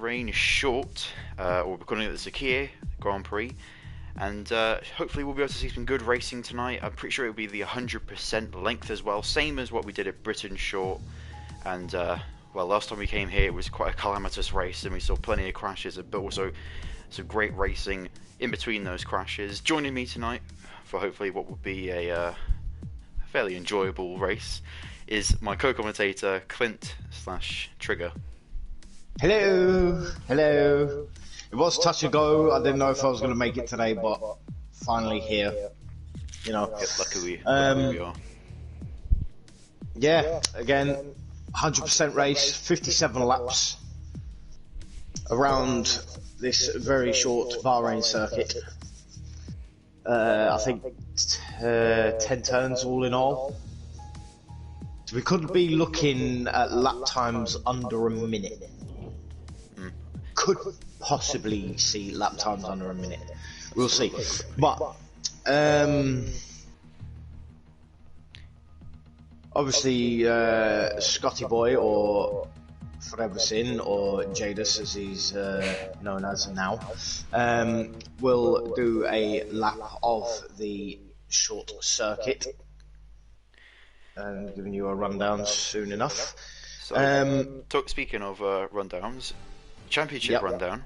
Bahrain short, or we're calling it the Sakhir Grand Prix, and hopefully we'll be able to see some good racing tonight. I'm pretty sure it'll be the 100% length as well, same as what we did at Britain short, and well, last time we came here it was quite a calamitous race and we saw plenty of crashes, but also some great racing in between those crashes. Joining me tonight for hopefully what will be a fairly enjoyable race is my co-commentator Clint/Trigger. Hello, hello. It was touch and go. I didn't know if I was going to make it today, but finally here. You know. Luckily we are. Yeah, again, 100% race, 57 laps around this very short Bahrain circuit. I think 10 turns all in all. So we could be looking at lap times under a minute. Could possibly see lap times under a minute. We'll see. But obviously Scotty Boy, or Forever Sin, or Jadis as he's known as now, will do a lap of the short circuit, and giving you a rundown soon enough. So, speaking of rundowns, championship rundown.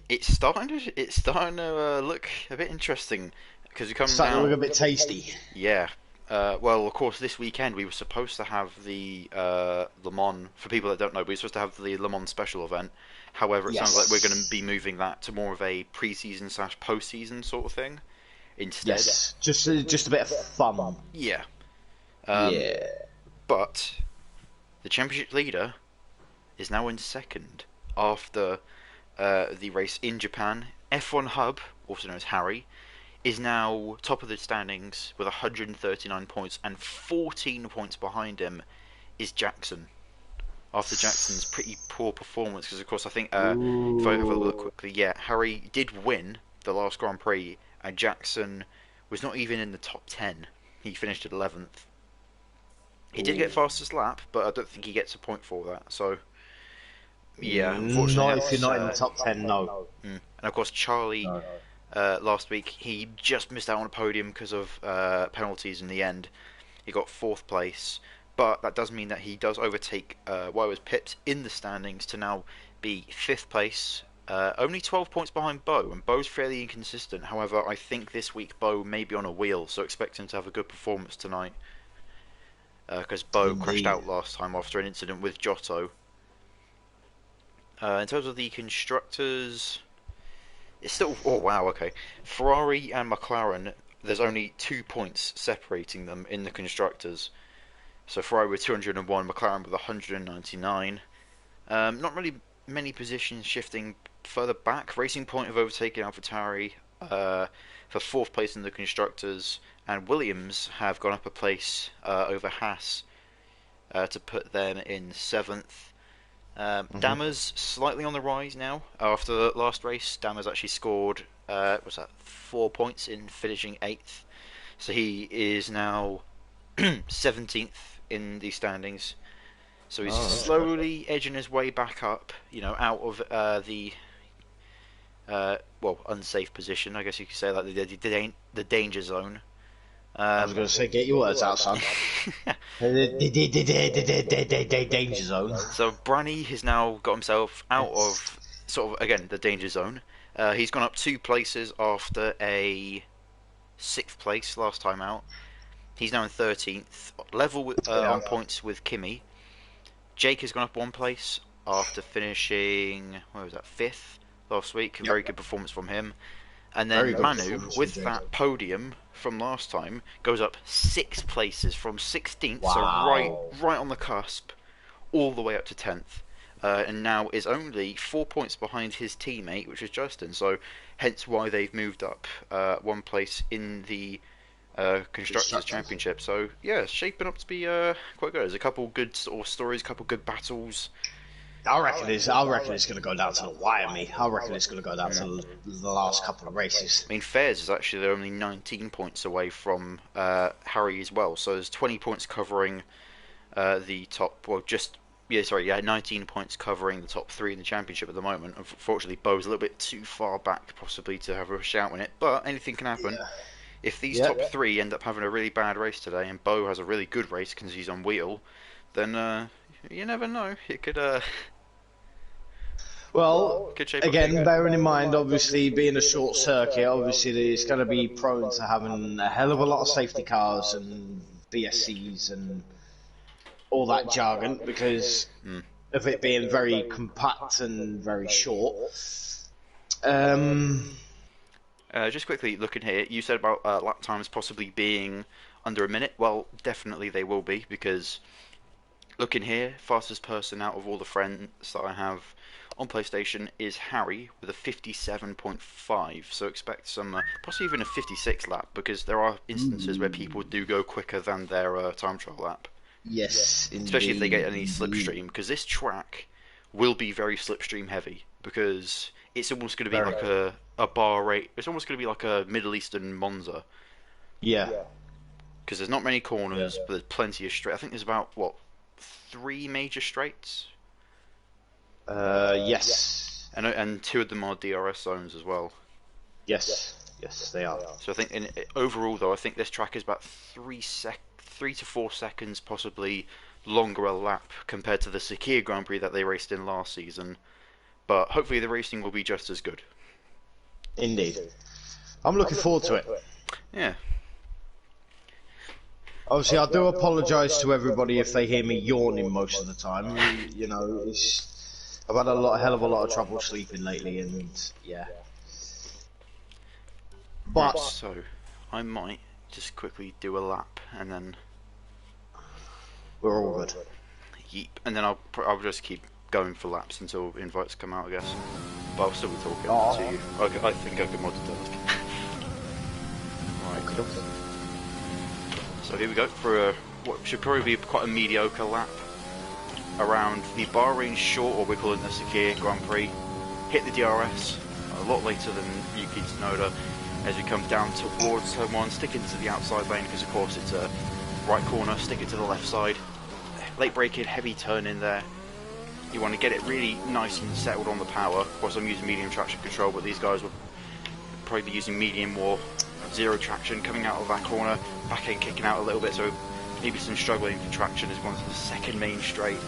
It's starting to look a bit interesting because we come starting down. to look a bit tasty. Yeah. Well, of course, this weekend we were supposed to have the Le Mans. For people that don't know, we were supposed to have the Le Mans special event. However, it sounds like we're going to be moving that to more of a pre-season / post-season sort of thing instead. Yes, just a bit of fun. Yeah. Yeah. But the championship leader is now in second after the race in Japan. F1 Hub, also known as Harry, is now top of the standings with 139 points, and 14 points behind him is Jackson. After Jackson's pretty poor performance, because of course I think if I have a look quickly, Harry did win the last Grand Prix, and Jackson was not even in the top 10. He finished at 11th. He did get fastest lap, but I don't think he gets a point for that. So yeah, unfortunately, not if you're not in the top 10. No. And of course Charlie. No. Last week he just missed out on a podium because of penalties in the end. He got 4th place, but that does mean that he does overtake Wywer's Pips in the standings to now be 5th place, only 12 points behind Bo, and Bo's fairly inconsistent. However, I think this week Bo may be on a wheel, so expect him to have a good performance tonight, because Bo crashed out last time after an incident with Giotto. In terms of the constructors, it's still... Oh, wow, okay. Ferrari and McLaren, there's only 2 points separating them in the constructors. So Ferrari with 201, McLaren with 199. Not really many positions shifting further back. Racing Point have overtaken AlphaTauri for 4th place in the constructors, and Williams have gone up a place over Haas to put them in 7th. Dammer's slightly on the rise now. After the last race, Dammer's actually scored 4 points in finishing 8th. So he is now 17th in the standings. So he's slowly edging his way back up, out of the unsafe position, I guess you could say, like the danger zone. I was going to say, get your words out, son. Danger zone. So Branny has now got himself out of again the danger zone. He's gone up 2 places after a 6th place last time out. He's now in 13th, level with, on points with Kimi. Jake has gone up 1 place after finishing 5th last week. Very good performance from him. And then Manu, with that podium from last time, goes up 6 places from 16th, so right on the cusp, all the way up to 10th. And now is only 4 points behind his teammate, which is Justin. So hence why they've moved up 1 place in the Constructors' Championship. So yeah, it's shaping up to be quite good. There's a couple good stories, a couple good battles. I reckon it's going to go down to the wire, me. I reckon it's going to go down to the last couple of races. I mean, Fairs is actually only 19 points away from Harry as well. So there's 20 points covering the top, well, just Yeah, sorry, yeah, 19 points covering the top three in the championship at the moment. Unfortunately, Bo's a little bit too far back, possibly, to have a shout in it. But anything can happen. Yeah. If these Yeah. top three end up having a really bad race today, and Bo has a really good race because he's on wheel, then you never know. It Well, could shape up big. again, bearing in mind, obviously, being a short circuit, obviously, it's going to be prone to having a hell of a lot of safety cars and BSCs and all that jargon because of it being very compact and very short. Just quickly looking here, you said about lap times possibly being under a minute. Well, definitely they will be because looking here, fastest person out of all the friends that I have on PlayStation is Harry with a 57.5. So expect some, possibly even a 56 lap because there are instances where people do go quicker than their time trial lap. Yes, Especially if they get any indeed. slipstream, because this track will be very slipstream heavy because it's almost going to be Very. like a bar rate. It's almost going to be like a Middle Eastern Monza Yeah. because there's not many corners, Yeah. but there's plenty of straight. I think there's about what 3 major straights, Yes. and 2 of them are DRS zones as well. Yes. Yes, they are. So I think overall though, I think this track is about 3 to 4 seconds possibly longer a lap compared to the Sakhir Grand Prix that they raced in last season. But hopefully the racing will be just as good. Indeed. I'm looking forward to it. Yeah. Obviously, I do apologise to everybody if they hear me yawning most of the time. You know, I've had hell of a lot of trouble sleeping lately, and yeah. But Right, so I might just quickly do a lap and then we're all good. yeep, and then I'll just keep going for laps until invites come out, I guess. But I'll still be talking to you. I think I could multitask. Right. So here we go for what should probably be quite a mediocre lap around the Bahrain short, or we call it the Sakhir Grand Prix. Hit the DRS a lot later than Yuki Tsunoda as we come down towards turn 1, stick into the outside lane because of course it's a right corner, stick it to the left side. Late braking, heavy turn in there. You want to get it really nice and settled on the power. Of course I'm using medium traction control, but these guys will probably be using medium or zero traction coming out of that corner, back end kicking out a little bit, so maybe some struggling for traction as one to the second main straight.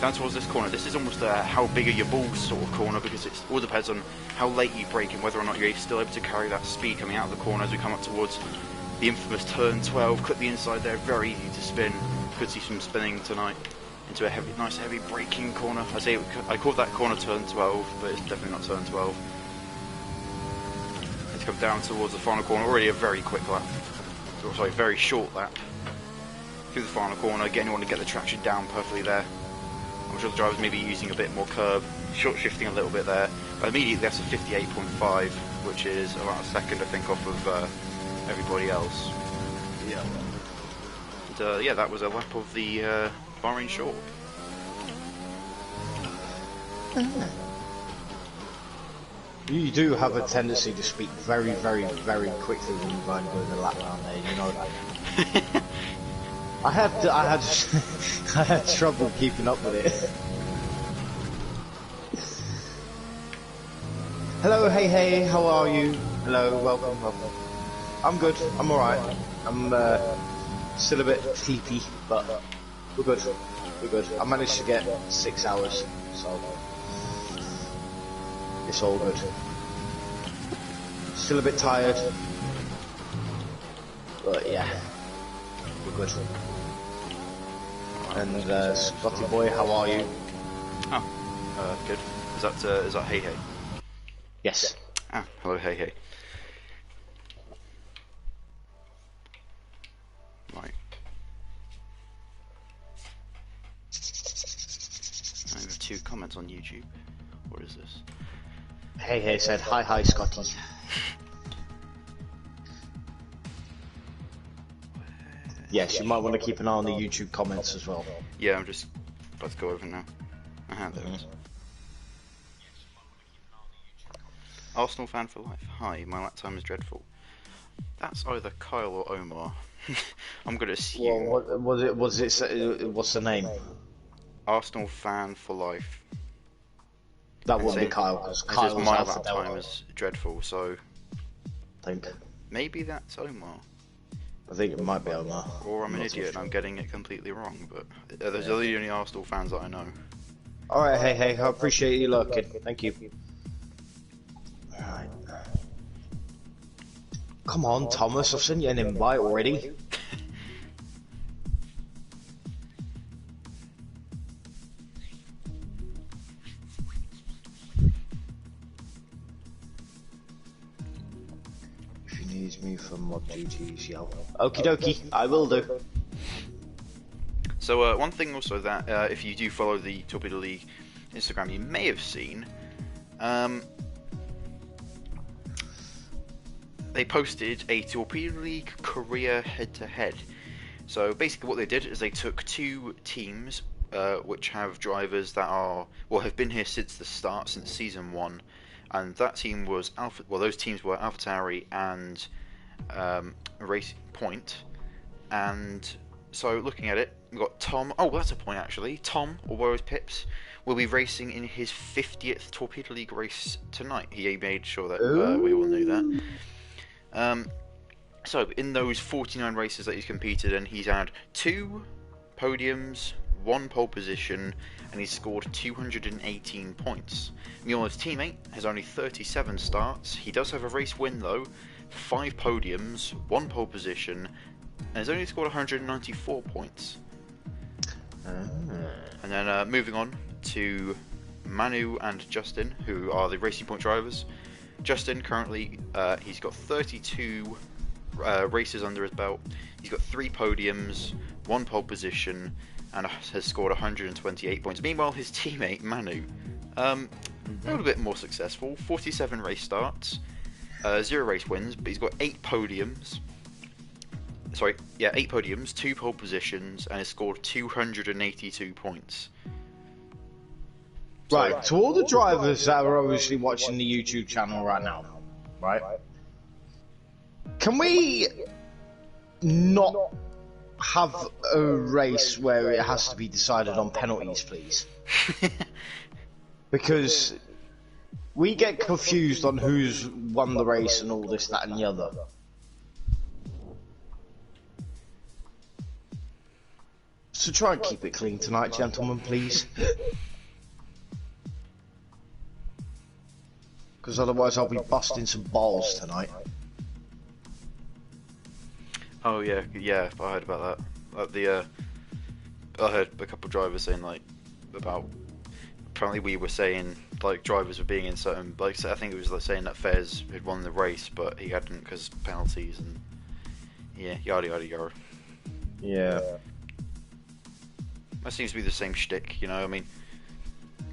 Down towards this corner, this is almost a how big are your balls sort of corner because it all depends on how late you brake and whether or not you're still able to carry that speed coming out of the corner as we come up towards the infamous turn 12. Clip the inside there, very easy to spin. Could see some spinning tonight into a nice heavy braking corner. I called that corner turn 12, but it's definitely not turn 12. Let's come down towards the final corner, already a very quick lap. Sorry, very short lap. Through the final corner, again you want to get the traction down perfectly there. I'm sure the driver's maybe using a bit more curb, short shifting a little bit there, but immediately that's a 58.5, which is about a second I think off of everybody else. Yeah. And yeah, that was a lap of the Bahrain short. You do have a tendency to speak very, very, very quickly when you're going doing the lap down there. You know that. I had trouble keeping up with it. Hello, hey, how are you? Hello, welcome. I'm good. I'm alright. I'm still a bit sleepy, but we're good. We're good. I managed to get 6 hours, so it's all good. Still a bit tired, but yeah, we're good. And Scotty boy, how are you? Oh, good. Is that Hey Hey? Yes. Ah, hello Hey Hey. Right. I have 2 comments on YouTube. What is this? Hey said hi Scotty. Yes, you might want to keep an eye on the YouTube comments as well. Yeah, I'm just about to go over now. There it is. Arsenal fan for life. Hi, my lap time is dreadful. That's either Kyle or Omar. I'm gonna assume. Well, what's the name? Arsenal fan for life. That And wouldn't be same, Kyle, because it says Kyle's my Alpha lap time Delta. is dreadful, so I think. maybe that's Omar. I think it might be Omar. Or I'm an not idiot and sure. I'm getting it completely wrong, but those are the only Arsenal fans that I know. Alright, hey, I appreciate you looking. Thank you. Alright. Come on, Thomas, I've sent you an invite already. If he needs me for mod duties, yell. Okie dokie, I will do. So one thing also that if you do follow the Torpedo League Instagram, you may have seen, they posted a Torpedo League career head-to-head. So basically what they did is they took two teams which have drivers that have been here since the start, since season 1, and that team was those teams were AlphaTauri and Racing Point. And so looking at it, we've got Tom. Oh, that's a point actually. Tom, or Warriors Pips, will be racing in his 50th Torpedo League race tonight. He made sure that we all knew that. So in those 49 races that he's competed in, he's had 2 podiums, 1 pole position, and he's scored 218 points. Mueller's teammate has only 37 starts. He does have a race win though, 5 podiums, 1 pole position, and has only scored 194 points. And then moving on to Manu and Justin, who are the Racing Point drivers. Justin currently, he's got 32 races under his belt. He's got 3 podiums, 1 pole position, and has scored 128 points. Meanwhile, his teammate Manu, a little bit more successful. 47 race starts, 0 race wins, but he's got 8 podiums. 8 podiums, 2 pole positions, and has scored 282 points. Right, to all the drivers that are obviously watching the YouTube channel right now, right? Can we not have a race where it has to be decided on penalties, please? Because we get confused on who's won the race and all this, that and the other. So try and keep it clean tonight, gentlemen, please. Because otherwise I'll be busting some balls tonight. Oh yeah, I heard about that. I heard a couple of drivers saying about apparently we were saying drivers were being in certain I think it was saying that Fez had won the race but he hadn't because penalties and yada yada yada. Yeah. That seems to be the same shtick, I mean.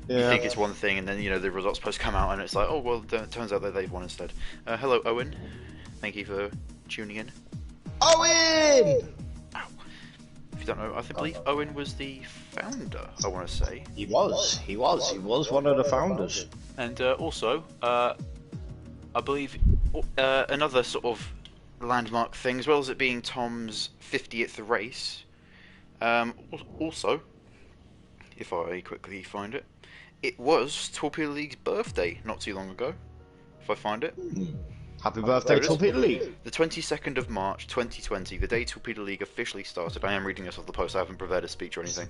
Yeah. You think it's one thing, and then the results supposed to come out, and it's like, oh well, it turns out that they've won instead. Hello, Owen. Thank you for tuning in. Owen! Ow. If you don't know, I believe Owen was the founder. I want to say He was one of the founders. and also, I believe another sort of landmark thing, as well as it being Tom's 50th race. Also, if I quickly find it. It was Torpedo League's birthday not too long ago, if I find it. Happy birthday, Torpedo League. The 22nd of March 2020, the day Torpedo League officially started. I am reading this off the post, I haven't prepared a speech or anything.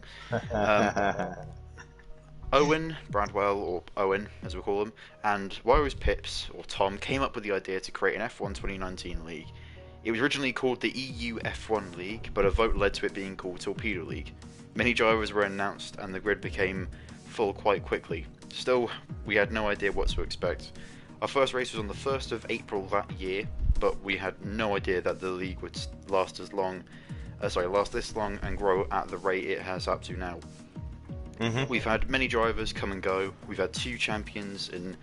Owen, Bradwell, or Owen as we call him, and Warriors Pips, or Tom, came up with the idea to create an F1 2019 league. It was originally called the EU F1 League, but a vote led to it being called Torpedo League. Many drivers were announced and the grid became full quite quickly. Still, we had no idea what to expect. Our first race was on the 1st of April that year, but we had no idea that the league would last this long and grow at the rate it has up to now. We've had many drivers come and go. We've had 2 champions in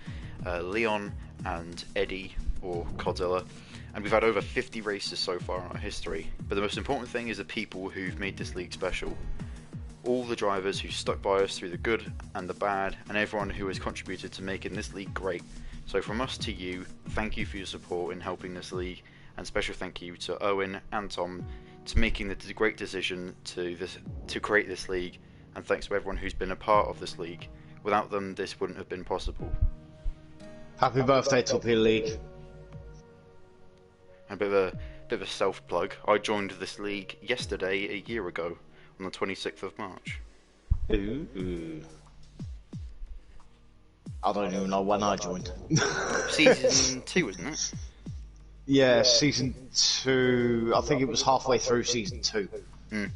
Leon and Eddie, or Codzilla, and we've had over 50 races so far in our history. But the most important thing is the people who've made this league special. All the drivers who stuck by us through the good and the bad, and everyone who has contributed to making this league great. So from us to you, thank you for your support in helping this league, and special thank you to Owen and Tom to making the great decision to create this league and thanks to everyone who's been a part of this league. Without them, this wouldn't have been possible. Happy birthday, Torpedo League. A bit of a self plug. I joined this league yesterday, a year ago, on the 26th of March. Ooh. I don't even know when I joined. Season 2, isn't it? Yeah, season 2. I think it was halfway through season 2. So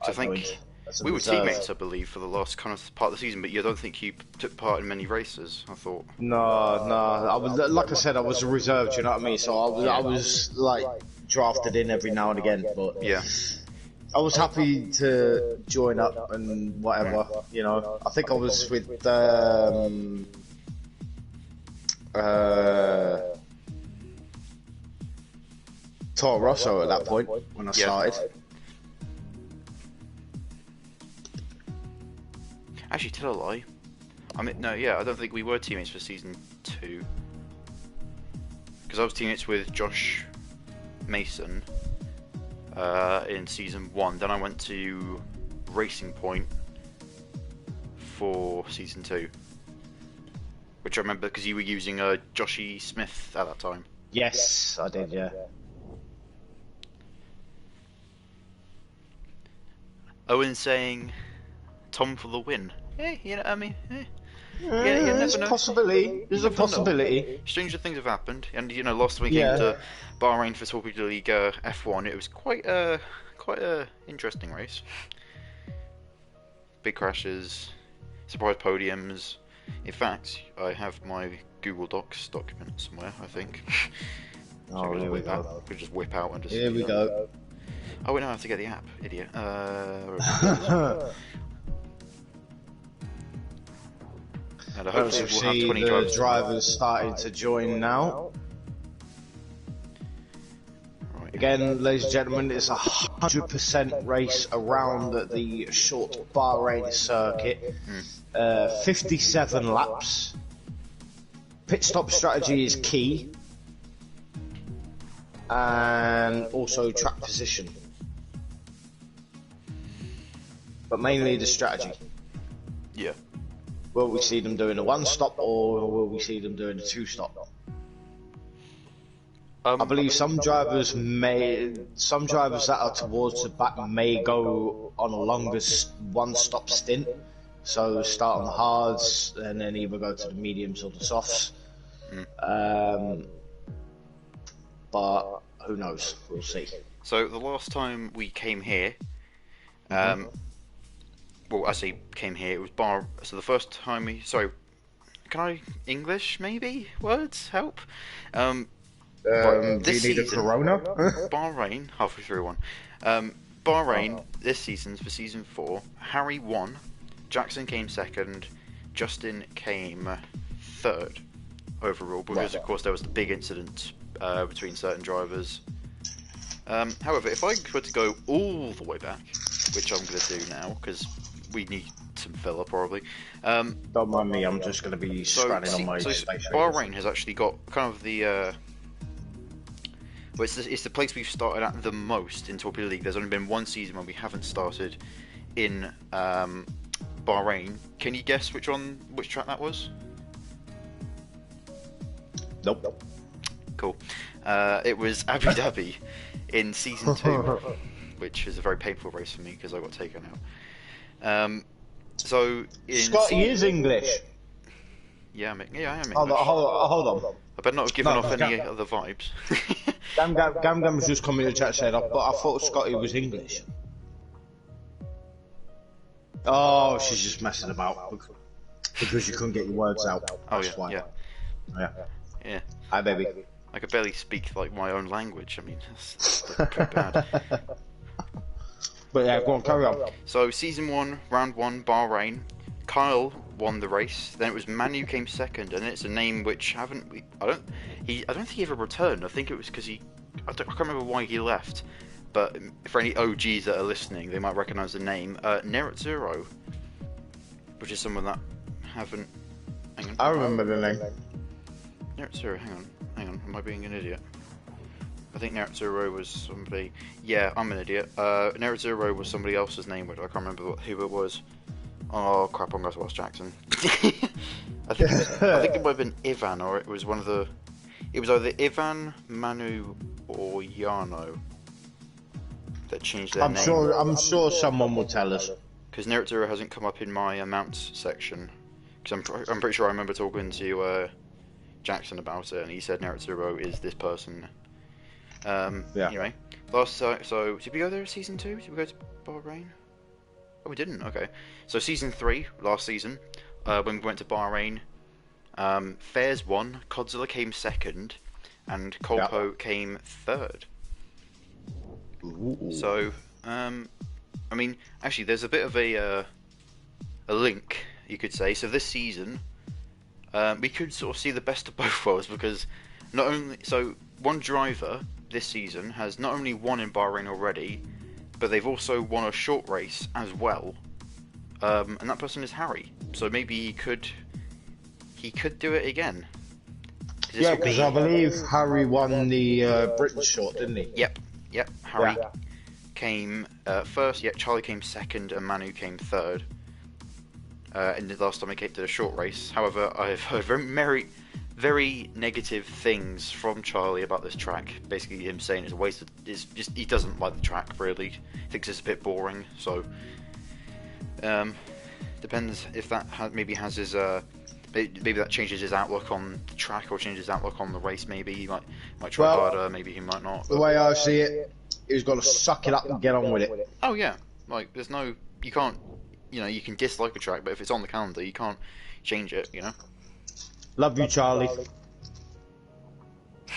I think we were teammates, I believe, for the last kind of part of the season, but I don't think you took part in many races, I thought. No. I was, like I said, I was a reserve, do you know what I mean? So I was like drafted in every now and again, but yeah. I was happy to join up and whatever, you know. I think I was with Toro Rosso at that point when I started. Actually, tell a lie. I mean, no, yeah, I don't think we were teammates for season 2. Because I was teammates with Josh Mason in season 1. Then I went to Racing Point for season 2. Which I remember because you were using Joshy Smith at that time. Yes, I did, yeah. Owen saying Tom for the win. Yeah, you know, I mean, There's a possibility. There's a possibility. Stranger things have happened, and you know, last time we came to Bahrain for Torpedo League F1, it was quite a interesting race. Big crashes, surprise podiums. In fact, I have my Google Docs document somewhere, I think. Oh, here we go. Could just whip out and just. Here we go. Oh, wait, no, I have to get the app, idiot. And I hope we'll have 20 the drivers starting to join now. Right. Again, ladies and gentlemen, it's a 100% race around the short Bahrain circuit. 57 laps. Pit stop strategy is key. And also track position. But mainly the strategy. Yeah. Will we see them doing a one-stop or will we see them doing a two-stop? I believe some drivers that are towards the back may go on a longer one-stop stint. So start on the hards and then either go to the mediums or the softs. But who knows? We'll see. So the last time we came here, well, I say came here, it was so the first time we, sorry, can I, English maybe? Words? Help? Do you need a Corona? Bahrain, halfway through one. Bahrain, this season's for season 4, Harry won, Jackson came second, Justin came third overall, because of course there was the big incident between certain drivers. However, if I were to go all the way back, which I'm going to do now, because we need some filler probably. Don't mind me, I'm just going to be scanning on my space. Bahrain has actually got kind of the... well, it's the place we've started at the most in Torpedo League. There's only been one season when we haven't started in Bahrain. Can you guess which track that was? Nope. Cool. It was Abu Dhabi in season 2, which is a very painful race for me because I got taken out. So Scotty is English. Yeah, I am English. Hold on. I better not have given off any other vibes. Gam was just coming to the chat said, but I thought Scotty was English. Oh, she's just messing about because you couldn't get your words out. That's why. Yeah. Hi, baby. I could barely speak like my own language. I mean, that's pretty bad. But yeah, go on, carry on. So season 1, round 1, Bahrain. Kyle won the race. Then it was Manu came second, and it's a name which I don't think he ever returned. I think it was because I can't remember why he left. But for any OGs that are listening, they might recognise the name Nerazzurro, which is someone that haven't. Hang on. I remember the name. Nerazzurro, hang on. Am I being an idiot? I think Nerazzurro was somebody. Yeah, I'm an idiot. Nerazzurro was somebody else's name, which I can't remember who it was. Oh crap! I'm going to watch Jackson. I think it might have been Ivan, or it was one of the. It was either Ivan, Manu, or Yano that changed their name. I'm sure someone will tell us. Because Neritsuru hasn't come up in my mounts section. Because I'm pretty sure I remember talking to Jackson about it, and he said Neritsuru is this person. Yeah. Anyway, so did we go there in season 2? Did we go to Bahrain? Oh, we didn't. Okay. So season 3, last season, when we went to Bahrain, Fairs won, Codzilla came second, and Colpo came third. Ooh. So, I mean, actually, there's a bit of a link, you could say. So this season, we could sort of see the best of both worlds, because one driver this season has not only won in Bahrain already, but they've also won a short race as well, and that person is Harry. So maybe he could do it again. Yeah, because I believe Harry won the British short, didn't he? Yep. Harry came first. Yeah, Charlie came second, and Manu came third. And the last time he came to the short race. However, I've heard very negative things from Charlie about this track. Basically, him saying it's a waste. He doesn't like the track really. Thinks it's a bit boring. So, depends if that maybe has his maybe that changes his outlook on the track or changes his outlook on the race. Maybe he might try harder. Maybe he might not. The way I see it, he's got to suck it up and get on with it. Oh yeah, like you can't. You can dislike a track, but if it's on the calendar, you can't change it. Love you, Charlie.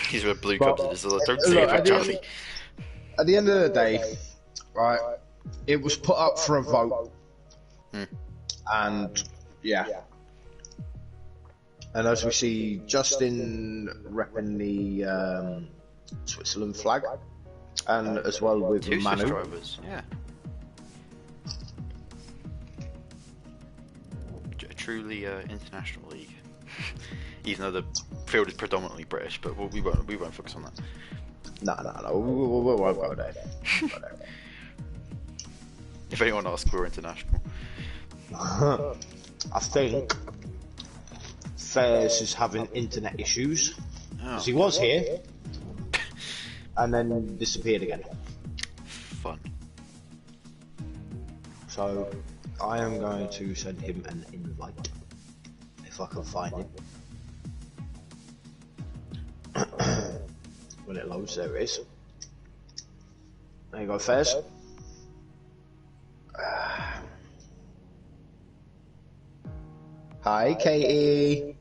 He's with Blue Cubs. Don't say it about Charlie. At the end of the day, right, it was put up for a vote, and yeah. And as we see, Justin repping the Switzerland flag, and as well with Two Manu. Swiss drivers, yeah. Truly international league. Even though the field is predominantly British, but we won't focus on that. No, we won't go there. If anyone asks, we're international. I think Fairs is having internet issues, because he was here, and then disappeared again. Fun. So, I am going to send him an invite, if I can find him. When it loads, there it is. There you go, Fairs. Hi, Katie.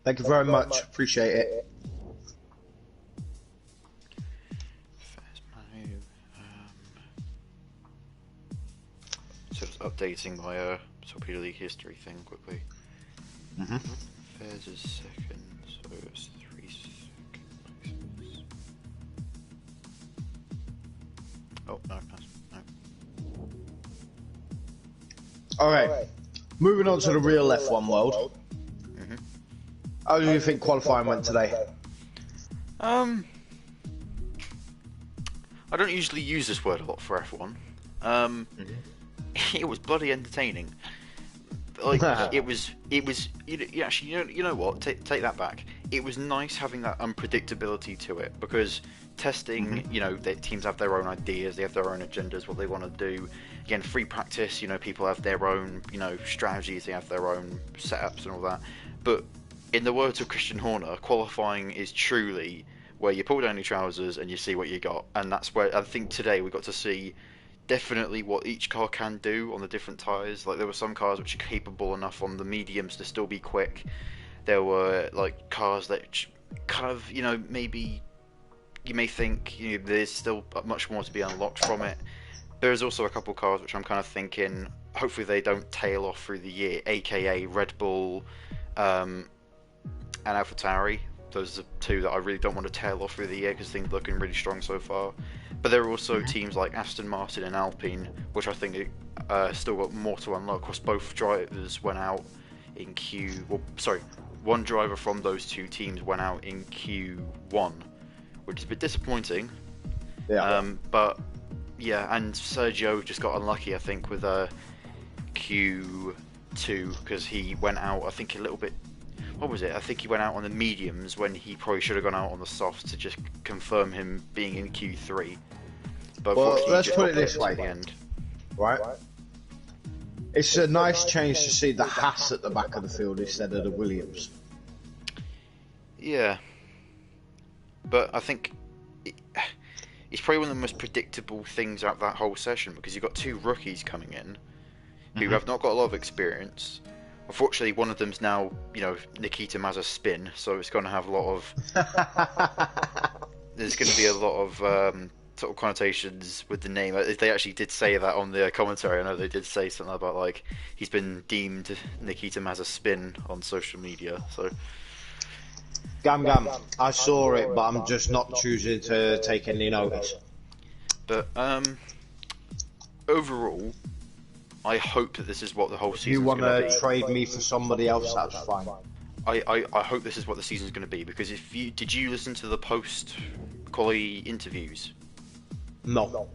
Thank you very much. Appreciate it. So just updating my Torpedo League history thing quickly. Fairs is second, so it's 3 second places. Oh no. Alright, moving on to the real F1 world. How do you think qualifying went today? I don't usually use this word a lot for F1. It was bloody entertaining. Like it was. You know what? Take that back. It was nice having that unpredictability to it, because testing, the teams have their own ideas, they have their own agendas, what they want to do. Again, free practice, people have their own, strategies, they have their own setups and all that. But in the words of Christian Horner, qualifying is truly where you pull down your trousers and you see what you got. And that's where I think today we got to see definitely what each car can do on the different tyres. Like, there were some cars which are capable enough on the mediums to still be quick. There were like cars that kind of, maybe you may think there's still much more to be unlocked from it. There's also a couple of cars which I'm kind of thinking hopefully they don't tail off through the year, aka Red Bull and AlphaTauri. Those are two that I really don't want to tail off through the year because things are looking really strong so far. But there are also teams like Aston Martin and Alpine, which I think still got more to unlock. Of course, both drivers went out in one driver from those two teams went out in Q1, which is a bit disappointing. Yeah. But yeah, and Sergio just got unlucky, I think, with Q2 because he went out, I think, a little bit. What was it? I think he went out on the mediums when he probably should have gone out on the softs to just confirm him being in Q3. But Well, let's just put got it this picked way. at the end. Right? It's a nice change to see the Haas at the back of the field instead of the Williams. Yeah, but I think it's probably one of the most predictable things out of that whole session because you've got two rookies coming in who have not got a lot of experience. Unfortunately, one of them's now, Nikita Mazepin, so it's going to have a lot of. There's going to be a lot of sort of connotations with the name. They actually did say that on the commentary. I know they did say something about like he's been deemed Nikita Mazepin on social media. So. Gam, I saw it, but I'm just not choosing to take any notice. But overall, I hope that this is what the whole season is going to be. If you want to trade me for somebody else, that's fine. I hope this is what the season is going to be because did you listen to the post-quali interviews? No.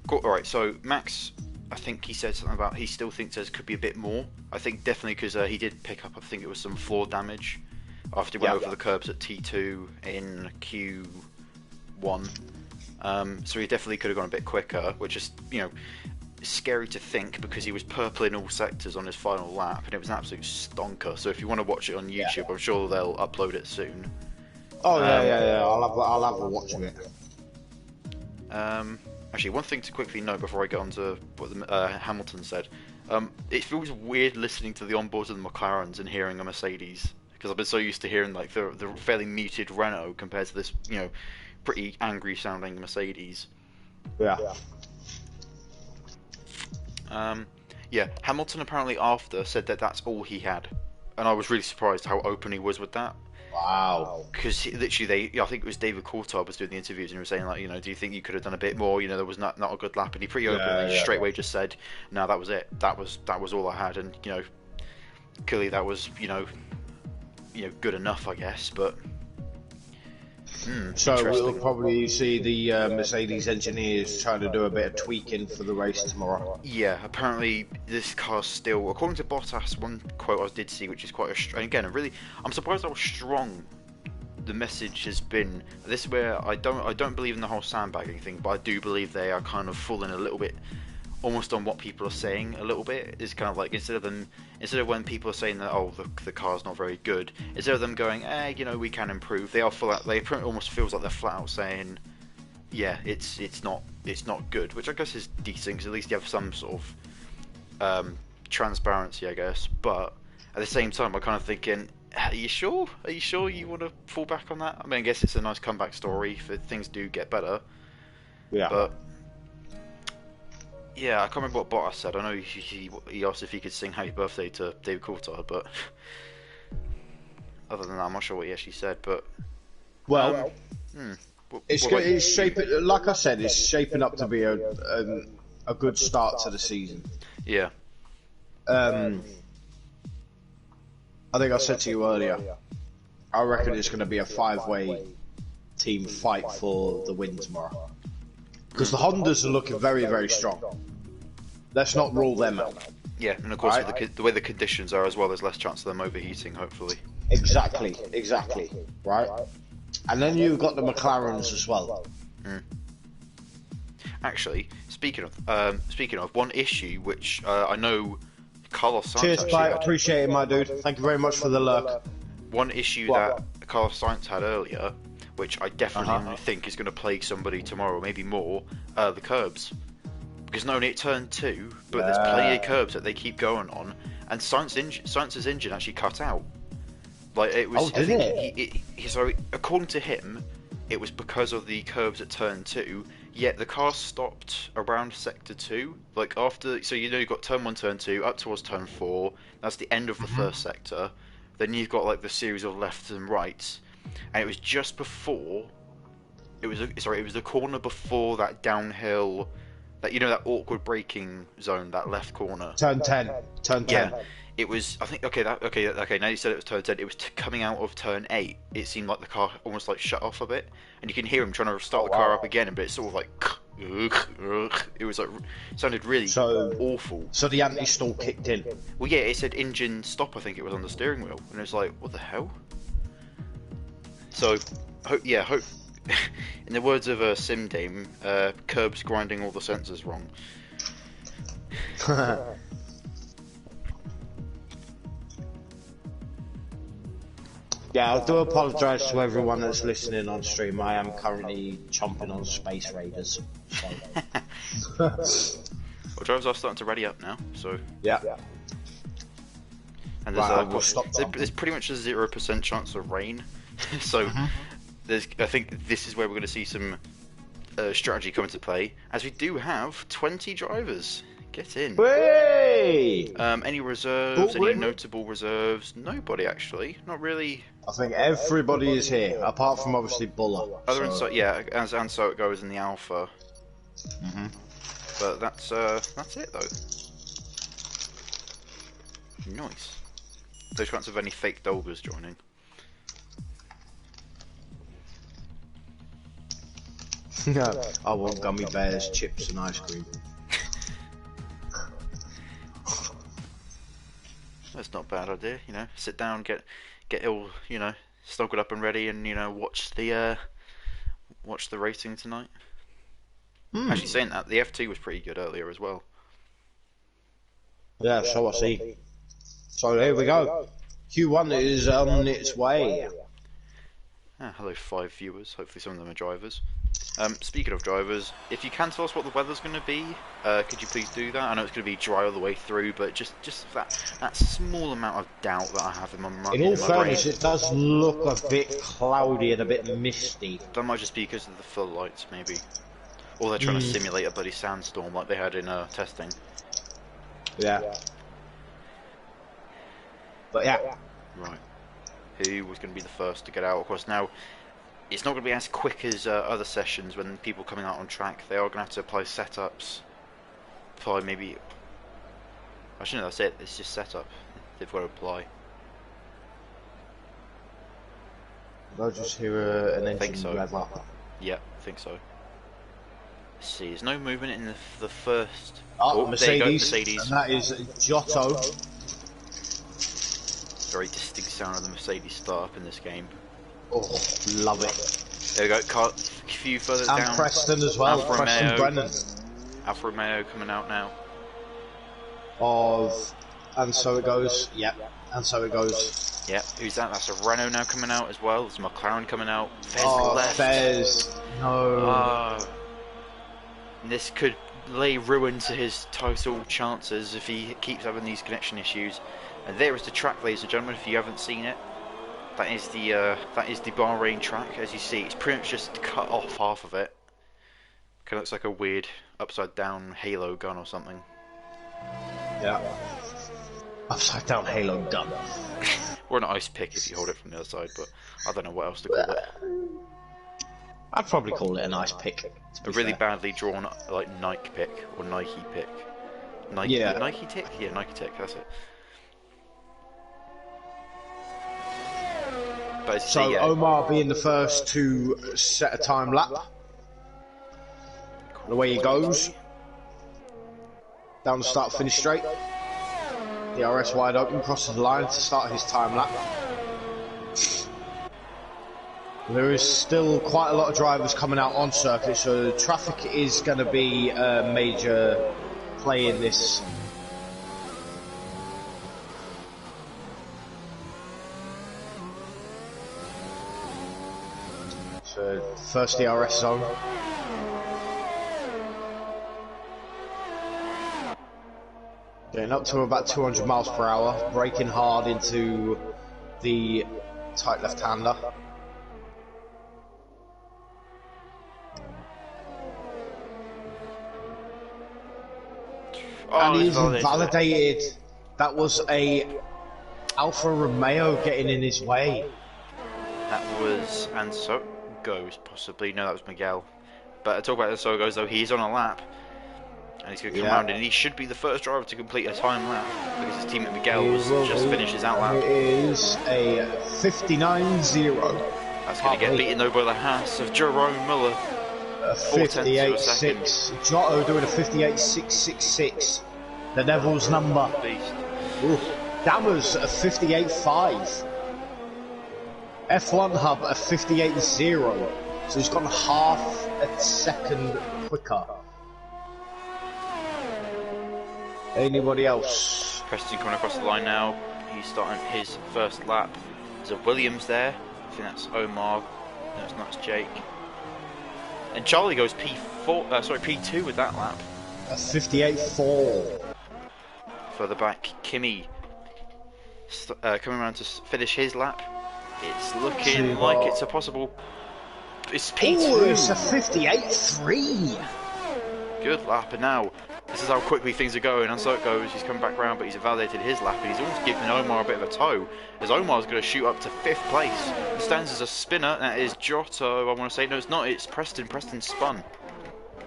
Cool. All right. So Max, I think he said something about he still thinks there could be a bit more. I think definitely because he did pick up. I think it was some floor damage after he went over the curbs at T2 in Q1. So he definitely could have gone a bit quicker, which is scary to think because he was purple in all sectors on his final lap and it was an absolute stonker. So if you want to watch it on YouTube, I'm sure they'll upload it soon. Oh yeah. I'll have a watch of it. Actually, one thing to quickly note before I get on to what Hamilton said. It feels weird listening to the onboards of the McLarens and hearing a Mercedes because I've been so used to hearing like the fairly muted Renault compared to this pretty angry sounding Mercedes. Yeah. Yeah, Hamilton apparently after said that that's all he had, and I was really surprised how open he was with that. Wow. Because literally, I think it was David Coulthard was doing the interviews and he was saying like, do you think you could have done a bit more? There was not a good lap, and he pretty openly straight away just said, no, that was it. That was all I had, and clearly that was good enough, I guess, but. So we'll probably see the Mercedes engineers trying to do a bit of tweaking for the race tomorrow. Yeah, apparently this car's still, according to Bottas, one quote I did see, which is quite I'm surprised how strong the message has been. This is where I don't believe in the whole sandbagging thing, but I do believe they are kind of falling a little bit almost on what people are saying a little bit. Is kind of like instead of when people are saying that the car's not very good, instead of them going we can improve, they almost feels like they're flat out saying it's not good, which I guess is decent because at least you have some sort of transparency, I guess. But at the same time I'm kind of thinking, are you sure you want to fall back on that? I mean, I guess it's a nice comeback story if things do get better, but yeah, I can't remember what Bottas said. I know he asked if he could sing Happy Birthday to David Coulthard, but other than that, I'm not sure what he actually said. But it's shaping. Like I said, it's shaping up to be a good start to the season. Yeah. I think I said to you earlier, I reckon it's going to be a 5-way team fight for the win tomorrow. Because the Hondas are looking very, very strong. Let's not rule them out. Yeah, and of course, with the way the conditions are as well, there's less chance of them overheating, hopefully. Exactly. Right? And then you've got the McLarens as well. Actually, speaking of one issue which I know Carlos Sainz Cheers, actually mate. had. Appreciate it, my dude. Thank you very much for the lurk. One issue that Carlos Sainz had earlier, which I definitely think is going to plague somebody tomorrow, maybe more, the curbs. Because not only at turn 2, but there's plenty of curbs that they keep going on, and Sainz's engine actually cut out. Like it was. Oh, did it? So according to him, it was because of the curbs at turn 2. Yet the car stopped around sector 2, like after. So you've got turn 1, turn 2, up towards turn 4. That's the end of the first sector. Then you've got like the series of lefts and rights, and it was just before. It was the corner before that downhill That, you know, that awkward braking zone, that left corner. Turn 10. Turn 10. Yeah, it was. I think. Okay. Now you said it was turn 10. It was coming out of turn 8. It seemed like the car almost like shut off a bit, and you can hear him trying to start the car up again, but it's sort of like. It was like sounded really awful. So the anti-stall kicked in. Well, yeah, it said engine stop. I think it was on the steering wheel, and it was like, what the hell? So, hope. In the words of Sim Dame, Curb's grinding all the sensors wrong. Yeah, I do apologise to everyone that's listening on stream. I am currently chomping on Space Raiders. So. Well, drivers are starting to ready up now, so. Yeah. And there's pretty much a 0% chance of rain, so I think this is where we're going to see some strategy come into play, as we do have 20 drivers. Get in. Hey! Any reserves? Any notable reserves? Nobody actually. Not really. I think everybody is here, apart from obviously Buller. And so it goes in the alpha. But that's it though. Nice. No chance of any fake Dolgers joining. I want gummy bears, chips, and ice cream. That's not a bad idea, you know. Sit down, get all, you know, snuggled up and ready, and you know, watch the racing tonight. Actually, saying that, the FT was pretty good earlier as well. Yeah, so I see. So here we go. Q1 is on its way. Hello, 5 viewers. Hopefully, some of them are drivers. Speaking of drivers, if you can tell us what the weather's going to be, could you please do that? I know it's going to be dry all the way through, but just that small amount of doubt that I have in my mind. In all fairness, it does look a bit cloudy and a bit misty. That might just be because of the floodlights, maybe. Or they're trying to simulate a bloody sandstorm like they had in testing. Yeah. But yeah. Right. Who was going to be the first to get out? Of course, now it's not going to be as quick as other sessions when people are coming out on track. They are going to have to apply setups. Apply maybe. Actually, no, that's it. It's just setup. They've got to apply. I'll just hear an engine rev up. Yeah, I think so. Let's see. There's no movement in the first. Oh, Mercedes. There you go, Mercedes. And that is Giotto. Very distinct sound of the Mercedes startup in this game. Oh, love it. There we go. A few further down. And Preston as well. Preston Brennan. Alfa Romeo coming out now. And so it goes. Yep. And so it goes. Yep. Who's that? That's a Renault now coming out as well. There's a McLaren coming out. Fez left. Fez. No. This could lay ruin to his total chances if he keeps having these connection issues. And there is the track, ladies and gentlemen. If you haven't seen it, that is the Bahrain track. As you see, it's pretty much just cut off half of it. Kind of looks like a weird upside down halo gun or something. Yeah. Upside down halo gun. Or an ice pick if you hold it from the other side, but I don't know what else to call it. I'd probably call it an ice pick. A really badly drawn like Nike pick or Nike pick. Nike tick? Yeah, Nike tick, that's it. But so yeah. Omar being the first to set a time lap. And away he goes. Down the start finish straight. The RS wide open, crosses the line to start his time lap. There is still quite a lot of drivers coming out on circuit, so the traffic is going to be a major play in this. So first DRS zone. Getting up to about 200 miles per hour, braking hard into the tight left-hander. And he's invalidated. That was a Alfa Romeo getting in his way. That was, and so goes possibly. No, that was Miguel. But I talk about the so goes though. He's on a lap. And he's going to come around, and he should be the first driver to complete a time lap because his teammate Miguel was just finished his out lap. It is a 59.0. That's going to get beaten though by the Haas of Jerome Muller. 58.6. Giotto doing a 58.666. The Devil's number. Beast. Ooh. Dammers a 58.5. F1 Hub a 58.0. So he's gone half a second quicker. Anybody else? Preston coming across the line now. He's starting his first lap. There's a Williams there. I think that's Omar. No, it's not. It's Jake. And Charlie goes P2 with that lap. A 58.4. Further back, Kimi coming around to finish his lap. It's looking like it's a possible. It's P2. Oh, it's a 58.3. Good lap, and now this is how quickly things are going. And so it goes. He's coming back round, but he's invalidated his lap, and he's almost giving Omar a bit of a tow. As Omar's going to shoot up to 5th place. It stands as a spinner. That is Giotto. I want to say no, it's not. It's Preston. Preston spun.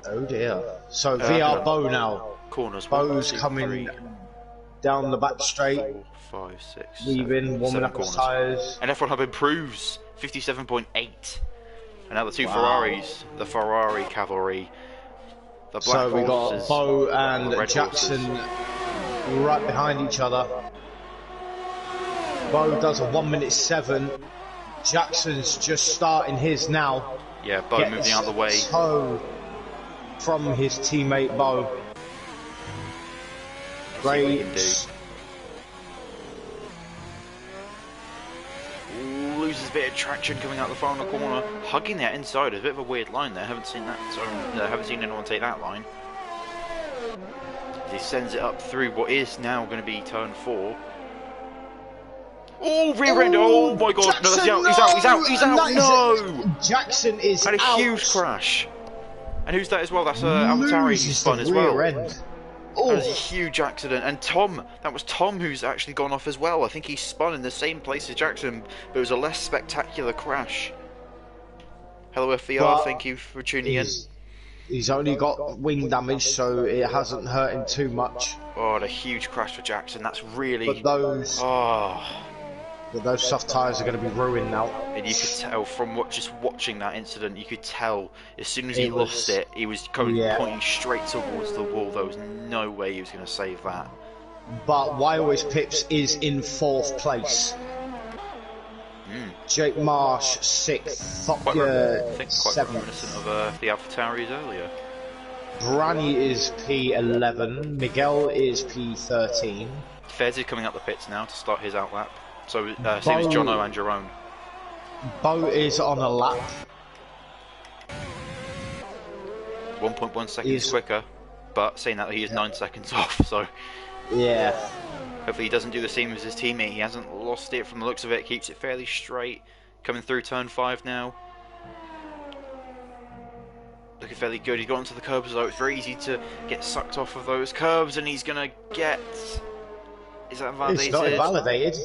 Oh dear. So VR Bo now. Corners. Bo's coming down the back straight. 4, 5, 6. Leaving, warming up his tyres. And F1 Hub improves 57.8. And now the two Ferraris, the Ferrari cavalry. The black so we got horses, Bo and Jackson right behind each other. Bo does a 1:07. Jackson's just starting his now. Yeah, Bo moving out of the way. Toe from his teammate Bo. Great. Loses a bit of traction coming out the final corner, hugging that inside. It's a bit of a weird line there. Haven't seen that. So haven't seen anyone take that line. He sends it up through what is now going to be turn 4. Oh, rear end! Oh my God! Jackson, no, he's out! He's out! No! Jackson is had a out. Huge crash. And who's that as well? That's Alvatari who spun as well. End. That was a huge accident, and Tom, that was Tom who's actually gone off as well. I think he spun in the same place as Jackson, but it was a less spectacular crash. Hello FVR, thank you for tuning in. He's only got wing damage, so it hasn't hurt him too much. Oh, and a huge crash for Jackson, that's really... But those soft tyres are going to be ruined now. And you could tell from just watching that incident, you could tell as soon as he lost it, he was pointing straight towards the wall. There was no way he was going to save that. But Why Always Pips is in 4th place. Jake Marsh 6th. Quite Thopia reminiscent of the AlphaTauris earlier. Brani is P11. Miguel is P13. Fez is coming up the pits now to start his outlap. So same as Jono and Jerome. Bo is on a lap. 1.1 seconds quicker, but saying that he is 9 seconds off, so... Yeah. Hopefully he doesn't do the same as his teammate. He hasn't lost it from the looks of it, keeps it fairly straight. Coming through turn 5 now. Looking fairly good. He's got onto the curbs, though. It's very easy to get sucked off of those curbs, and he's going to get... Is that validated? It's not invalidated.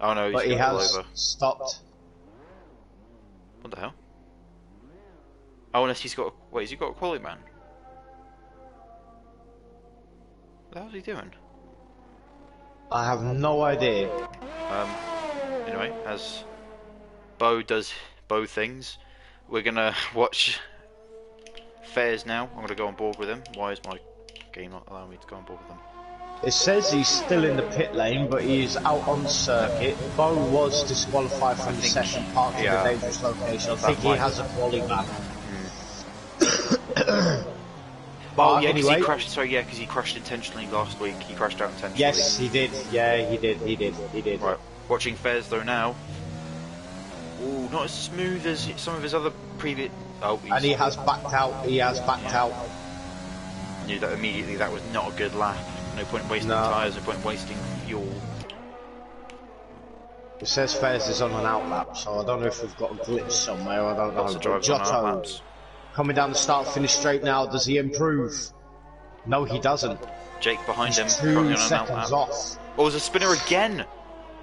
Oh no, but he has over. Stopped. What the hell? Oh, unless he's got... Wait, has he got a quality man? What the hell is he doing? I have no idea. Anyway, as Bo does Bo things, we're gonna watch Fairs now. I'm gonna go on board with him. Why is my game not allowing me to go on board with him? It says he's still in the pit lane, but he is out on circuit. Bo was disqualified from the session, parked in a dangerous location. I think he has a quali ban. Oh yeah, because he crashed. Sorry, yeah, because he crashed intentionally last week. He crashed out intentionally. Yes, he did. Yeah, he did. Right, watching Fairs though now. Ooh, not as smooth as some of his other previous. Oh, and he has backed out. He has backed out. Knew that immediately. That was not a good lap. No point wasting tyres, no point wasting fuel. It says Fairs is on an outlap, so I don't know if we've got a glitch somewhere, I don't know. Lots of drivers on outlaps. Coming down the start-finish straight now, does he improve? No, he doesn't. Jake behind him, 2 seconds off. Oh, there's a spinner again!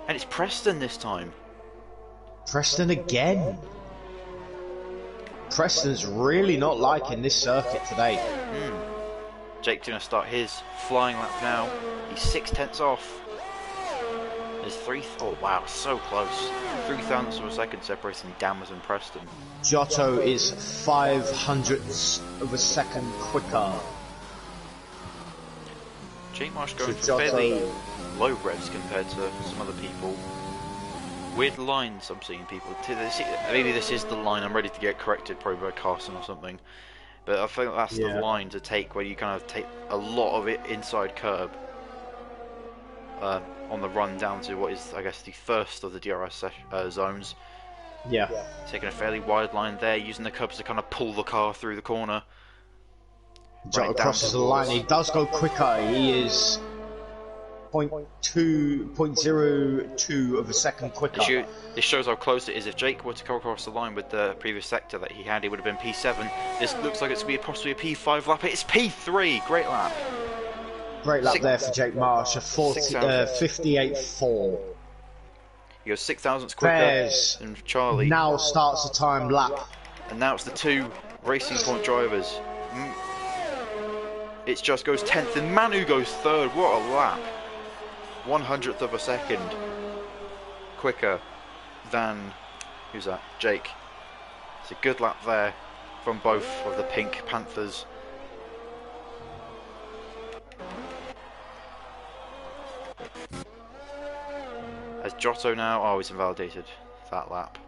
And it's Preston this time. Preston again? Preston's really not liking this circuit today. Jake's going to start his flying lap now. He's 6/10 off. There's oh wow, so close. 3,000ths of a second separating Dammers and Preston. Giotto is 500ths of a second quicker. Jake Marsh going for fairly low revs compared to some other people. Weird lines I'm seeing people. Maybe this is the line I'm ready to get corrected, probably by Carson or something. But I think that's the line to take, where you kind of take a lot of it inside curb on the run down to what is, I guess, the first of the DRS zones. Yeah. Taking a fairly wide line there, using the curbs to kind of pull the car through the corner. Giotto crosses the line. He does go quicker. He is 0.02 of a second quicker. This shows how close it is. If Jake were to come across the line with the previous sector that he had, he would have been P7. This looks like it's going to be possibly a P5 lap. It's P3. Great lap. Great lap there for Jake Marsh. A 58.4. He goes 6,000ths quicker than Charlie. Now starts a timed lap. And now it's the two Racing Point drivers. It just goes 10th, and Manu goes 3rd. What a lap. 100th of a second quicker than, who's that? Jake. It's a good lap there from both of the Pink Panthers. As Giotto now, oh, he's invalidated that lap,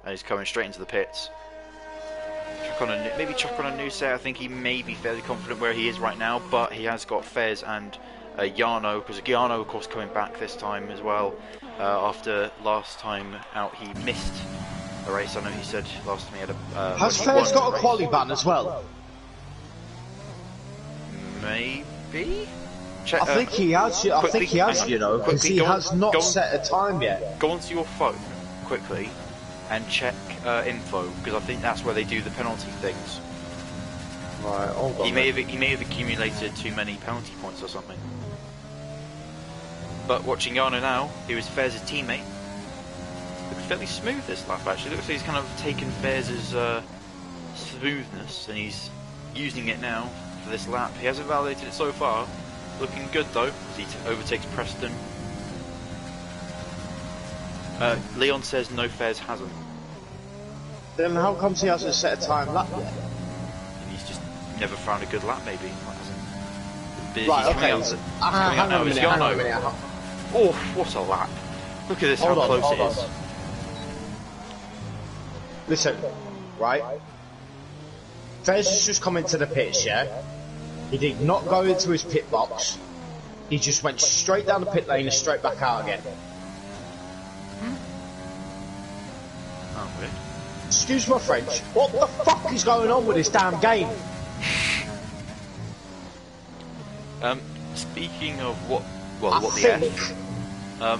and he's coming straight into the pits. Maybe chuck on a new set. I think he may be fairly confident where he is right now, but he has got Fez and Jarno, because Jarno, of course, coming back this time as well. After last time out, he missed a race. I know he said last time he had a. Has Fez got a quali ban as well? Maybe. Check, I think he has. I think he has. You know, because he has not set a time yet. Go onto your phone quickly and check info, because I think that's where they do the penalty things. Right. Hold on. He may have accumulated too many penalty points or something. But watching Jarno now, who is Fez's teammate, looks fairly smooth this lap actually. Looks like he's kind of taken Fez's smoothness and he's using it now for this lap. He hasn't validated it so far. Looking good though, as he overtakes Preston. Leon says no, Fez hasn't. Then how comes he hasn't set a time lap yet? He's just never found a good lap, maybe. Right, okay. Hang on a minute. Oh, what a lap. Look at this, how close it is. Listen, right? Fez has just come into the pits, yeah? He did not go into his pit box. He just went straight down the pit lane and straight back out again. Oh, weird. Excuse my French, what the fuck is going on with this damn game? Speaking of what I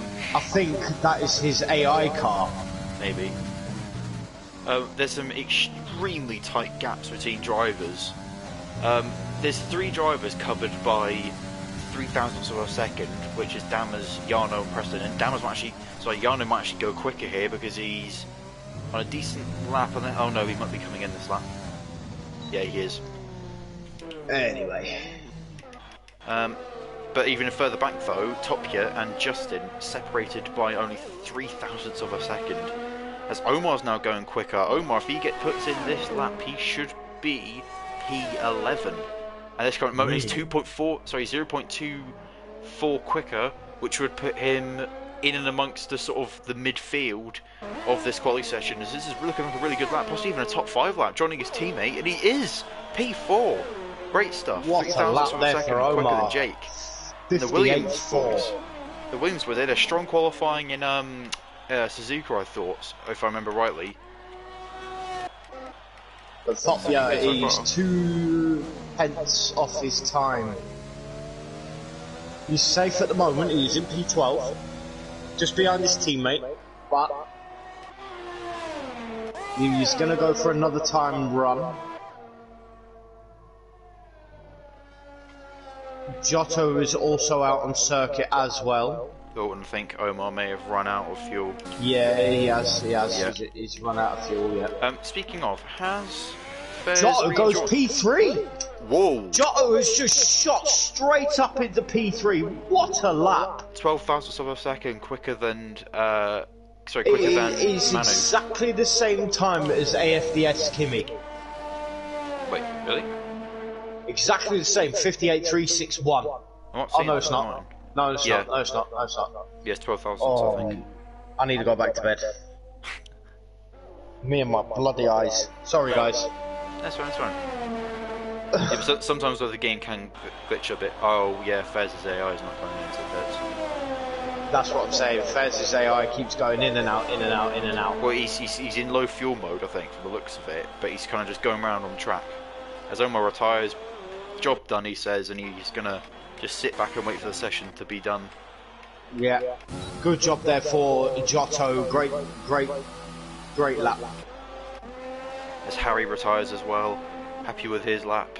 think that is his AI car. Maybe. There's some extremely tight gaps between drivers. There's 3 drivers covered by 3,000ths of a second, which is Dammers, Jarno, and Preston. And Jarno might actually go quicker here because he's on a decent lap. And then, oh no, he might be coming in this lap. Yeah, he is. Anyway. But even further back though, Topia and Justin separated by only 3,000ths of a second. As Omar's now going quicker. Omar, if he puts in this lap, he should be P11. At this current moment, he's 0.24 quicker, which would put him in and amongst the sort of the midfield of this quality session. As this is looking like a really good lap, possibly even a top 5 lap, joining his teammate, and he is P4. Great stuff. What a lap there for Omar. Quicker than Jake. The Williams boys. The Williams were there. Strong qualifying in Suzuka, I thought, if I remember rightly. But Topia is 2 tenths off his time. He's safe at the moment. He's in P12, just behind his teammate, but he's going to go for another time run. Giotto is also out on circuit as well. I wouldn't think Omar may have run out of fuel. Yeah, he has. Yeah. He's run out of fuel, yeah. Speaking of, has Giotto goes P3! Whoa! Giotto has just shot straight up into P3. What a lap! 12 thousandths of a second quicker than sorry, It quicker than is Manu. exactly the same time as AFDS Kimi. Wait, really? Exactly the same. 58.361. I'm not Oh seeing no, that it's on not. mine. No, it's Yeah. not. No, it's not. No, it's not. Yes, 12 thousandths, Oh, I think. I need to go back to bed. Me and my bloody eyes. Sorry, guys. That's fine, that's fine. Yeah, but sometimes though the game can glitch a bit. Oh yeah, Fez's AI is not going into bits. That's what I'm saying. Fez's AI keeps going in and out, in and out, in and out. Well, he's in low fuel mode, I think, from the looks of it. But he's kind of just going around on the track. As Omar retires, job done, he says, and he's gonna just sit back and wait for the session to be done. Yeah. Good job there for Giotto. Great lap. As Harry retires as well, happy with his lap.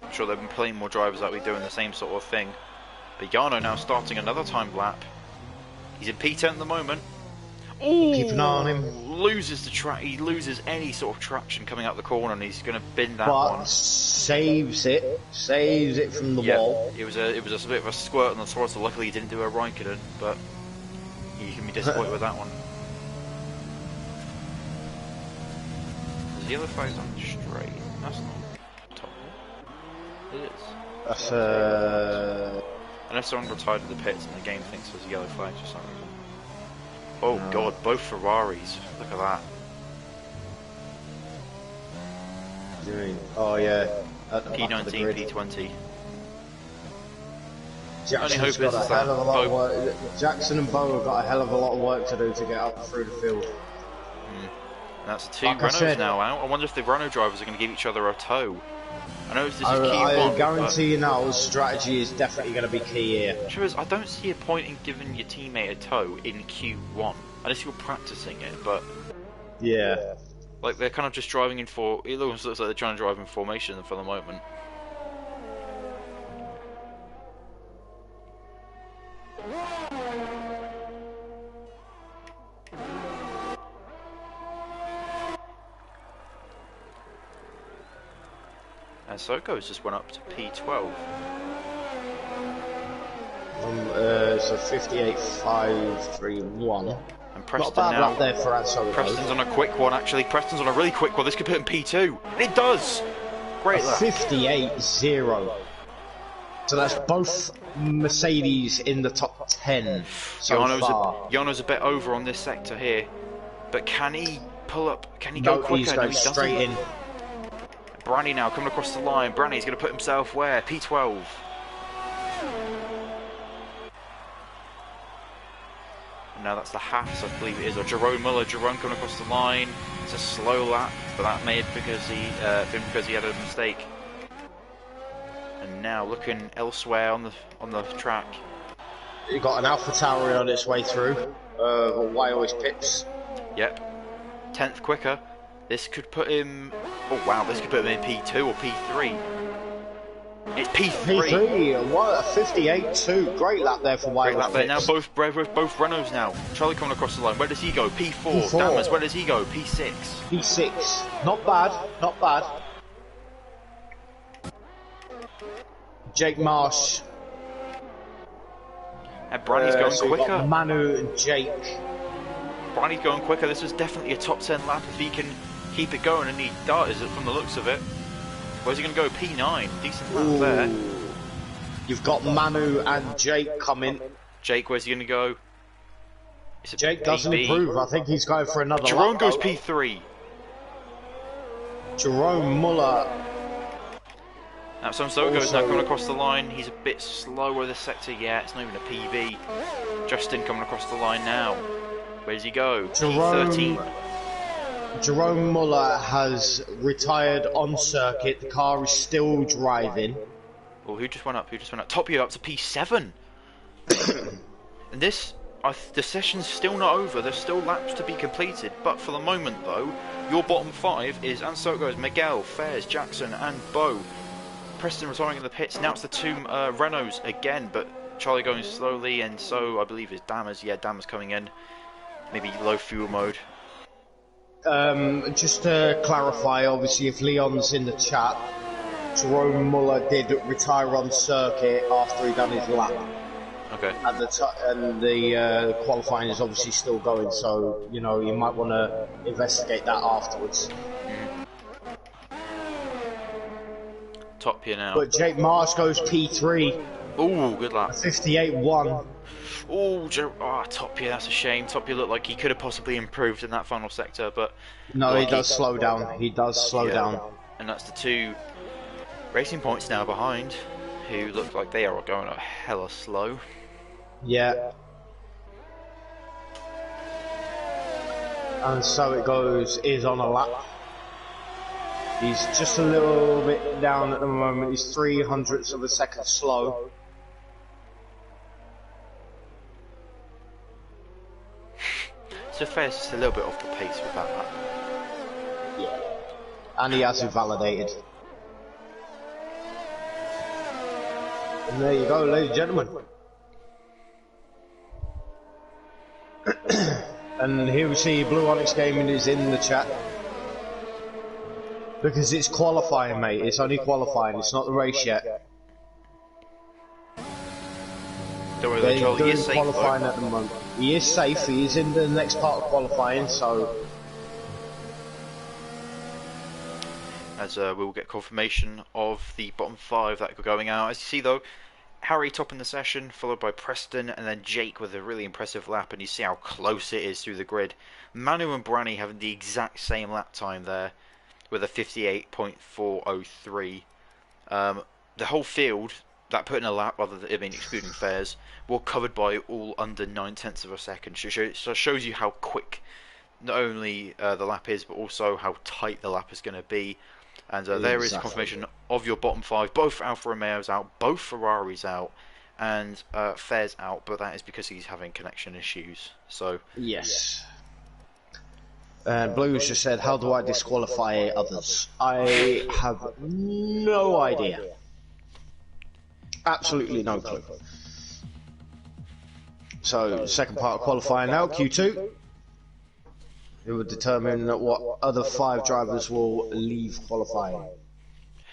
I'm sure there've been plenty more drivers that will be doing the same sort of thing. But Jarno now starting another timed lap. He's in P10 at the moment. Ooh, Keep an eye on him. Loses the track. He loses any sort of traction coming out the corner, and he's going to bin that But one. saves it from the wall. It was a bit of a squirt on the throttle. Luckily, he didn't do a Raikkonen, but you can be disappointed with that one. Is the yellow flag's on straight? That's not top. It is. That's Unless someone retired at the pits and the game thinks there's yellow flags for some reason. Oh god, both Ferraris. Look at that. Oh yeah. P19, P20. Jackson's hope got is a that hell of a lot of Bo- work. Jackson and Bo have got a hell of a lot of work to do to get up through the field. That's two Like I Renaults said- now out. I wonder if the Renault drivers are going to give each other a tow. I know this is Q1. I guarantee you now, strategy is definitely going to be key here. Sure is, I don't see a point in giving your teammate a tow in Q1. Unless you're practicing it, but Yeah. like they're kind of just driving in it looks like they're trying to drive in formation for the moment. And Soko's just went up to P12. So 58.531. And Not Preston a bad now. lap there for Ansel. Preston's on a quick one actually. Preston's on a really quick one. This could put him P2. And it does! Great lap. 58.0. So that's both Mercedes in the top 10 so far. Jarno's a bit over on this sector here. But can he pull up? Can he go quicker? He's going straight in. Branny now coming across the line. Branny's going to put himself where? P12. And now that's the Haas, I believe it is, or Jerome Muller. Jerome coming across the line. It's a slow lap, but that may have because he had a mistake. And now looking elsewhere on the track. You got an AlphaTauri on its way through. Why always pits? Yep. 10th quicker. This could put him. Oh wow! This could put him in P2 or P3. It's P3. P3. What a 58.2. Great lap there for Why Great lap there. Now both Renaults now. Charlie coming across the line. Where does he go? P4. Dammers. Where does he go? P6. P6. Not bad. Not bad. Jake Marsh. And Branny's going so quicker. got Manu and Jake. Branny's going quicker. This is definitely a top 10 lap if he can keep it going, and he does it from the looks of it. Where's he going to go? P9. Decent lap there. You've got Manu and Jake coming. Jake, where's he going to go? Jake doesn't PB. improve. I think he's going for another Jerome lap. goes P3. Jerome Muller. Now Samso goes now coming across the line. He's a bit slower this sector. Yeah, it's not even a PB. Justin coming across the line now. Where does he go? P13. Jerome Muller has retired on circuit. The car is still driving. Oh, who just went up? Who just went up? Top you up to P7. And this, the session's still not over. There's still laps to be completed. But for the moment, though, your bottom 5 is Ansokos, Miguel, Fairs, Jackson, and Bo. Preston retiring in the pits. Now it's the two Renaults again, but Charlie going slowly, and so I believe is Dammers. Yeah, Dammers coming in. Maybe low fuel mode. Just to clarify, obviously, if Leon's in the chat, Jerome Muller did retire on circuit after he done his lap. Okay. At the qualifying is obviously still going, so you know you might want to investigate that afterwards. Top here now. But Jake Marsh goes P3. Ooh, good lap. 58.1. Oh, Top here, that's a shame. Top here looked like he could have possibly improved in that final sector, but... No, he does slow down. He does slow down. And that's the 2 racing points now behind, who look like they are going a hella slow. Yeah. And so it goes, is on a lap. He's just a little bit down at the moment. He's 0.03 of a second slow. So Fair's just a little bit off the pace with that lap. Yeah. And he has invalidated. And there you go, ladies and gentlemen. And here we see Blue Onyx Gaming is in the chat. Because it's qualifying, mate. It's only qualifying. It's not the race yet. Don't worry, They're Joel, he doing is safe qualifying though. at the moment. He is safe. He is in the next part of qualifying, so... As we'll get confirmation of the bottom 5 that are going out. As you see though, Harry topping the session, followed by Preston, and then Jake with a really impressive lap, and you see how close it is through the grid. Manu and Branny having the exact same lap time there, with a 58.403. The whole field, that put in a lap, excluding Fairs, were covered by all under 9/10 of a second. So it shows you how quick not only the lap is, but also how tight the lap is going to be. And there is confirmation of your bottom 5. Both Alfa Romeo's out, both Ferraris out, and Fair's out, but that is because he's having connection issues. So yes. And Blues just said, how do I disqualify others? I have no idea. Absolutely no clue. So, second part of qualifying now, Q2. It will determine what other 5 drivers will leave qualifying.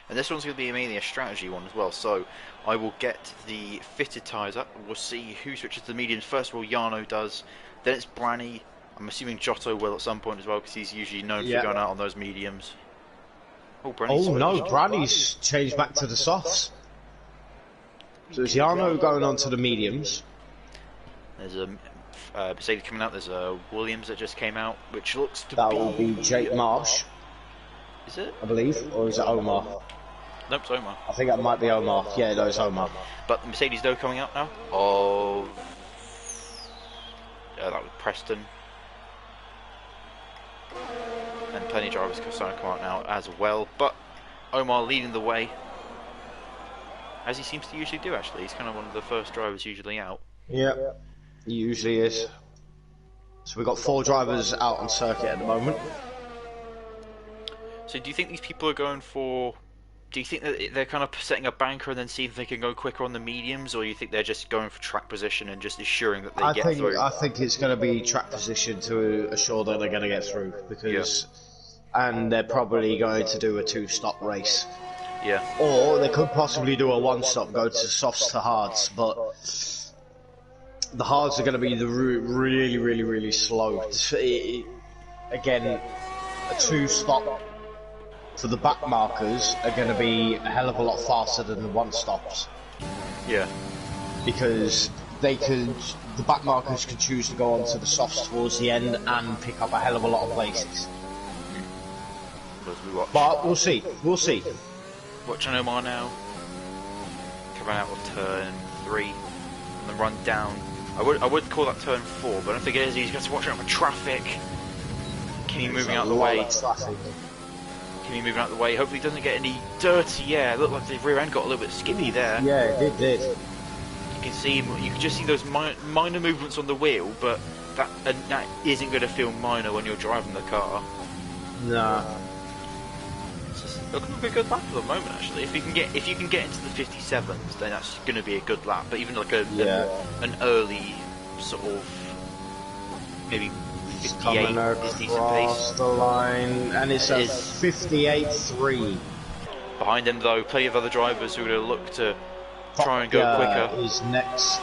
And this one's going to be mainly a strategy one as well. So I will get the fitted tyres up. We'll see who switches to the mediums. First of all, Jarno does. Then it's Branny. I'm assuming Giotto will at some point as well, because he's usually known for going out on those mediums. Oh, Branny's no, Branny's changed back to the softs. So it's Jarno going on to the mediums. There's a Mercedes coming out. There's a Williams that just came out, which looks to that will be Jake Marsh. Is it? I believe, or is it Omar? Nope, it's Omar. I think that might be Omar. Yeah, no, it's Omar. But the Mercedes though coming out now of that was Preston, and plenty of drivers starting to come out now as well. But Omar leading the way, as he seems to usually do. Actually, he's kind of one of the first drivers usually out. Yeah. He usually is. So we've got 4 drivers out on circuit at the moment. So do you think these people are going for... Do you think that they're kind of setting a banker and then see if they can go quicker on the mediums, or do you think they're just going for track position and just assuring that they get through? I think it's going to be track position to assure that they're going to get through, because... Yeah. And they're probably going to do a 2-stop race. Yeah. Or they could possibly do a 1-stop, go to softs to hards, but... The hards are going to be the really, really, really slow. Again, a 2-stop for the back markers are going to be a hell of a lot faster than the 1-stops. Yeah. Because the back markers can choose to go onto the softs towards the end and pick up a hell of a lot of places. But we'll see. We'll see. Watching Omar now. Coming out of turn 3 and then run down. I would call that turn 4, but I don't think it is. He's got to watch out for traffic. Can he moving out the way? Can he move out the way? Hopefully he doesn't get any dirty. Yeah, it looked like the rear end got a little bit skippy there. Yeah, it did. You can see him. You can just see those minor movements on the wheel, but that isn't going to feel minor when you're driving the car. Nah. Looking like a good lap at the moment, actually. If you can get into the 57s, then that's going to be a good lap. But even like an early sort of maybe 58 is decent pace. The line, and it's a 58.3. Behind him, though, plenty of other drivers who are going to look to try and go quicker. Is next.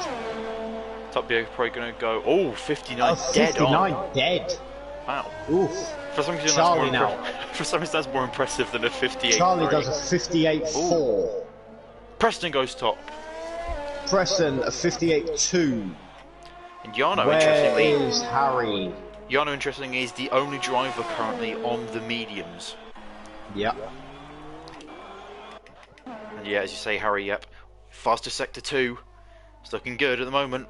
Top Gear probably going to go. Oh, 59 dead on. 59 dead. Wow. Oof. For some reason, Charlie now. For some reason, that's more impressive than a 58. Charlie does a 58.4. Preston goes top. Preston a 58.2. And Yano, Where is Harry? Yano, interestingly, is the only driver currently on the mediums. Yep. And yeah, as you say, Harry, yep. Fastest sector 2. It's looking good at the moment.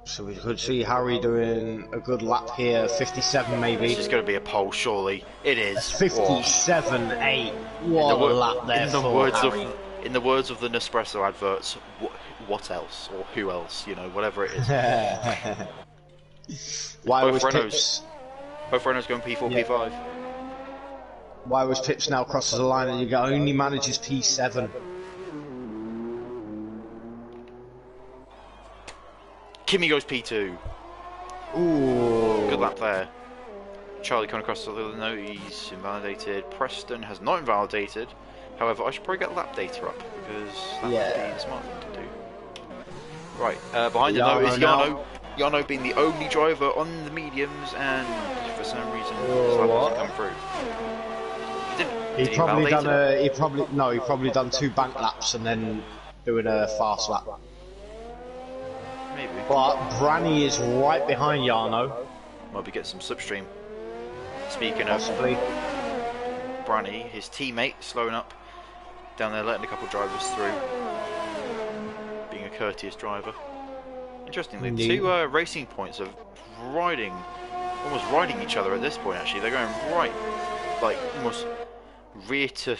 So we could see Harry doing a good lap here, 57 maybe. This is going to be a pole, surely. It is. 57.8. What a lap there for Harry. In the words of the Nespresso adverts, what else? Or who else? You know, whatever it is. Why both was Renaults, Pips? Both Renaults going P4, yeah. P5. Why was Pips now crosses the line and you only manages P7? Kimi goes P2. Ooh. Good lap there. Charlie coming across the other note, he's invalidated. Preston has not invalidated. However, I should probably get lap data up because that would be the smart thing to do. Right, behind the note is Yano. Yano being the only driver on the mediums, and for some reason his lap hasn't come through. He probably done 2 bank laps and then doing a fast lap. Maybe. But Branny is right behind Yano. Might be get some slipstream. Speaking Possibly. of Branny, his teammate slowing up down there, letting a couple of drivers through, being a courteous driver. Interestingly, Indeed. 2 racing points of almost riding each other at this point. Actually, they're going right, like almost rear to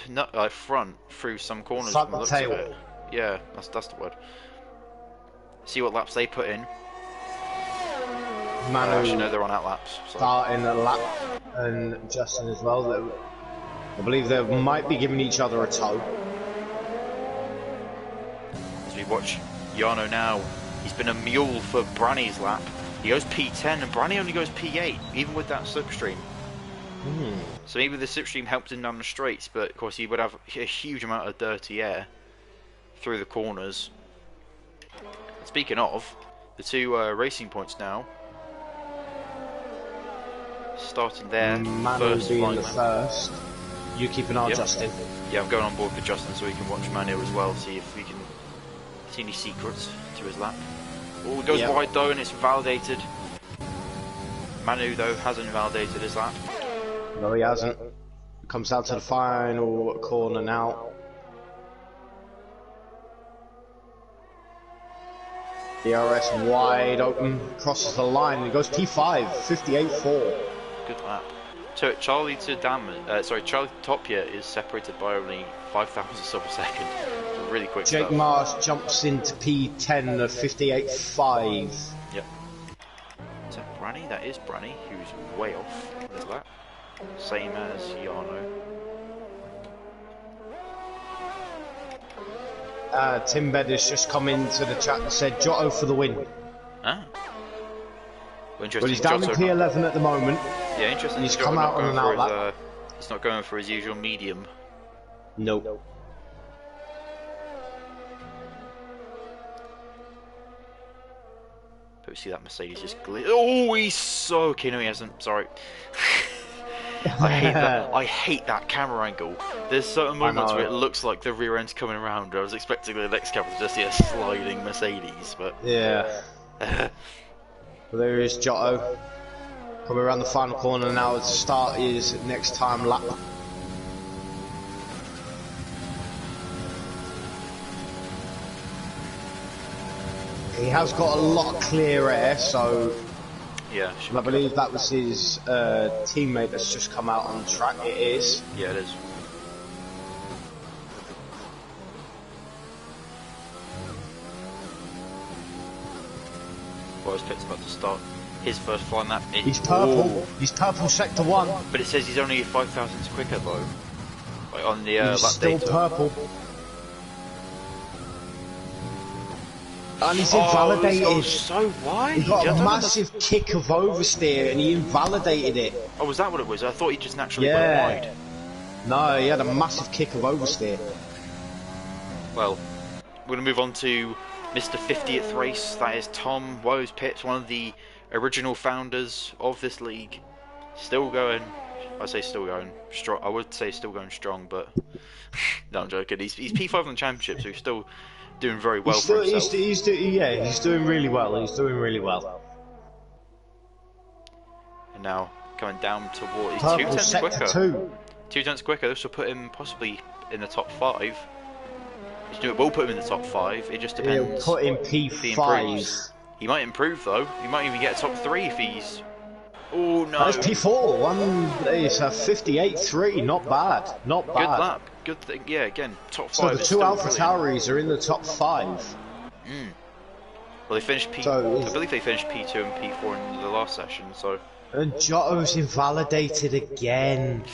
front through some corners. Front from the looks tail. of it. Yeah, that's the word. See what laps they put in. Manu actually, no, they're on out laps. So. Starting a lap, and Justin as well. I believe they might be giving each other a tow. As we watch Yano now, he's been a mule for Branny's lap. He goes P10 and Branny only goes P8, even with that slipstream. So maybe the slipstream helped him down the straights, but of course he would have a huge amount of dirty air through the corners. Speaking of, the 2 racing points now. Starting there, Manu being the first. You keep an eye on Justin. Yeah, I'm going on board for Justin so we can watch Manu as well, see if we can see any secrets to his lap. Oh, it goes wide though and it's validated. Manu though hasn't validated his lap. No, he hasn't. Comes down to the final corner now. DRS wide open, crosses the line, and goes P5, 58.4. Good lap. So Charlie to top here is separated by only 5,000ths of a second. So really quick Jake stuff. Marsh jumps into P10 of 58.5. Yep. Is that Branny? That is Branny, who's way off on his lap. Same as Yano. Tim Bed has just come into the chat and said Giotto for the win. Ah. Well, he's down in P11 at the moment. Yeah, interesting. He's come out on an outlap. He's not going for his usual medium. Nope. But we see that Mercedes just oh, he's so okay. No, he hasn't. Sorry. I hate that camera angle. There's certain moments where it looks like the rear end's coming around. I was expecting the next camera to just see a sliding Mercedes, but yeah. Well, there is Giotto coming around the final corner now to start his next time lap. He has got a lot of clear air, so yeah, I believe that was his teammate that's just come out on the track. It is. Yeah, it is. Well, Pitt's about to start his first flying lap. He's purple. He's purple sector 1. But it says he's only 5,000ths quicker though. Like on the lap still data. Purple. And he's invalidated. Oh, so wide. He got a massive kick of oversteer and he invalidated it. Oh, was that what it was? I thought he just naturally went wide. No, he had a massive kick of oversteer. Well, we're going to move on to Mr. 50th race. That is Tom Woes Pitts, one of the original founders of this league. Still going. I say still going strong. I would say still going strong, but no, I'm joking. He's P5 in the championship, so he's still doing very well for himself. He's doing really well. He's doing really well. And now coming down toward. He's Purple 2 tenths sector quicker. 2 tenths quicker. This will put him possibly in the top 5. It will put him in the top 5. It just depends. He'll put him P5. He might improve though. He might even get a top 3 if he's. Oh no! That's P4. It's a 58.3. Not bad. Not bad. Good lap. Good thing. Yeah. Again, top 5. So the two Alpha Tauris are in the top 5. Well, they finished P. So I believe they finished P2 and P4 in the last session. So. And Giotto's invalidated again.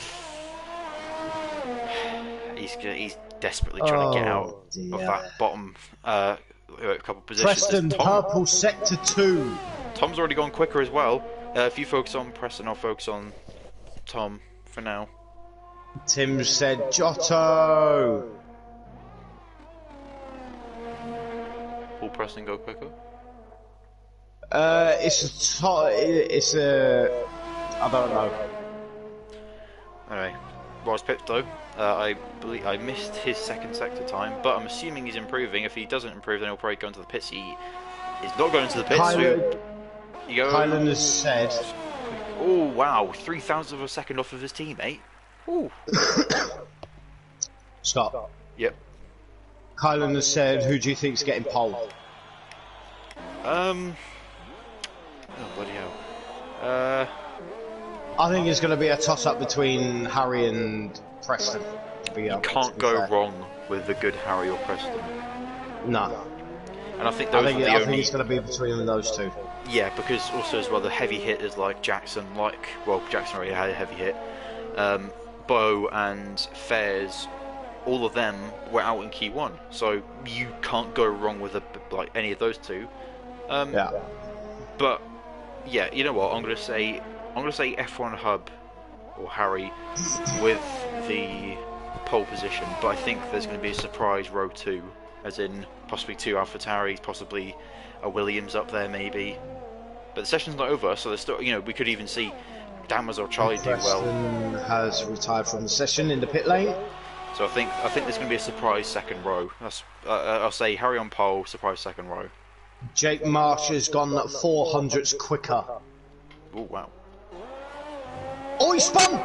He's desperately trying to get out of that bottom couple positions. Preston, purple sector 2. Tom's already gone quicker as well. If you focus on Preston, I'll focus on Tom for now. Tim said Giotto. Will Preston go quicker? It's a. I don't know. Anyway, was pipped though. I believe I missed his second sector time, but I'm assuming he's improving. If he doesn't improve, then he'll probably go into the pits. He is not going into the pits. Kylan has said. Oh wow, 3,000 of a second off of his teammate. Ooh. Stop. Yep. Kylan has said, who do you think's getting pole? Oh bloody hell. I think it's going to be a toss-up between Harry and Preston. You can't go wrong with the good Harry or Preston. No. And I think those are the only... I think it's going to be between those two. Yeah, because also as well the heavy hitters like Jackson, Jackson already had a heavy hit. Bo and Fairs, all of them were out in key 1, so you can't go wrong with any of those two. Yeah. But yeah, you know what? I'm gonna say F1 Hub or Harry with the pole position, but I think there's going to be a surprise row 2, as in possibly 2 Alpha Tauris, possibly a Williams up there maybe. But the session's not over, so there's still, we could even see Dammers or Charlie do well. Preston has retired from the session in the pit lane. So I think there's going to be a surprise second row. I'll say Harry on pole, surprise second row. Jake Marsh has gone 400ths quicker. Oh wow! Oh, he spun!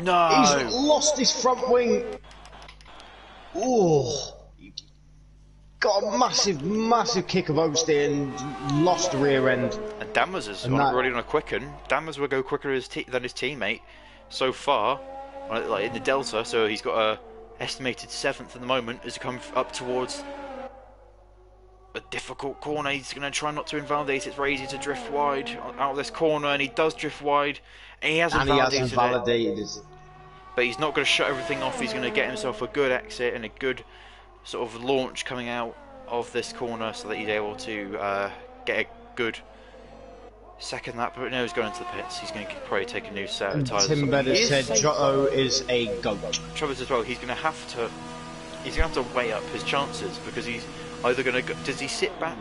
No! He's lost his front wing. Oh, got a massive kick of oversteer and lost the rear end. And Dammers is already on a quicken. Dammers will go quicker than his teammate so far, like in the delta. So he's got a estimated 7th at the moment as he comes up towards a difficult corner. He's going to try not to invalidate. It's easy to drift wide out of this corner, and he does drift wide. And he hasn't validated it. But he's not going to shut everything off. He's going to get himself a good exit and a good sort of launch coming out of this corner, so that he's able to get a good second lap. But no, he's going into the pits. He's going to probably take a new set of tyres. Tim Bedder said Giotto is a goat. Trouble as well, he's going to have to weigh up his chances, because he's either going to does he sit back?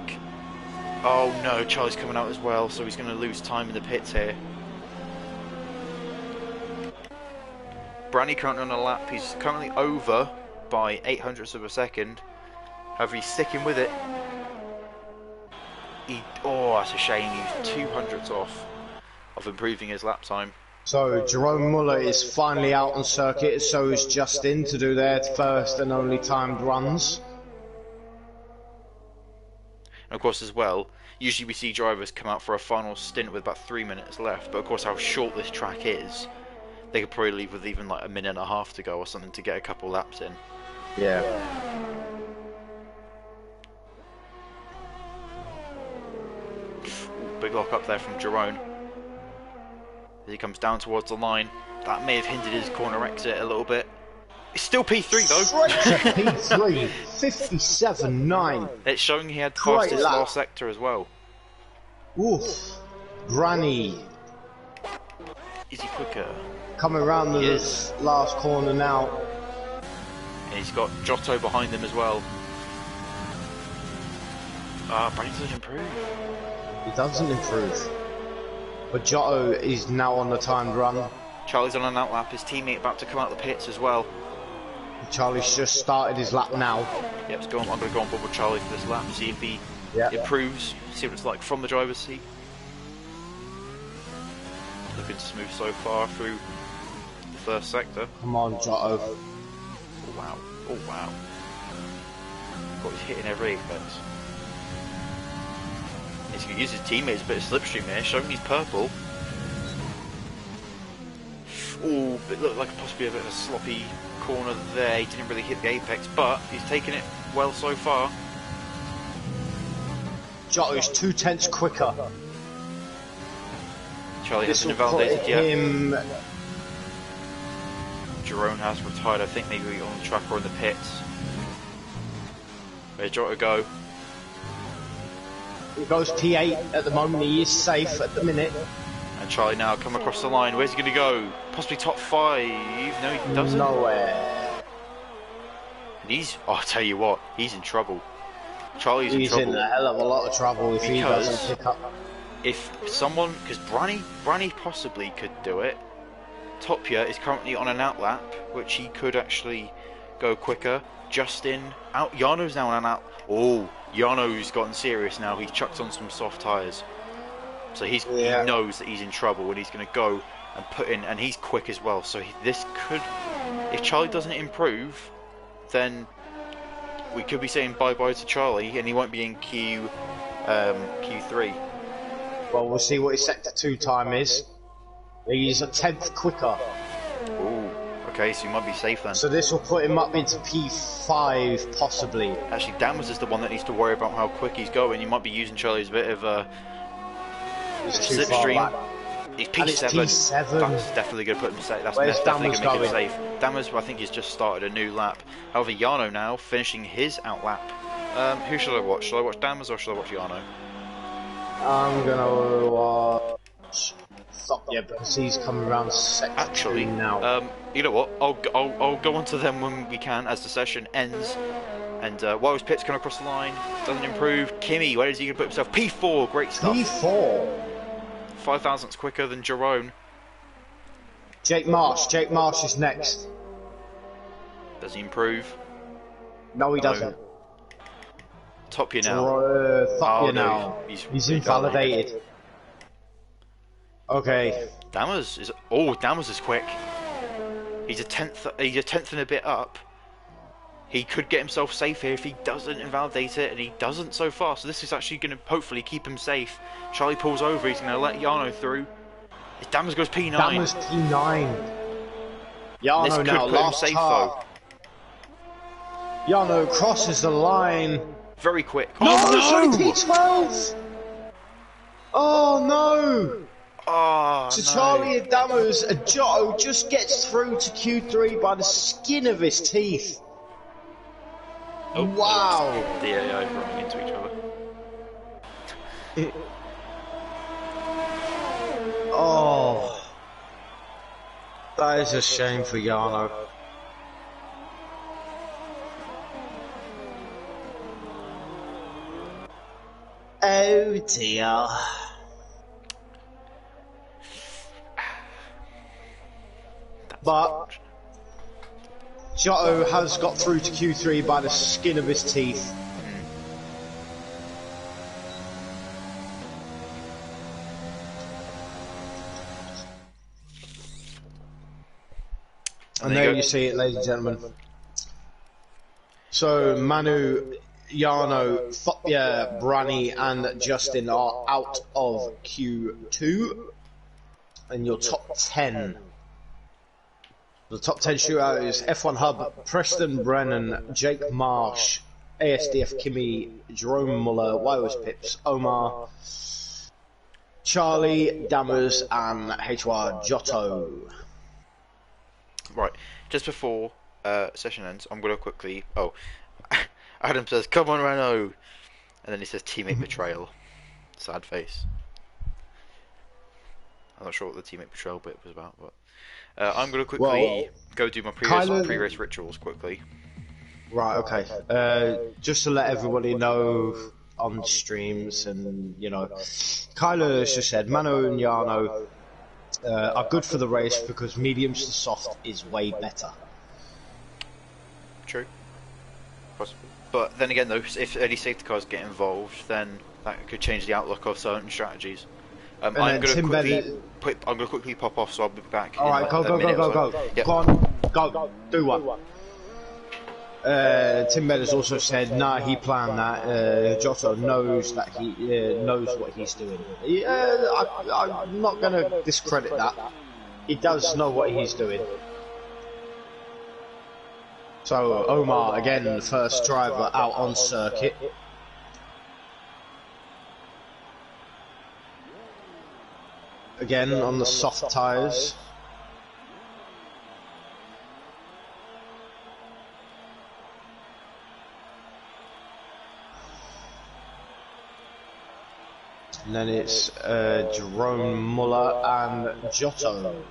Oh no, Charlie's coming out as well, so he's going to lose time in the pits here. Branny currently on a lap. He's currently over by 0.08 of a second. However, he's sticking with it. That's a shame. He's 200ths off of improving his lap time. So Jerome Muller is finally out on circuit. So is Justin to do their first and only timed runs. And of course, as well, usually we see drivers come out for a final stint with about 3 minutes left. But of course, how short this track is, they could probably leave with even like a minute and a half to go or something to get a couple laps in. Yeah. Big lock up there from Jerome. As he comes down towards the line, that may have hindered his corner exit a little bit. It's still P3 though. Straight to P3, 57.9. It's showing he had fastest last sector as well. Oof. Granny. Is he quicker? Coming around this last corner now. And he's got Giotto behind him as well. Brady doesn't improve. He doesn't improve. But Giotto is now on the timed run. Charlie's on an outlap. His teammate about to come out the pits as well. Charlie's just started his lap now. Yep, I'm going to go on board with Charlie for this lap, see if he improves, see what it's like from the driver's seat. Looking smooth so far through the first sector. Come on, Giotto. Oh wow, oh wow. But he's hitting every apex. He's going to use his teammates a bit of slipstream here, showing he's purple. Oh, it looked like possibly a bit of a sloppy corner there. He didn't really hit the apex, but he's taken it well so far. Giotto's 2/10 quicker. Charlie hasn't invalidated yet. Him... Jerome has retired, I think maybe on the track or in the pits. Where's Giotto go? He goes P8 at the moment, he is safe at the minute. And Charlie now come across the line, where's he going to go? Possibly top 5, no he doesn't. Nowhere. And he's, oh, I'll tell you what, he's in trouble. Charlie's in trouble. He's in a hell of a lot of trouble if he doesn't pick up. If someone, because Branny possibly could do it. Topia is currently on an outlap, which he could actually go quicker. Justin, out. Jarno's now on an out. Oh, Jarno's gotten serious now. He's chucked on some soft tyres. So he knows that he's in trouble and he's going to go and put in, and he's quick as well. So this could, if Charlie doesn't improve, then we could be saying bye-bye to Charlie and he won't be in Q3. Well, we'll see what his sector 2 time is. He's a 10th quicker. Ooh, okay, so he might be safe then. So this will put him up into P5, possibly. Actually, Dammers is the one that needs to worry about how quick he's going. You might be using Charlie as a bit of a slipstream. He's P7. P7. That's definitely going to put him safe. That's definitely going to make him safe. Dammers, I think, he's just started a new lap. However, Jarno now finishing his outlap. Who should I watch? Should I watch Dammers or should I watch Jarno? I'm gonna watch. Yeah, because he's coming around sector 2 now. You know what? I'll go on to them when we can as the session ends. And while his pit's coming across the line, doesn't improve. Kimmy, where is he going to put himself? P4, great stuff. P4. 5 thousandths quicker than Jerome. Jake Marsh is next. Does he improve? No, he doesn't. Topia now. Topia now. He's invalidated. Okay. Dammers is quick. He's a tenth and a bit up. He could get himself safe here if he doesn't invalidate it, and he doesn't so far. So this is actually going to hopefully keep him safe. Charlie pulls over. He's going to let Jarno through. Dammers goes P9. Dammers P9. Jarno now last safe though. Jarno crosses the line. Very quick. No, P12. Oh no. Oh, so Charlie and Dammers, Giotto just gets through to Q3 by the skin of his teeth. Oh, wow. The AI running into each other. Oh. That is a shame for Jarno. Oh dear. But Giotto has got through to Q3 by the skin of his teeth. And there you see it, ladies and gentlemen. So Manu, Jarno, Fopia, Branny and Justin are out of Q2. And your top 10. The top 10 shootout is F1 Hub, Preston Brennan, Jake Marsh, ASDF Kimmy, Jerome Muller, Wires Pips, Omar, Charlie, Dammers and HY Giotto. Right, just before session ends, I'm going to quickly... Oh, Adam says, come on Renault! And then he says, teammate betrayal. Sad face. I'm not sure what the teammate betrayal bit was about, but I'm going to quickly Well, go do my Kyler. pre-race rituals quickly. Right, okay. Just to let everybody know on the streams, and you know, Kyler has just said Mano and Yano are good for the race because mediums to soft is way better. True. Possible. But then again, though, if any safety cars get involved, then that could change the outlook of certain strategies. I'm going to quickly pop off, so I'll be back All in right, like a minute or so. go. Yep. Go on, go. Do one. Tim Meadows also said, nah, he planned that. Giotto knows that he knows what he's doing. I'm not going to discredit that. He does know what he's doing. So, Omar, again, the first driver out on circuit. Again, on the soft tyres. And then it's Jerome Muller and Giotto.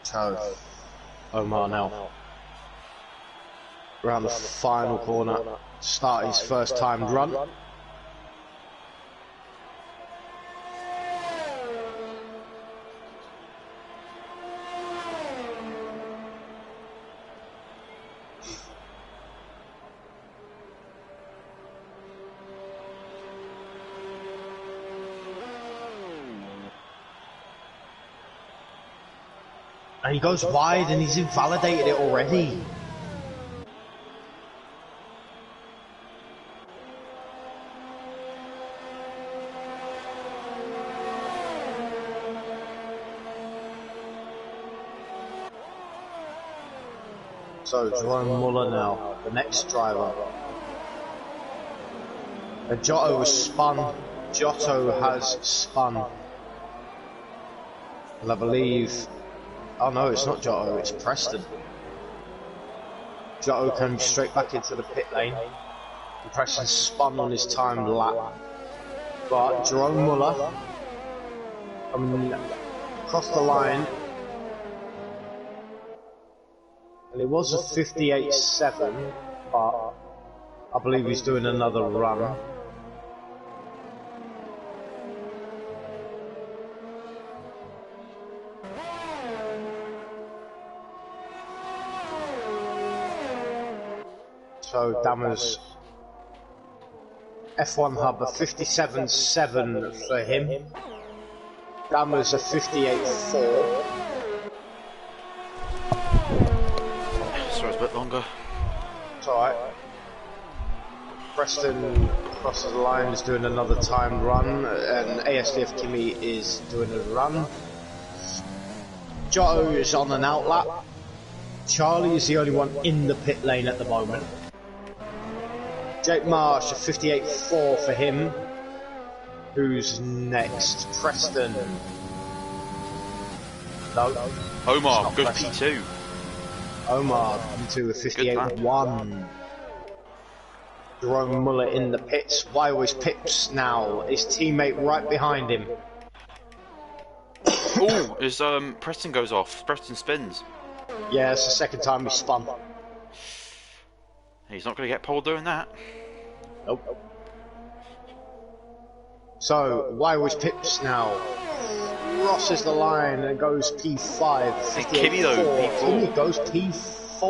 So, Omar now. Around the final corner, start his first timed run. And he goes wide and he's invalidated it already. So Jerome Muller now, the next driver. And Giotto was spun. Giotto has spun. And I believe... Oh no, it's not Giotto, it's Preston. Giotto came straight back into the pit lane. And Preston spun on his timed lap. But Jerome Muller coming across the line. And it was a 58.7, but I believe he's doing another run. So Dammers F1 Hub a 57.7 for him. Dammers a 58.4. Sorry, it's a bit longer. It's alright. Preston crosses the line, is doing another timed run, and ASDF Kimi is doing a run. Giotto is on an outlap. Charlie is the only one in the pit lane at the moment. Jake Marsh, a 58.4 for him. Who's next? Preston. No. Omar, good Preston. P2. Omar into a 58.1. Jerome Muller in the pits. Why always pits now? His teammate right behind him. Oh, his Preston goes off. Preston spins. Yeah, it's the second time he spun. He's not going to get pole doing that. Nope. So, why was Pips now? Crosses the line and goes P5. And Kimmy though, P4. Kimmy goes P4.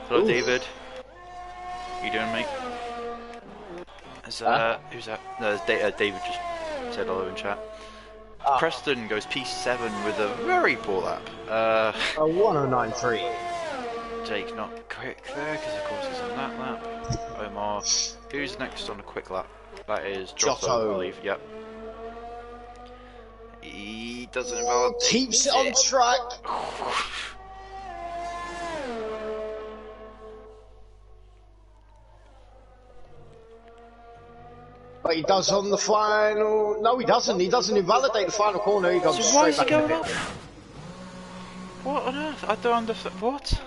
Hello, Oof. David. You doing, mate? Who's that? No, David just said hello in chat. Preston goes P7 with a very poor lap. A 109.3. Jake not quick there because of course he's on that lap. Omar, who's next on a quick lap? That is Giotto, I believe. Yep. He doesn't invalidate. Keeps it on track. But he does on the final. No, he doesn't. He doesn't invalidate the final corner. He goes So why straight is he back in the going pit. up? What on earth? I don't understand. What?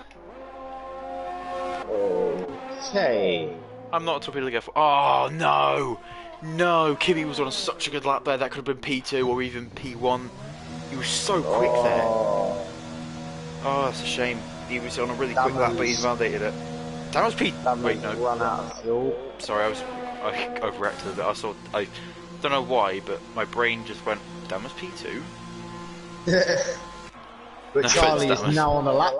Okay. I'm not a torpedo guy. Oh no! No! Kimmy was on such a good lap there. That could have been P2 or even P1. He was so quick there. Oh, that's a shame. He was on a really quick lap, but he invalidated it. That was P. Wait, no. Run out of fuel. Sorry, I overreacted a bit. I don't know why, but my brain just went. That was P2. But No, Charlie it's is now on the lap.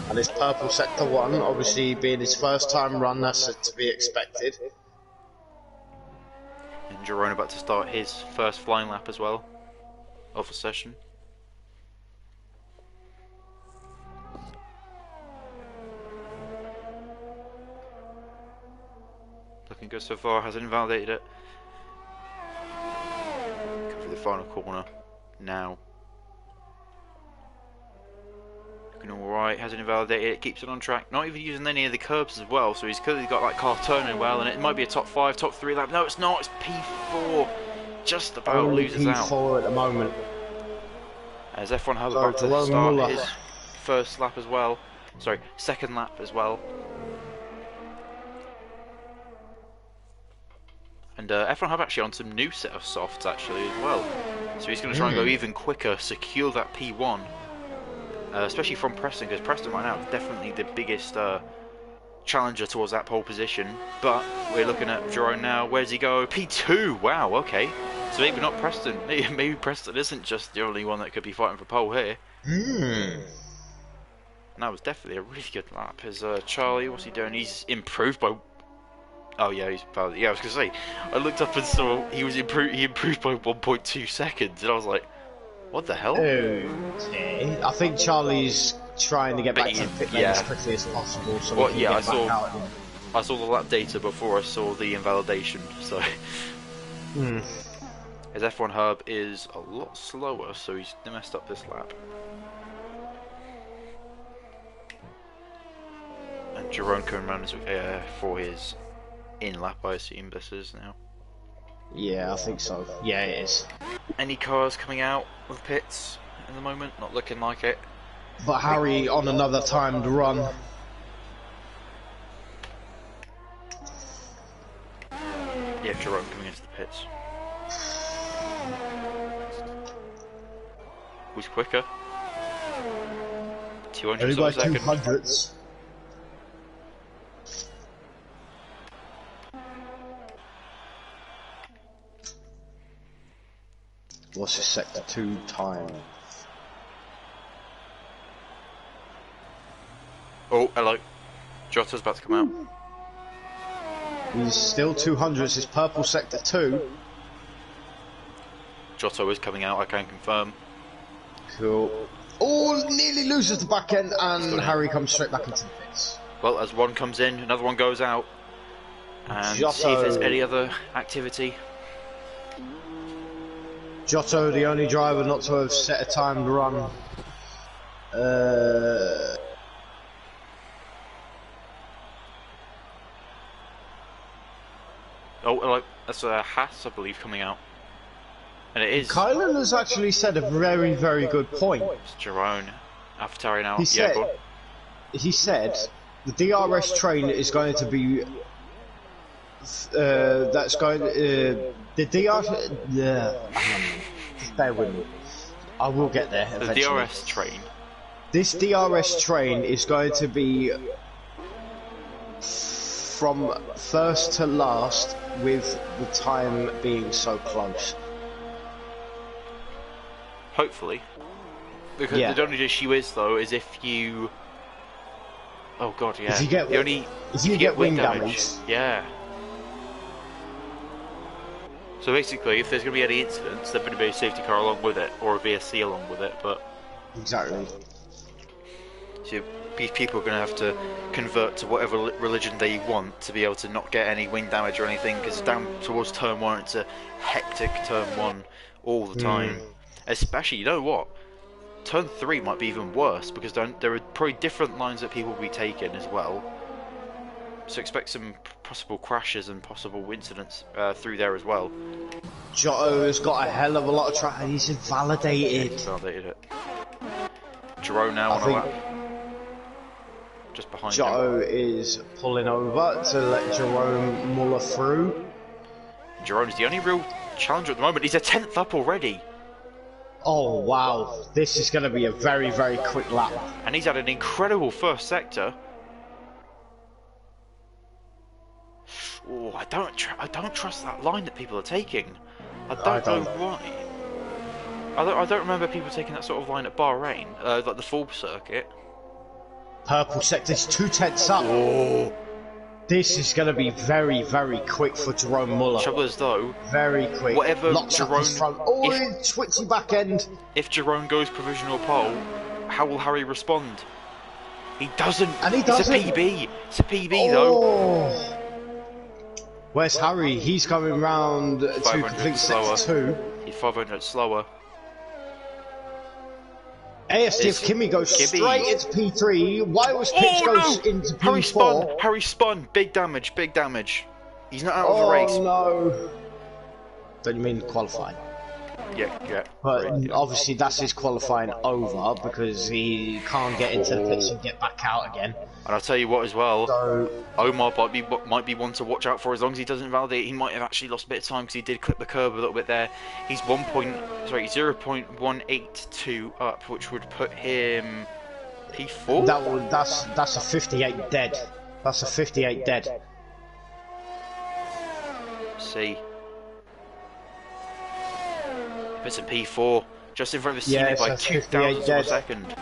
And it's purple sector 1, obviously being his first time run, that's to be expected. And Jerome about to start his first flying lap as well of the session. Looking good so far, hasn't invalidated it. Go for the final corner now. Looking alright, hasn't invalidated it, keeps it on track. Not even using any of the curbs as well, so he's clearly got that car turning well, and it might be a top 5, top 3 lap. No, it's not, it's P4. Just about Only loses P4 out. at the moment. As F1 Hub So about to Jerome start Muller. his first lap as well. Sorry, second lap as well. And F1 Hub actually on some new set of softs actually as well. So he's going to try and go even quicker, secure that P1. Especially from Preston, because Preston right now is definitely the biggest challenger towards that pole position. But we're looking at Jerome now. Where's he go? P2! Wow, okay. So maybe not Preston. Maybe Preston isn't just the only one that could be fighting for pole here. And that was definitely a really good lap. As Charlie, what's he doing? He's improved by... Oh yeah, he's about... Yeah, I was going to say, I looked up and saw he improved by 1.2 seconds, and I was like, what the hell? Okay. I think Charlie's trying to get back to the pit lane as quickly as possible, so Well, we can yeah, get back out again. I saw the lap data before I saw the invalidation, so... His F1 Hub is a lot slower, so he's messed up this lap. And Jerome coming around for his in-lap, I assume this is now. Yeah, I think so. Yeah, it is. Any cars coming out of pits at the moment? Not looking like it. But Harry on another timed run. Yeah, Jerome coming into the pits. Who's quicker? 200 Only of by a second. 200s. What's his sector 2 time? Oh, hello. Jota's about to come out. He's still 200s, his purple sector 2. Giotto is coming out, I can confirm. Cool. Oh, nearly loses the back end, and Harry comes straight back into the pits. Well, as one comes in, another one goes out. And see if there's any other activity. Giotto, the only driver not to have set a timed run. Oh, hello. That's a Haas, I believe, coming out. And it is. Kylan has actually said a very, very good point. It's Jerome. Aftari now. He said, go on. he said the DRS train is going to be that's going the DRS just bear with me, I will get there The eventually. DRS train. This DRS train is going to be from first to last, with the time being so close. Hopefully. Because Yeah. the only issue is, though, is if you... Oh god, yeah. If you get, the only... if you get wing damage, Yeah. So basically, if there's going to be any incidents, there's going to be a safety car along with it, or a VSC along with it, but... exactly. So these people are going to have to convert to whatever religion they want to be able to not get any wing damage or anything, because down towards turn 1 it's a hectic turn 1 all the time. Especially, you know what? turn 3 might be even worse because there are probably different lines that people will be taking as well. So expect some possible crashes and possible incidents through there as well. Giotto has got a hell of a lot of track. He's invalidated. He's validated it. Jerome now on a lap. Just behind Giotto him. is pulling over to let Jerome Muller through. Jerome's the only real challenger at the moment. He's a 10th up already. Oh wow, this is going to be a very, very quick lap. And he's had an incredible first sector. Oh, I don't trust that line that people are taking. I don't know why. I don't remember people taking that sort of line at Bahrain, like the full circuit. Purple sector's 2/10 up. Oh. This is going to be very, very quick for Jerome Muller. Trouble is though, very quick. Whatever Locks Jerome, front. Oh, twitchy back end. If Jerome goes provisional pole, how will Harry respond? He doesn't. And he doesn't. It's a PB. It's a PB though. Where's Harry? He's coming round to complete sector 2. He's 500 slower. ASTF Kimi goes straight into P3. Wildest Pitch goes into P4. Harry spun. Big damage. Big damage. He's not out of the race. Oh no. Don't you mean qualifying? Yeah. But obviously that's his qualifying over because he can't get into the pits and get back out again. And I'll tell you what as well, so, Omar might be one to watch out for as long as he doesn't invalidate. He might have actually lost a bit of time because he did clip the curb a little bit there. He's 0.182 up, which would put him P4. That's a 58 dead. That's a 58 dead. See. Puts in P4, just in front of the Cena by 2,000 per second.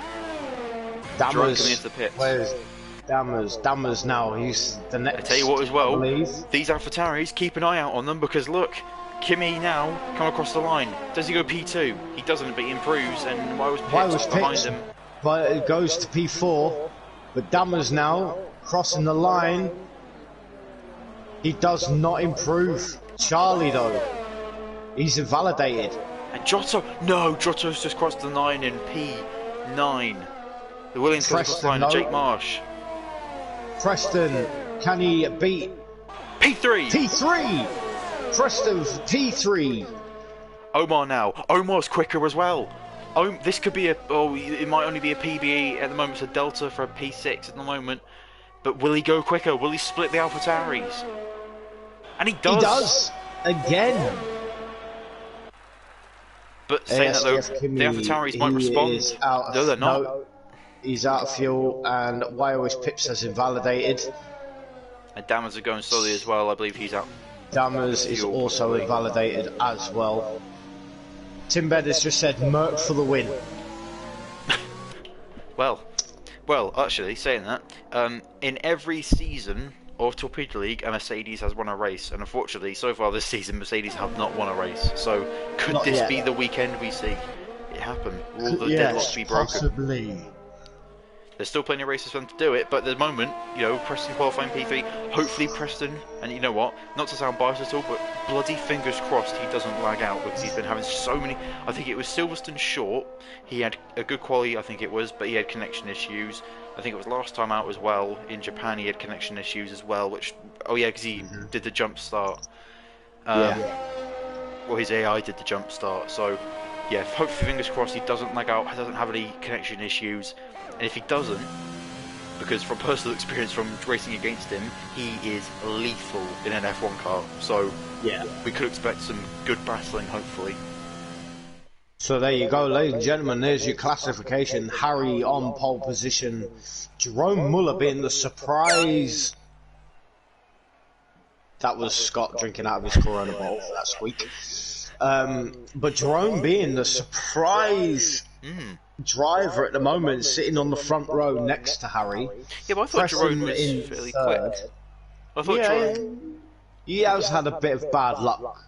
Dammers, coming into the pits. Where's Dammers now? He's the next. I tell you what as well, these AlphaTauris, keep an eye out on them because look, Kimi now come across the line. Does he go P2? He doesn't, but he improves, and why was behind him? But it goes to P4, but Dammers now crossing the line. He does not improve. Charlie though, he's invalidated. And Giotto's just crossed the 9 in P9. The Williams goes across the line, and Jake Marsh. Preston, can he beat P3? P3! Preston, P3. Omar now. Omar's quicker as well. This could be it might only be a PB at the moment. It's a Delta for a P6 at the moment. But will he go quicker? Will he split the AlphaTauris? And he does. He does. Again. But saying that though, the AlphaTauris might respond. No, they're not. No, he's out of fuel, and Wyo's Pips has invalidated. And Dammers are going slowly as well. I believe he's out. Dammers is also invalidated as well. Tim Beddes just said Merc for the win. well, actually, saying that, in every season of Torpedo League, a Mercedes has won a race, and unfortunately, so far this season, Mercedes have not won a race. So, could this be the weekend we see it happen? Will the deadlock be broken? Possibly. There's still plenty of races for them to do it, but at the moment, Preston qualifying P3. Hopefully Preston, and you know what, not to sound biased at all, but bloody fingers crossed he doesn't lag out because he's been having so many. I think it was Silverstone short. He had a good quality, I think it was, but he had connection issues. I think it was last time out as well in Japan. He had connection issues as well, which because he did the jump start. Well, his AI did the jump start, so yeah. Hopefully, fingers crossed, he doesn't lag out. Doesn't have any connection issues. And if he doesn't, because from personal experience from racing against him, he is lethal in an F1 car. So yeah, we could expect some good battling, hopefully. So there you go, ladies and gentlemen, there's your classification. Harry on pole position, Jerome Muller being the surprise. That was Scott drinking out of his Corona bottle for that squeak. But Jerome being the surprise driver at the moment, sitting on the front row next to Harry. Yeah, but I thought Jerome was fairly quick. I thought Jerome... He has had a bit of bad luck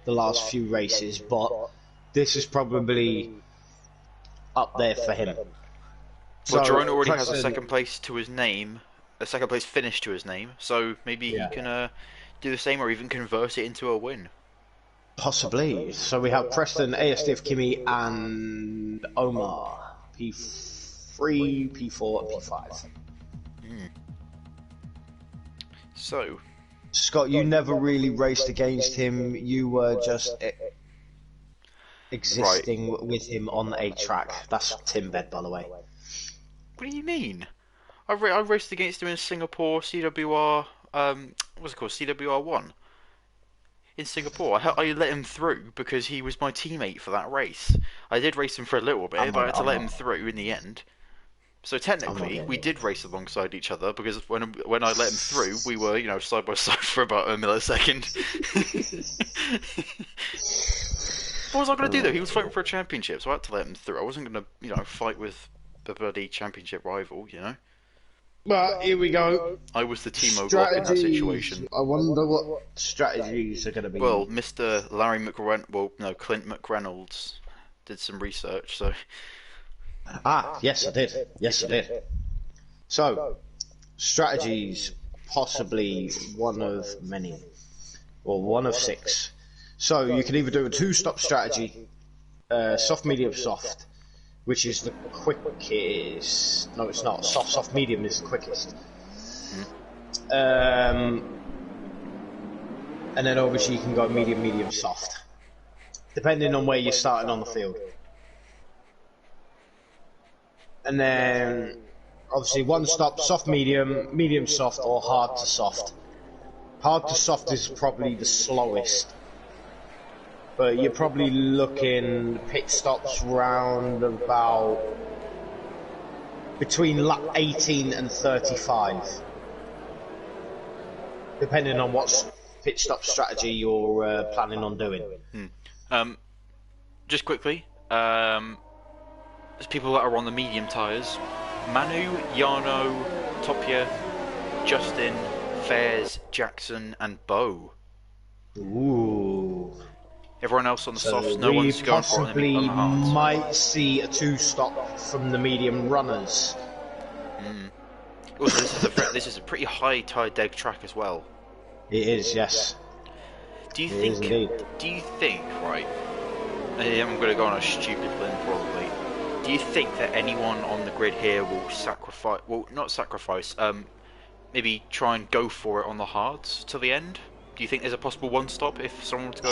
the last few races, but this is probably up there for him. Well, Jerome already has a second place to his name, a second place finish to his name, so maybe he can do the same or even convert it into a win. Possibly. So we have Preston, ASTF Kimi and Omar. P3, P4, and P5. So, Scott, you never really raced against him. You were just existing with him on a track. That's Tim Bed, by the way. what do you mean? I raced against him in Singapore, CWR, what's it called, CWR1. In Singapore, I let him through because he was my teammate for that race. I did race him for a little bit, but I had to let him through in the end. So technically, we did race alongside each other because when I let him through, we were, you know, side by side for about a millisecond. What was I going to do though? He was fighting for a championship, so I had to let him through. I wasn't going to, you know, fight with the bloody championship rival, you know. But here we go. I was the team over in that situation. I wonder what strategies are going to be. Well, Mr. Larry Clint McReynolds did some research, so. Yes, I did. Yes, I did. So, strategies, possibly one of many, or one of 6. So you can either do a 2-stop strategy, soft, medium, soft, which is the quickest. No, it's not. Soft, medium is the quickest. And then obviously you can go medium, medium, soft, depending on where you're starting on the field. And then obviously 1-stop, soft, medium, medium, soft, or hard to soft. Hard to soft is probably the slowest. But you're probably looking pit stops round about between lap 18 and 35, depending on what pit stop strategy you're planning on doing. Just quickly, there's people that are on the medium tyres. Manu, Jarno, Topia, Justin, Fairs, Jackson, and Bo. Ooh. Everyone else on the So softs, no one's going for it on the hards. We might see a 2-stop from the medium runners. Also, this is a pretty high tire deg track as well. It is, yes. Do you think, right, I'm going to go on a stupid limb probably, do you think that anyone on the grid here will maybe try and go for it on the hards to the end? Do you think there's a possible 1-stop if someone were to go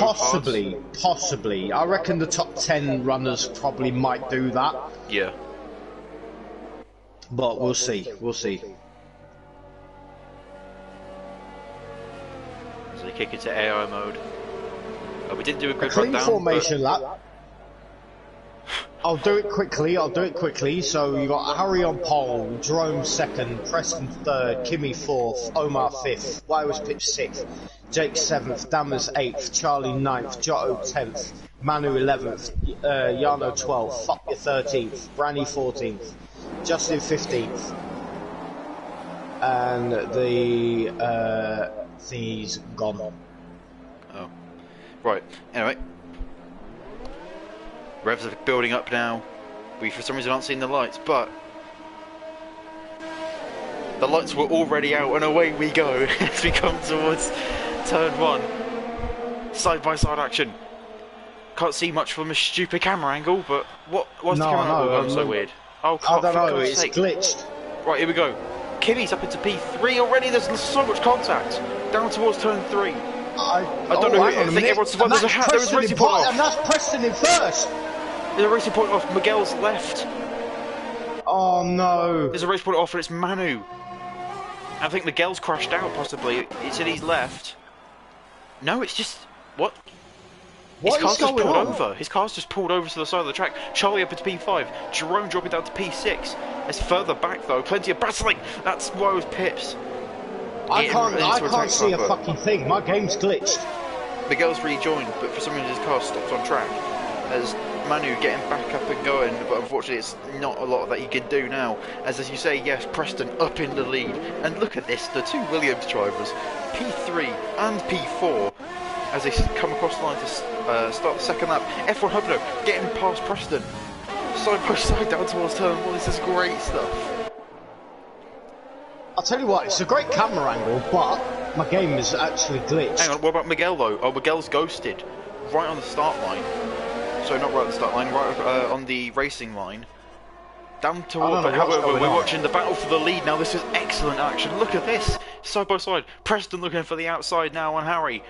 Possibly. I reckon the top 10 runners probably might do that. Yeah. But we'll see. So they kick into AI mode. We didn't do a good clean rundown, formation lap. I'll do it quickly. So you got Harry on pole, Jerome 2nd, Preston 3rd, Kimmy 4th, Omar 5th, Wires Pitch 6th, Jake 7th, Dammers 8th, Charlie 9th, Giotto 10th, Manu 11th, Jarno 12th, Fopia 13th, Branny 14th, Justin 15th, and the thingy's gone. Oh, right. Anyway. Revs are building up now. We for some reason aren't seeing the lights, but the lights were already out and away we go as we come towards turn 1. Side by side action. Can't see much from a stupid camera angle, but what's the camera angle going so weird? Oh, I don't know, it's glitched. Right, here we go. Kimmy's up into P3 already, there's so much contact. Down towards turn 3. I don't know. I think everyone's survived. There's a hat. There was a racing point off. And that's Preston in first. There's a racing point off. Miguel's left. Oh no. There's a race point off, and it's Manu. I think Miguel's crashed out. Possibly. It's in his left. No, it's just what? His car's just pulled over. His car's just pulled over to the side of the track. Charlie up into P5. Jerome dropping down to P6. It's further back though. Plenty of battling. That's why it was Pips. I can't see a fucking thing. My game's glitched. Miguel's rejoined, but for some reason his car stopped on track. As Manu getting back up and going, but unfortunately it's not a lot that he can do now. As you say, yes, Preston up in the lead. And look at this, the 2 Williams drivers, P3 and P4, as they come across the line to start the second lap. F1 Hubno getting past Preston, side by side down towards turn 1. This is great stuff. I'll tell you what, it's a great camera angle, but my game is actually glitched. Hang on, what about Miguel though? Oh, Miguel's ghosted. Right on the start line. So not right at the start line, right on the racing line. Down to I don't know but what's however, going we're on. watching the battle for the lead now. This is excellent action. Look at this, side by side. Preston looking for the outside now on Harry.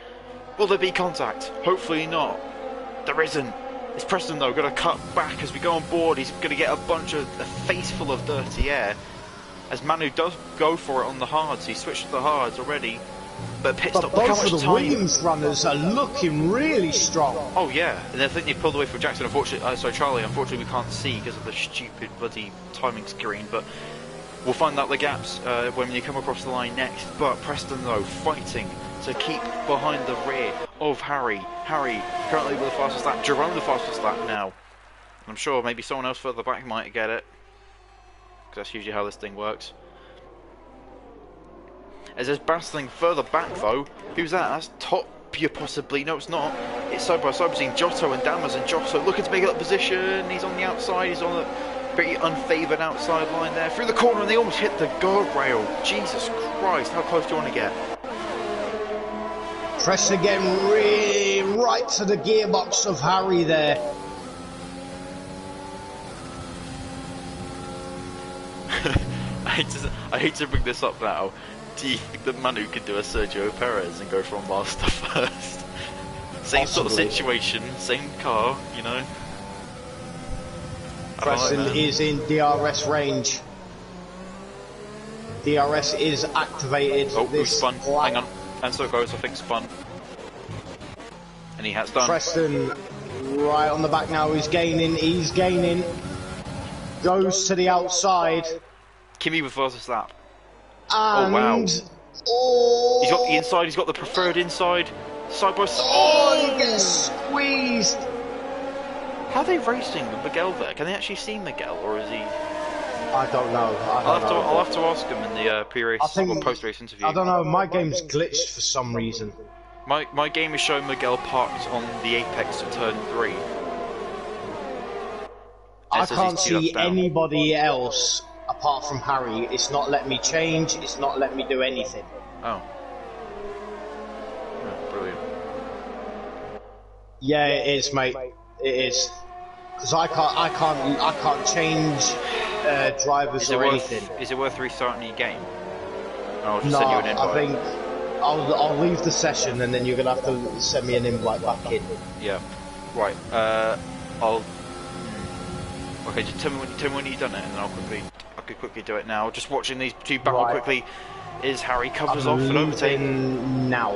Will there be contact? Hopefully not. There isn't. It's Preston though, going to cut back as we go on board. He's going to get a face full of dirty air. As Manu does go for it on the hards. He switched to the hards already. But pit stop, look how Both much of the time. Williams runners are looking really strong. Oh yeah, and I think they pulled away from Jackson. Unfortunately, Charlie. Unfortunately, we can't see because of the stupid bloody timing screen. But we'll find out the gaps when you come across the line next. But Preston though, fighting to keep behind the rear of Harry. Harry currently with the fastest lap. Jerome the fastest lap now. I'm sure maybe someone else further back might get it, because that's usually how this thing works. As there's Bastling further back though. Who's that? That's Topia possibly. No, it's not. It's side by side between Giotto and Dammers, and Giotto looking to make up position. He's on the outside. He's on the very unfavoured outside line there. Through the corner, and they almost hit the guardrail. Jesus Christ, how close do you want to get? Press again, really right to the gearbox of Harry there. I hate to bring this up now. Do you think that Manu could do a Sergio Perez and go from last to first? Same sort of situation, same car, you know. Preston is in DRS range. DRS is activated. Oh, who spun? Hang on. And so it goes, I think spun. And he has done. Preston right on the back now, he's gaining. Goes to the outside. Kimi with fastest lap. And oh wow. Oh, He's got the inside, he's got the preferred inside. Side by side. Oh, he gets squeezed. How are they racing with Miguel there? Can they actually see Miguel, or is he... I don't know. I'll have to ask him in the pre-race or post-race interview. I don't know, my game's glitched for some reason. My game is showing Miguel parked on the apex of turn 3. I can't see anybody else apart from Harry. It's not letting me change, it's not letting me do anything. Oh. Oh, brilliant. Yeah, it is, mate. It is. Because I can't change drivers or anything. Is it worth restarting your game? I'll just No, send you an invite. I think I'll leave the session and then you're gonna have to send me an invite back in. Yeah. Right. I'll. Okay, just tell me when you've done it, and then I could quickly do it now. Just watching these two battle quickly. Is Harry covers off and overtake now?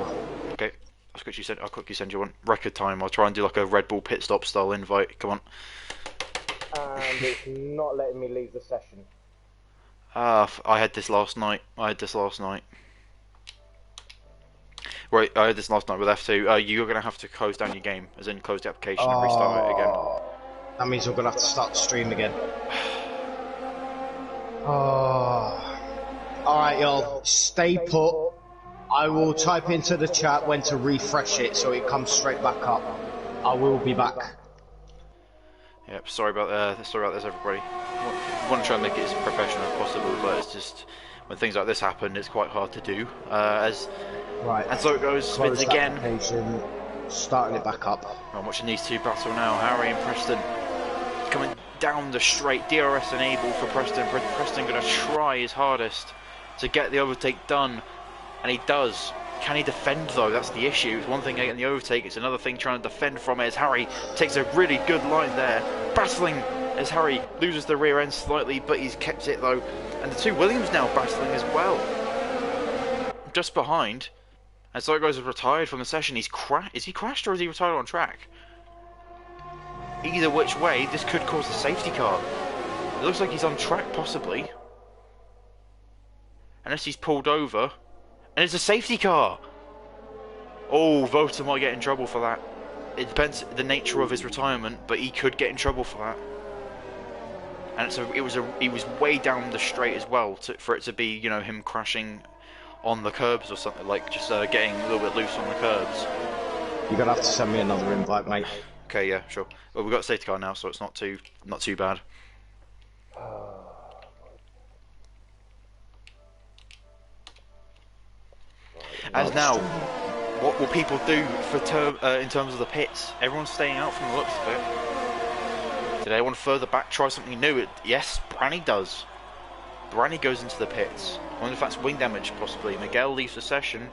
Okay. I'll quickly send you one. Record time. I'll try and do like a Red Bull pit stop style invite. Come on. And it's not letting me leave the session. I had this last night. Right, I had this last night with F2. You're going to have to close down your game, as in close the application and restart it again. That means we're going to have to start the stream again. Oh. Alright, y'all. Stay put. I will type into the chat when to refresh it so it comes straight back up. I will be back. Yep, sorry about this, everybody. I want to try and make it as professional as possible, but it's just when things like this happen, it's quite hard to do. Right. And so it goes, spins again. Starting it back up. I'm watching these two battle now. Harry and Preston coming down the straight. DRS enabled for Preston. Preston going to try his hardest to get the overtake done, and he does. Can he defend though? That's the issue. It's one thing getting the overtake, it's another thing trying to defend from it, as Harry takes a really good line there. Battling as Harry loses the rear end slightly, but he's kept it though. And the two Williams now battling as well. Just behind. And so it goes retired from the session. Is he crashed or is he retired on track? Either which way, this could cause a safety car. It looks like he's on track possibly. Unless he's pulled over. And it's a safety car! Oh, Vota might get in trouble for that. It depends the nature of his retirement, but he could get in trouble for that. And he was way down the straight as well, for it to be, you know, him crashing on the curbs or something, like just getting a little bit loose on the curbs. You're gonna have to send me another invite, mate. Okay, yeah, sure. Well, we've got a safety car now, so it's not too bad. As now, what will people do for in terms of the pits? Everyone's staying out from the looks of it. Did anyone further back try something new? Yes, Branny does. Branny goes into the pits. I wonder if that's wing damage, possibly. Miguel leaves the session.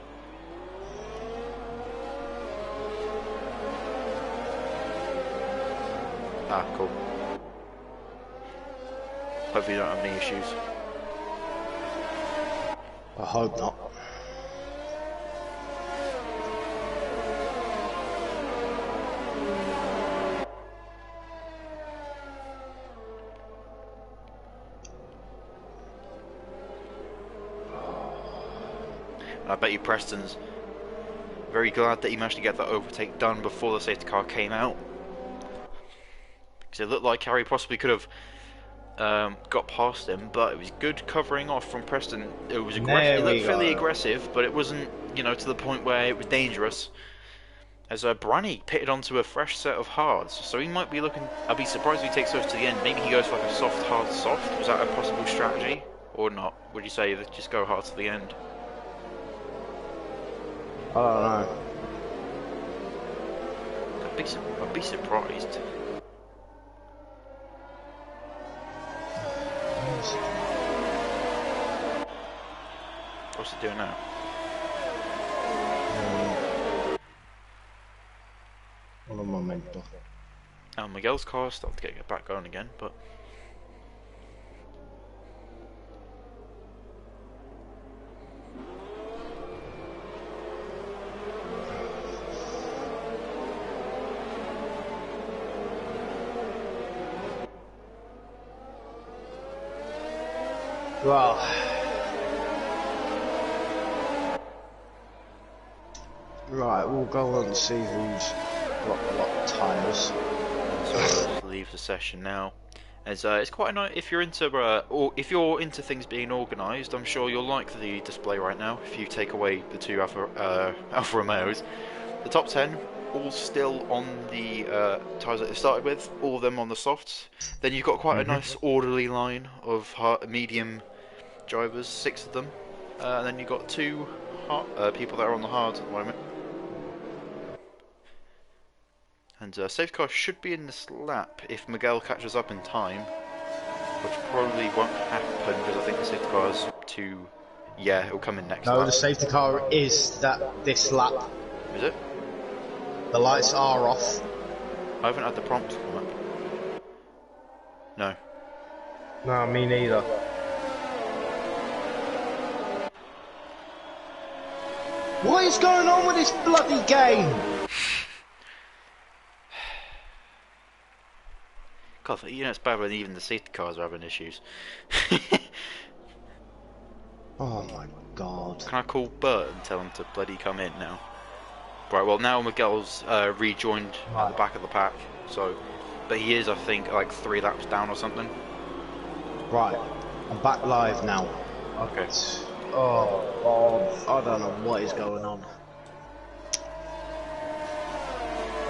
Ah, cool. Hopefully you don't have any issues. I hope not. I bet you Preston's very glad that he managed to get that overtake done before the safety car came out. Because it looked like Harry possibly could have got past him, but it was good covering off from Preston. It was aggressive. It looked fairly aggressive, but it wasn't, you know, to the point where it was dangerous. As Branny pitted onto a fresh set of hards, so he might be looking. I'd be surprised if he takes those to the end. Maybe he goes for like a soft, hard, soft. Was that a possible strategy, or not? Would you say that just go hard to the end? I don't know. I'd be surprised. What's it doing now? Un momento. Oh, Miguel's car started to get back going again, but Well, right, we'll go on and see who's got what tyres. so let's leave the session now. As it's quite a nice if you're into or if you're into things being organised. I'm sure you'll like the display right now. If you take away the two Alfa Romeos, the top 10 all still on the tyres that they started with, all of them on the softs. Then you've got quite a nice orderly line of medium drivers, 6 of them, and then you've got 2 people that are on the hards at the moment. And safety car should be in this lap if Miguel catches up in time, which probably won't happen because I think the safety car is too. Yeah, it'll come in next lap. No, the safety car is this lap. Is it? The lights are off. I haven't had the prompt come up. No. No, me neither. What is going on with this bloody game? God, you know it's bad when even the safety cars are having issues. Oh my god. Can I call Bert and tell him to bloody come in now? Right, well now Miguel's rejoined at the back of the pack, so, but he is, I think, like 3 laps down or something. Right, I'm back live now. Okay. Oh, I don't know what is going on.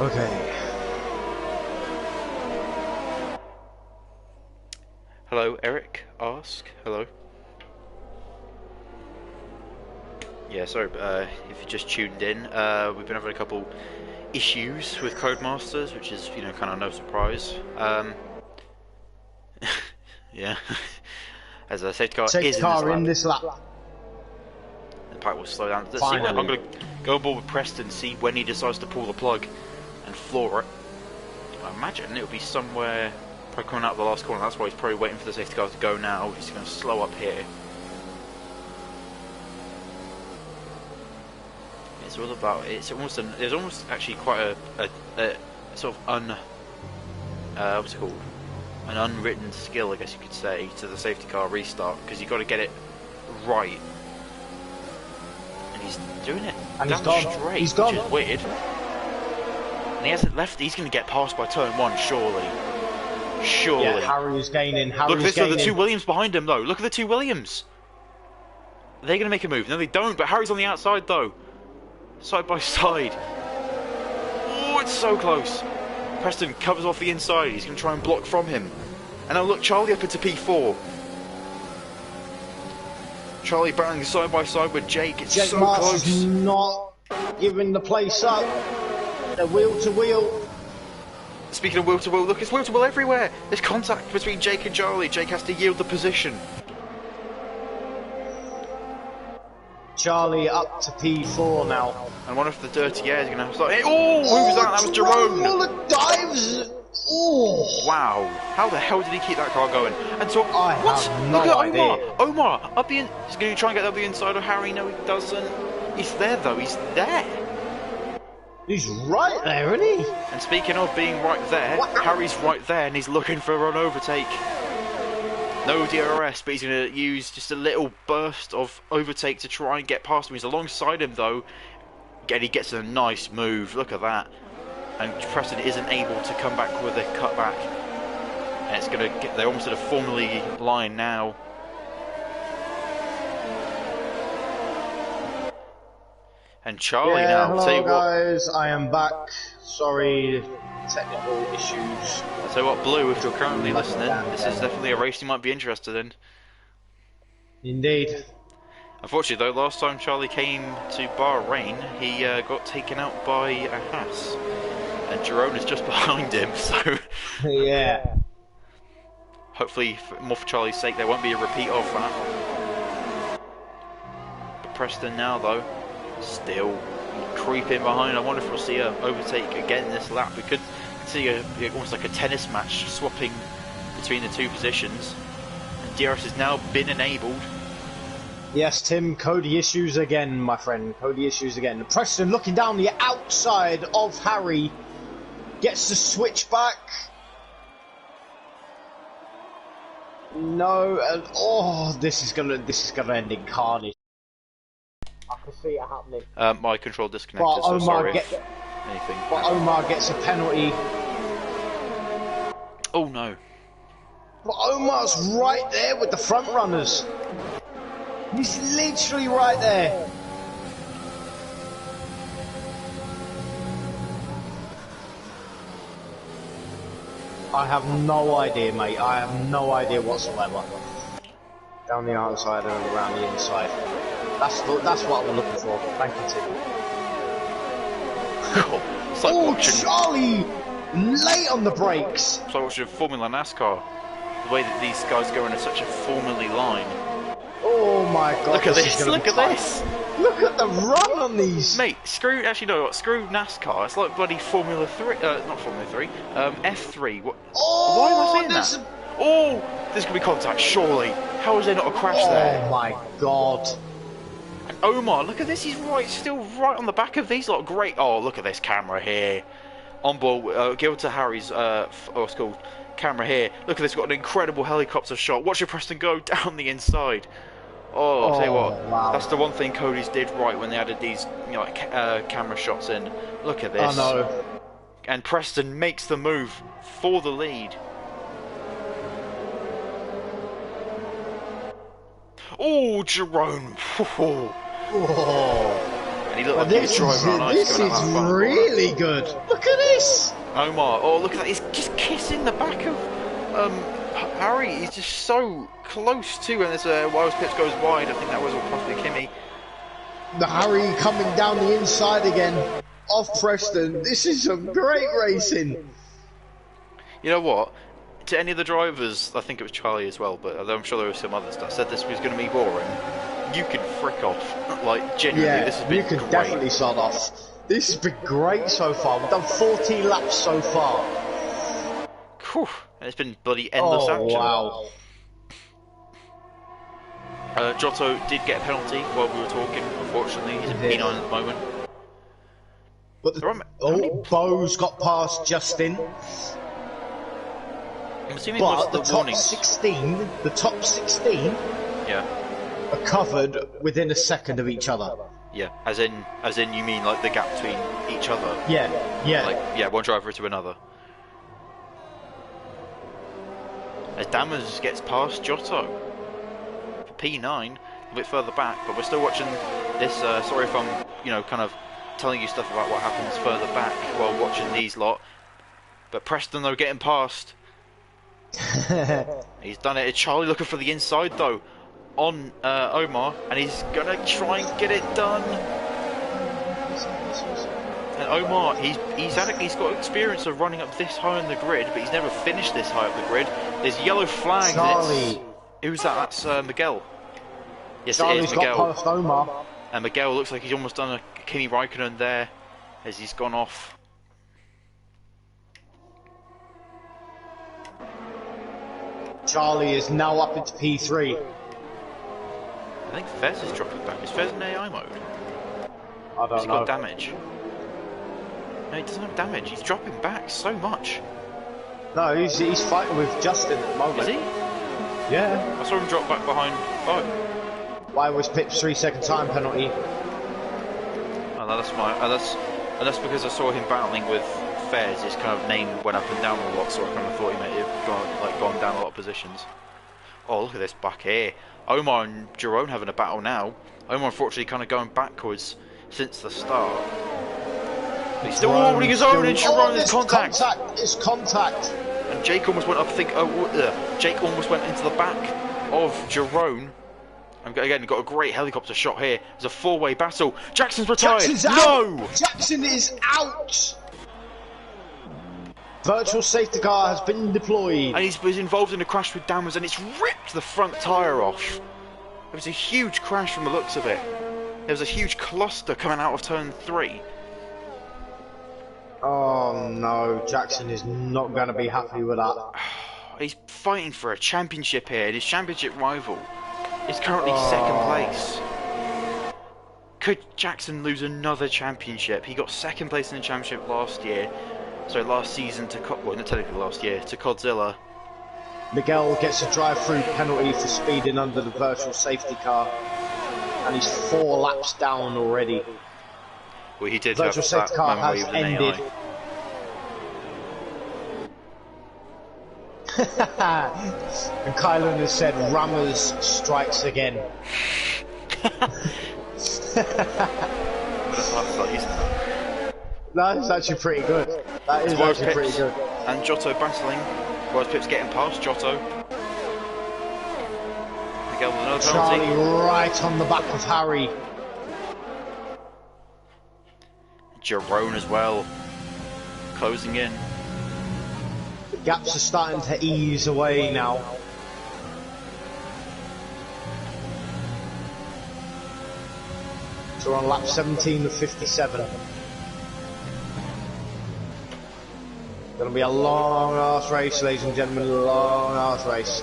Okay. Hello, Eric. Ask. Hello. Yeah, sorry, if you just tuned in, we've been having a couple issues with Codemasters, which is, you know, kind of no surprise. Yeah. As a safety car is in this lap. The pack will slow down. Let's see what, I'm going to go on board with Preston, see when he decides to pull the plug and floor it. I imagine it'll be somewhere probably coming out of the last corner. That's why he's probably waiting for the safety car to go now. He's going to slow up here. It's all about. It's almost. There's almost actually quite a sort of what's it called? An unwritten skill, I guess you could say, to the safety car restart, because you've got to get it right. And he's doing it and down straight, which is weird. And he hasn't left. He's going to get passed by turn 1, surely. Surely. Yeah, Harry is gaining. Look at this, the 2 Williams behind him, though. Look at the 2 Williams. They're going to make a move. No, they don't, but Harry's on the outside, though. Side by side. Oh, it's so close. Preston covers off the inside. He's going to try and block from him. And now look, Charlie up into P4. Charlie battling side by side with Jake. It's so Marks close. Is not giving the place up. They're wheel to wheel. Speaking of wheel to wheel, look, it's wheel to wheel everywhere. There's contact between Jake and Charlie. Jake has to yield the position. Charlie up to P4 now. And one of the dirty airs is going to start. Oh, who was that? That was Jerome. All the dives. Oh. Wow. How the hell did he keep that car going? And so, I have no Look at idea. Omar, up the he's going to try and get up the inside of Harry. No, he doesn't. He's there, though. He's there. He's right there, isn't he? And speaking of being right there, Harry's right there, and he's looking for an overtake. No DRS, but he's going to use just a little burst of overtake to try and get past him. He's alongside him, though. And he gets a nice move. Look at that. And Preston isn't able to come back with a cutback. And it's going to get, they're almost at a Formula line now. And Charlie now. Hello guys, I am back. Sorry, technical issues. So what, Blue, if you're currently listening, this is definitely a race you might be interested in. Indeed. Unfortunately though, last time Charlie came to Bahrain, he got taken out by a Haas. And Jerome is just behind him, so... Yeah. Hopefully, more for Charlie's sake, there won't be a repeat of that. But Preston now though, still creeping behind. I wonder if we'll see a overtake again this lap. We could see almost like a tennis match swapping between the two positions. And DRS has now been enabled. Yes, Tim, Cody issues again, my friend. Cody issues again. Preston looking down the outside of Harry. Gets the switch back. No, and oh, this is gonna end in carnage. I can see it happening. My control disconnected, so sorry if anything. But Omar gets a penalty. Oh no. But Omar's right there with the front runners. He's literally right there. I have no idea, mate. I have no idea whatsoever. Down the outside and around the inside. That's what I'm looking for. Thank you, Tim. It's like watching, Charlie! Late on the brakes! it's like watching Formula NASCAR. The way that these guys go in such a formally line. Oh my god. Look at this, look at this! Look at the run on these! Mate, screw NASCAR, it's like bloody Formula 3, not Formula 3, F3. What? Oh, why am I saying that? Oh, there's going to be contact, surely. How is there not a crash there? Oh my god. And Omar, look at this, he's still right on the back of these lot. Great, oh, look at this camera here. On board, give it to Harry's, what's called, camera here. Look at this, got an incredible helicopter shot. Watch your Preston go down the inside. Oh, I'll tell you what, wow. That's the one thing Cody's did right when they added these, like, camera shots in. Look at this. Oh no. And Preston makes the move for the lead. Oh, Jerome. Oh. And he looked like he was driving on ice. This is really good. Look at this. Omar, oh look at that, he's just kissing the back of Harry. He's just so close to, and as Wiles Pips goes wide, I think that was possibly Kimmy. The Harry coming down the inside again off Preston. This is some great racing. You know what? To any of the drivers, I think it was Charlie as well, but I'm sure there were some others that said this was going to be boring. You can frick off. Like, genuinely, this has been great. You can definitely sod off. This has been great so far. We've done 14 laps so far. Whew. And it's been bloody endless action. Wow. Giotto did get a penalty while we were talking. Unfortunately, he's in P9 at the moment. But Bo's got past Justin. I'm assuming But the top warnings. 16, Yeah. are covered within a second of each other. Yeah. As in you mean like the gap between each other? Yeah. Like, yeah, one driver to another. As Dammers gets past Giotto for P9, a bit further back, but we're still watching this. Sorry if I'm, kind of telling you stuff about what happens further back while watching these lot. But Preston though getting past. He's done it. It's Charlie looking for the inside though on Omar, and he's gonna try and get it done. And Omar, he's got experience of running up this high on the grid, but he's never finished this high up the grid. There's yellow flags. Charlie. Who's that? That's Miguel. Yes, Charlie's it is Miguel. got past Omar. And Miguel looks like he's almost done a Kimi Raikkonen there, as he's gone off. Charlie is now up into P3. I think Fez is dropping back. Is Fez in AI mode? I don't Has he know. got damage? No, he doesn't have damage. He's dropping back so much. No, he's fighting with Justin at the moment. Is he? Yeah. I saw him drop back behind. Oh. Why was Pip's 3-second time penalty? Oh, no, that's because I saw him battling with Fez. His kind of name went up and down a lot, so I kind of thought he may have gone down a lot of positions. Oh, look at this back here. Omar and Jerome having a battle now. Omar unfortunately kind of going backwards since the start. But he's still holding his own, and Jerome is contact. It's contact. And Jake almost went up. Jake almost went into the back of Jerome. And again, got a great helicopter shot here. There's a four-way battle. Jackson's retired. Jackson's no! Out. Jackson is out. Virtual safety car has been deployed. And he's involved in a crash with Dammers, and it's ripped the front tyre off. It was a huge crash from the looks of it. There was a huge cluster coming out of turn 3. Oh no, Jackson is not going to be happy with that. He's fighting for a championship here, and his championship rival is currently second place. Could Jackson lose another championship? He got second place in the championship last season to well, not technically last year, to Godzilla. Miguel gets a drive-through penalty for speeding under the virtual safety car, and he's 4 laps down already. Well, he did virtual have safety that car moment has with an ended. And Kylan has said, Rammers strikes again. That is actually pretty good. That is actually pretty good. And Giotto battling. Whereas Pip's getting past Giotto. Miguel with another penalty. Charlie right on the back of Harry. Jerome as well. Closing in. The gaps are starting to ease away now. So we're on lap 17 of 57. Gonna be a long ass race, ladies and gentlemen, a long ass race.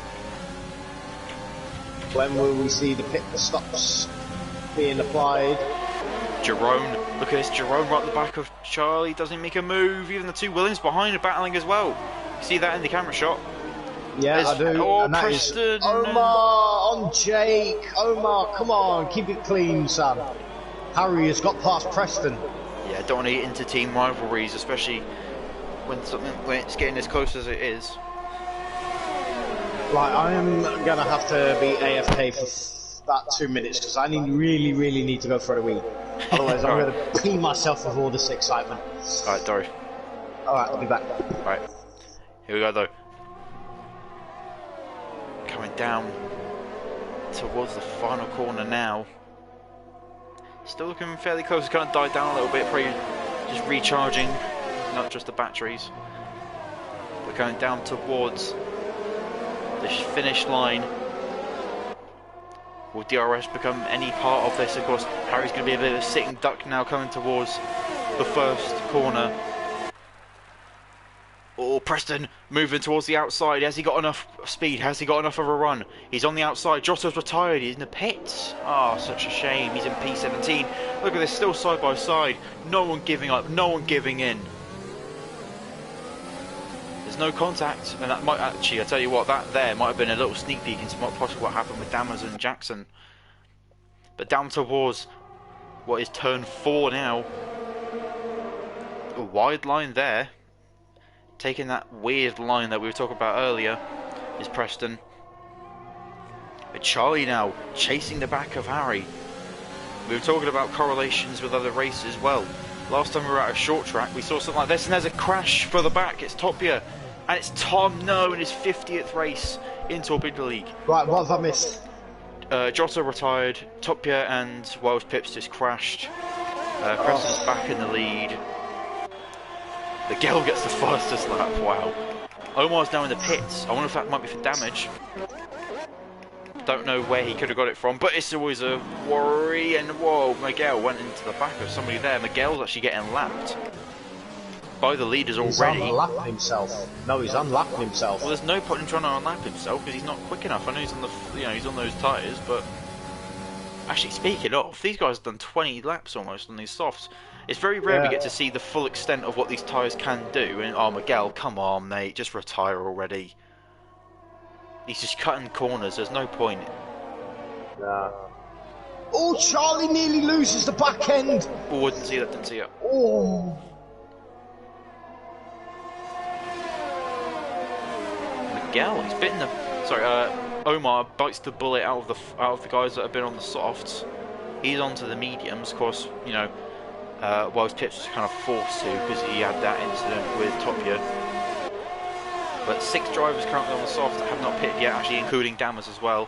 When will we see the pit stops being applied? Jerome, look at this, Jerome right at the back of Charlie, doesn't make a move, even the two Williams behind are battling as well. You see that in the camera shot? Yeah, I do. Oh, and that Preston. Is Omar on Jake. Omar, come on, keep it clean, son. Harry has got past Preston. Yeah, don't want to get into team rivalries, especially when it's getting as close as it is. Like, I am gonna have to be AFK for about 2 minutes because I really need to go for a wee. Otherwise, I'm gonna pee myself with all this excitement. Alright, Dory. Alright, I'll be back. Right, here we go though. Coming down towards the final corner now. Still looking fairly close. It's kind of died down a little bit, probably just recharging, not just the batteries. We're going down towards the finish line. Will DRS become any part of this? Of course, Harry's going to be a bit of a sitting duck now coming towards the first corner. Oh, Preston moving towards the outside. Has he got enough speed? Has he got enough of a run? He's on the outside. Giotto's retired. He's in the pits. Ah, oh, such a shame. He's in P17. Look at this, still side by side. No one giving up. No one giving in. There's no contact, and that might actually, I tell you what, that there might have been a little sneak peek into possibly what happened with Dammers and Jackson. But down towards what is turn 4 now. A wide line there. Taking that weird line that we were talking about earlier is Preston. But Charlie now chasing the back of Harry. We were talking about correlations with other races as well. Last time we were at a short track, we saw something like this, and there's a crash further back. It's Torpedo, and it's Tom No in his 50th race in Torpedo League. Right, what have I missed? Giotto retired, Topia and Wells Pips just crashed. Preston's back in the lead. Miguel gets the fastest lap. Wow. Omar's now in the pits. I wonder if that might be for damage. Don't know where he could have got it from, but it's always a worry. And whoa, Miguel went into the back of somebody there. Miguel's actually getting lapped by the leaders already. He's unlapping himself. No, he's unlapping himself. Well, there's no point in trying to unlap himself because he's not quick enough. I know he's on the, he's on those tyres, but actually, speaking of, these guys have done 20 laps almost on these softs. It's very rare we get to see the full extent of what these tyres can do. And oh, Miguel, come on, mate, just retire already. He's just cutting corners. There's no point. Nah. Oh, Charlie nearly loses the back end. Oh, I didn't see that. Didn't see it. Oh. Miguel, he's bitten the. Sorry, Omar bites the bullet out of the guys that have been on the softs. He's onto the mediums, of course. You know, whilst Pips was kind of forced to because he had that incident with Torpedo. But 6 drivers currently on the soft that have not pitted yet, actually including Dammers as well,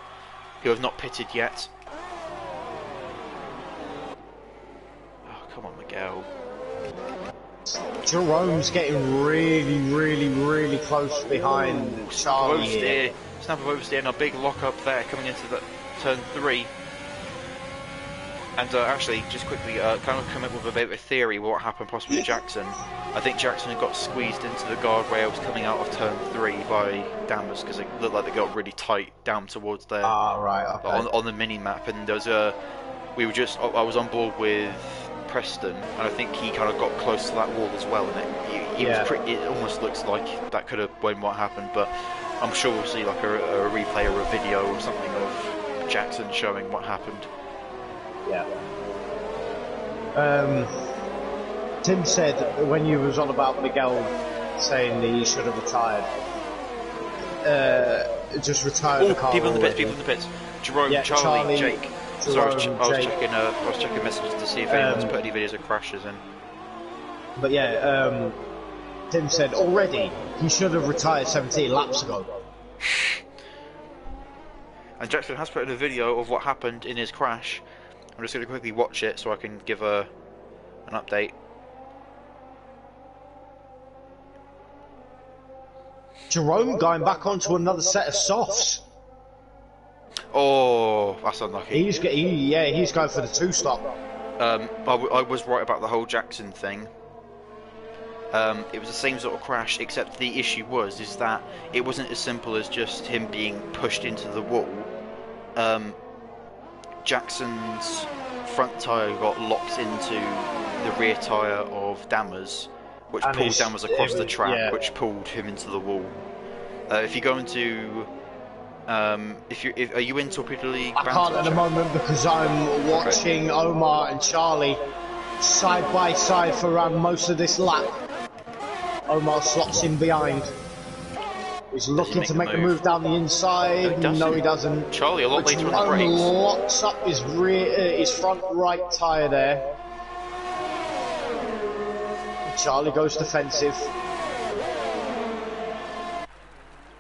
who have not pitted yet. Oh, come on, Miguel. Jerome's getting really close behind Charlie here. Snap of oversteer and a big lock up there coming into the turn 3. And actually, just quickly, kind of come up with a bit of a theory of what happened possibly to Jackson. I think Jackson had got squeezed into the guardrails coming out of turn 3 by Dammers because it looked like they got really tight down towards there. Right, okay. On the mini map, and there was a. I was on board with Preston, and I think he kind of got close to that wall as well, and he was pretty. It almost looks like that could have been what happened, but I'm sure we'll see like a replay or a video or something of Jackson showing what happened. Yeah. Tim said when you was on about Miguel saying that he should have retired, just retire the car. People in the pits. Jerome, Charlie, Jake. Jerome, Sorry, I was checking messages to see if anyone's put any videos of crashes in. But yeah, Tim said already he should have retired 17 laps ago. And Jackson has put in a video of what happened in his crash. I'm just going to quickly watch it so I can give an update. Jerome going back onto another set of softs. Oh, that's unlucky. He's going for the 2-stop. I was right about the whole Jackson thing. It was the same sort of crash, except the issue is that it wasn't as simple as just him being pushed into the wall. Jackson's front tyre got locked into the rear tyre of Dammers, which pulled Dammers across the track, which pulled him into the wall. If you go into, are you in Torpedo League? I can't at the moment because I'm watching Omar and Charlie side by side for around most of this lap. Omar slots in behind. He's looking to make the move down the inside. No, he doesn't. Charlie, a lot later on the Jerome brakes. locks up his front right tyre there. Charlie goes defensive.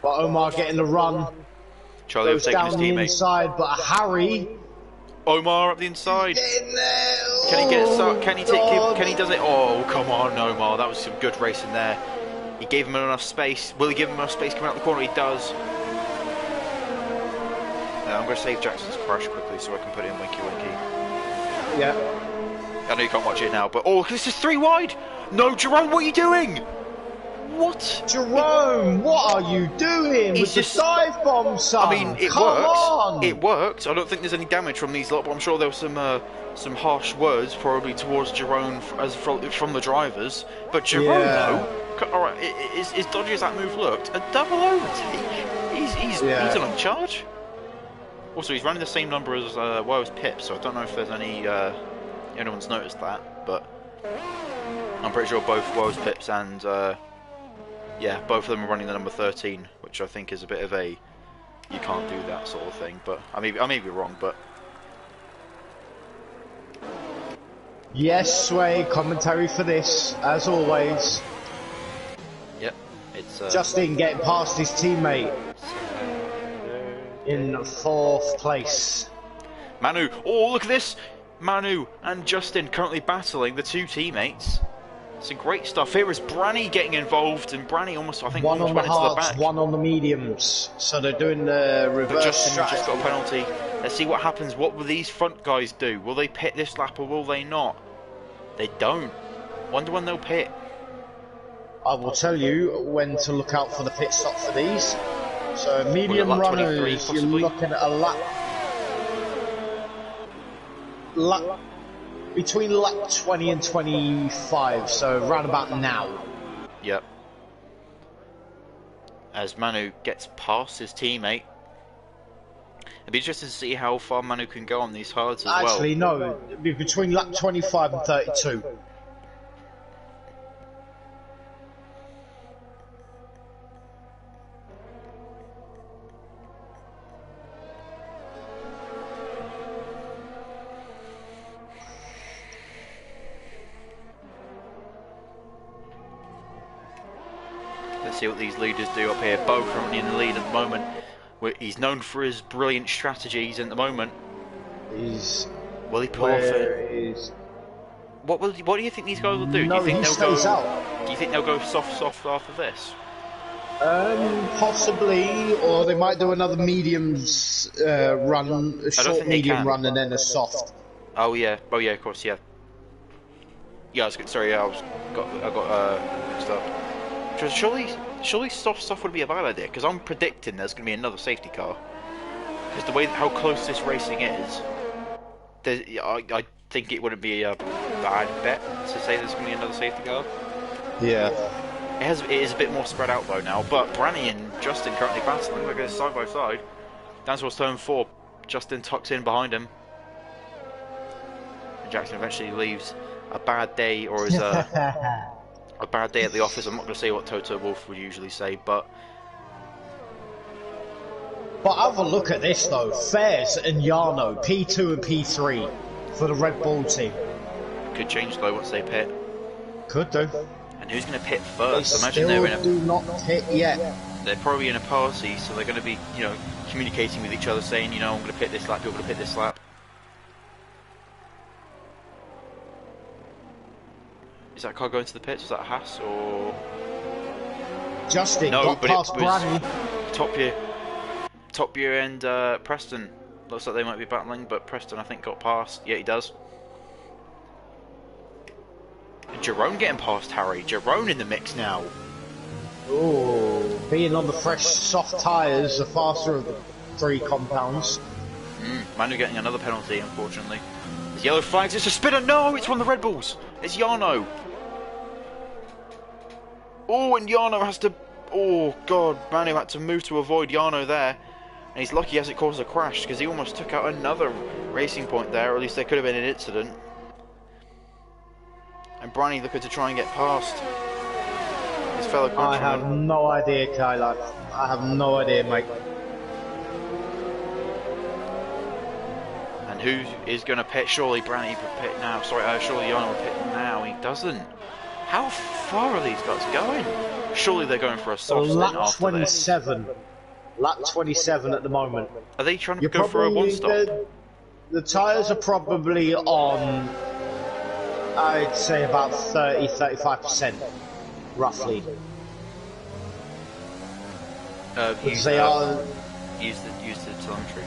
But Omar getting the run. Charlie goes down the inside, but Harry. Omar up the inside. Getting there. Can he get it? Can he does it? Oh, come on, Omar. That was some good racing there. He gave him enough space. Will he give him enough space coming out the corner? He does. I'm going to save Jackson's crash quickly so I can put in Winky Winky. Yeah. I know you can't watch it now, but oh, this is 3 wide. No, Jerome, what are you doing? What? Jerome, what are you doing with the dive bomb, son? I mean, it works. It worked. I don't think there's any damage from these lot, but I'm sure there was some harsh words probably towards Jerome from the drivers. But Jerome, though, all right, as dodgy as that move looked, a double overtake. He's on charge. Also, he's running the same number as Wo's Pip, so I don't know if there's anyone's noticed that, but I'm pretty sure both Wo's Pips and both of them are running the number 13, which I think is a bit of a you can't do that sort of thing. But I may be wrong, but yes, Sway, commentary for this as always. Yep, it's Justin getting past his teammate in 4th place. Manu. Oh, look at this! Manu and Justin currently battling the 2 teammates. Some great stuff. Here is Branny getting involved, and Branny almost, I think, One almost on the went into the hards, back. one on the mediums. So they're doing the But reverse Justin strategy. just got a penalty. Let's see what happens. What will these front guys do? Will they pit this lap or will they not? They don't. Wonder when they'll pit. I will tell you when to look out for the pit stop for these. So medium lap 23 runners, you're possibly? looking at a lap between lap 20 and 25, so round about now. Yep. As Manu gets past his teammate. It'd be interesting to see how far Manu can go on these hards as Actually, well. no, it'd be between lap 25 and 32. Let's see what these leaders do up here. Bo currently in the lead at the moment. He's known for his brilliant strategies at the moment. Will he pull off it? What do you think these guys will do? No, do you think he they'll stays go? out. Do you think they'll go soft after this? Possibly, or they might do another mediums run, a short medium run, and then a soft. Oh yeah, of course, yeah. Yeah, I was sorry, yeah, I got mixed up. Surely soft stuff would be a bad idea because I'm predicting there's going to be another safety car. Because the way how close this racing is, I think it wouldn't be a bad bet to say there's going to be another safety car. Yeah. It is a bit more spread out though now, but Branny and Justin currently battling like they're side by side. Down towards turn 4, Justin tucks in behind him. And Jackson eventually leaves. A bad day, or is a bad day at the office. I'm not going to say what Toto Wolff would usually say, but have a look at this though. Fairs and Yarno, P2 and P3 for the Red Bull team. Could change though once they pit. Could do. And who's going to pit first? They Imagine still they're in a. do not pit yet. They're probably in a party, so they're going to be, communicating with each other, saying, I'm going to pit this lap. You're going to pit this lap. Is that car going to the pits? Is that a Haas or? Justin no, got but past it was Branny. Top Gear and Preston. Looks like they might be battling, but Preston I think got past. Yeah, he does. And Jerome getting past Harry. Jerome in the mix now. Oh, being on the fresh soft tyres, the faster of the 3 compounds. Manu getting another penalty, unfortunately. There's yellow flags. It's a spinner. No, it's one of the Red Bulls. It's Yarno. Oh, and Yarno has to. Oh God, Manu had to move to avoid Yarno there, and he's lucky he hasn't caused a crash because he almost took out another racing point there, or at least there could have been an incident. And Branny looking to try and get past his fellow countryman. I have no idea, Kyla. I have no idea, mate. And who is going to pit? Surely Branny would pit now. Sorry, surely Yarno would pit now. He doesn't. How far are these guys going? Surely they're going for a soft stint after 27. Lap 27 at the moment. Are they trying to go for a one-stop? The tyres are probably on, I'd say about 30-35%, roughly. Use they are. Use the telemetry.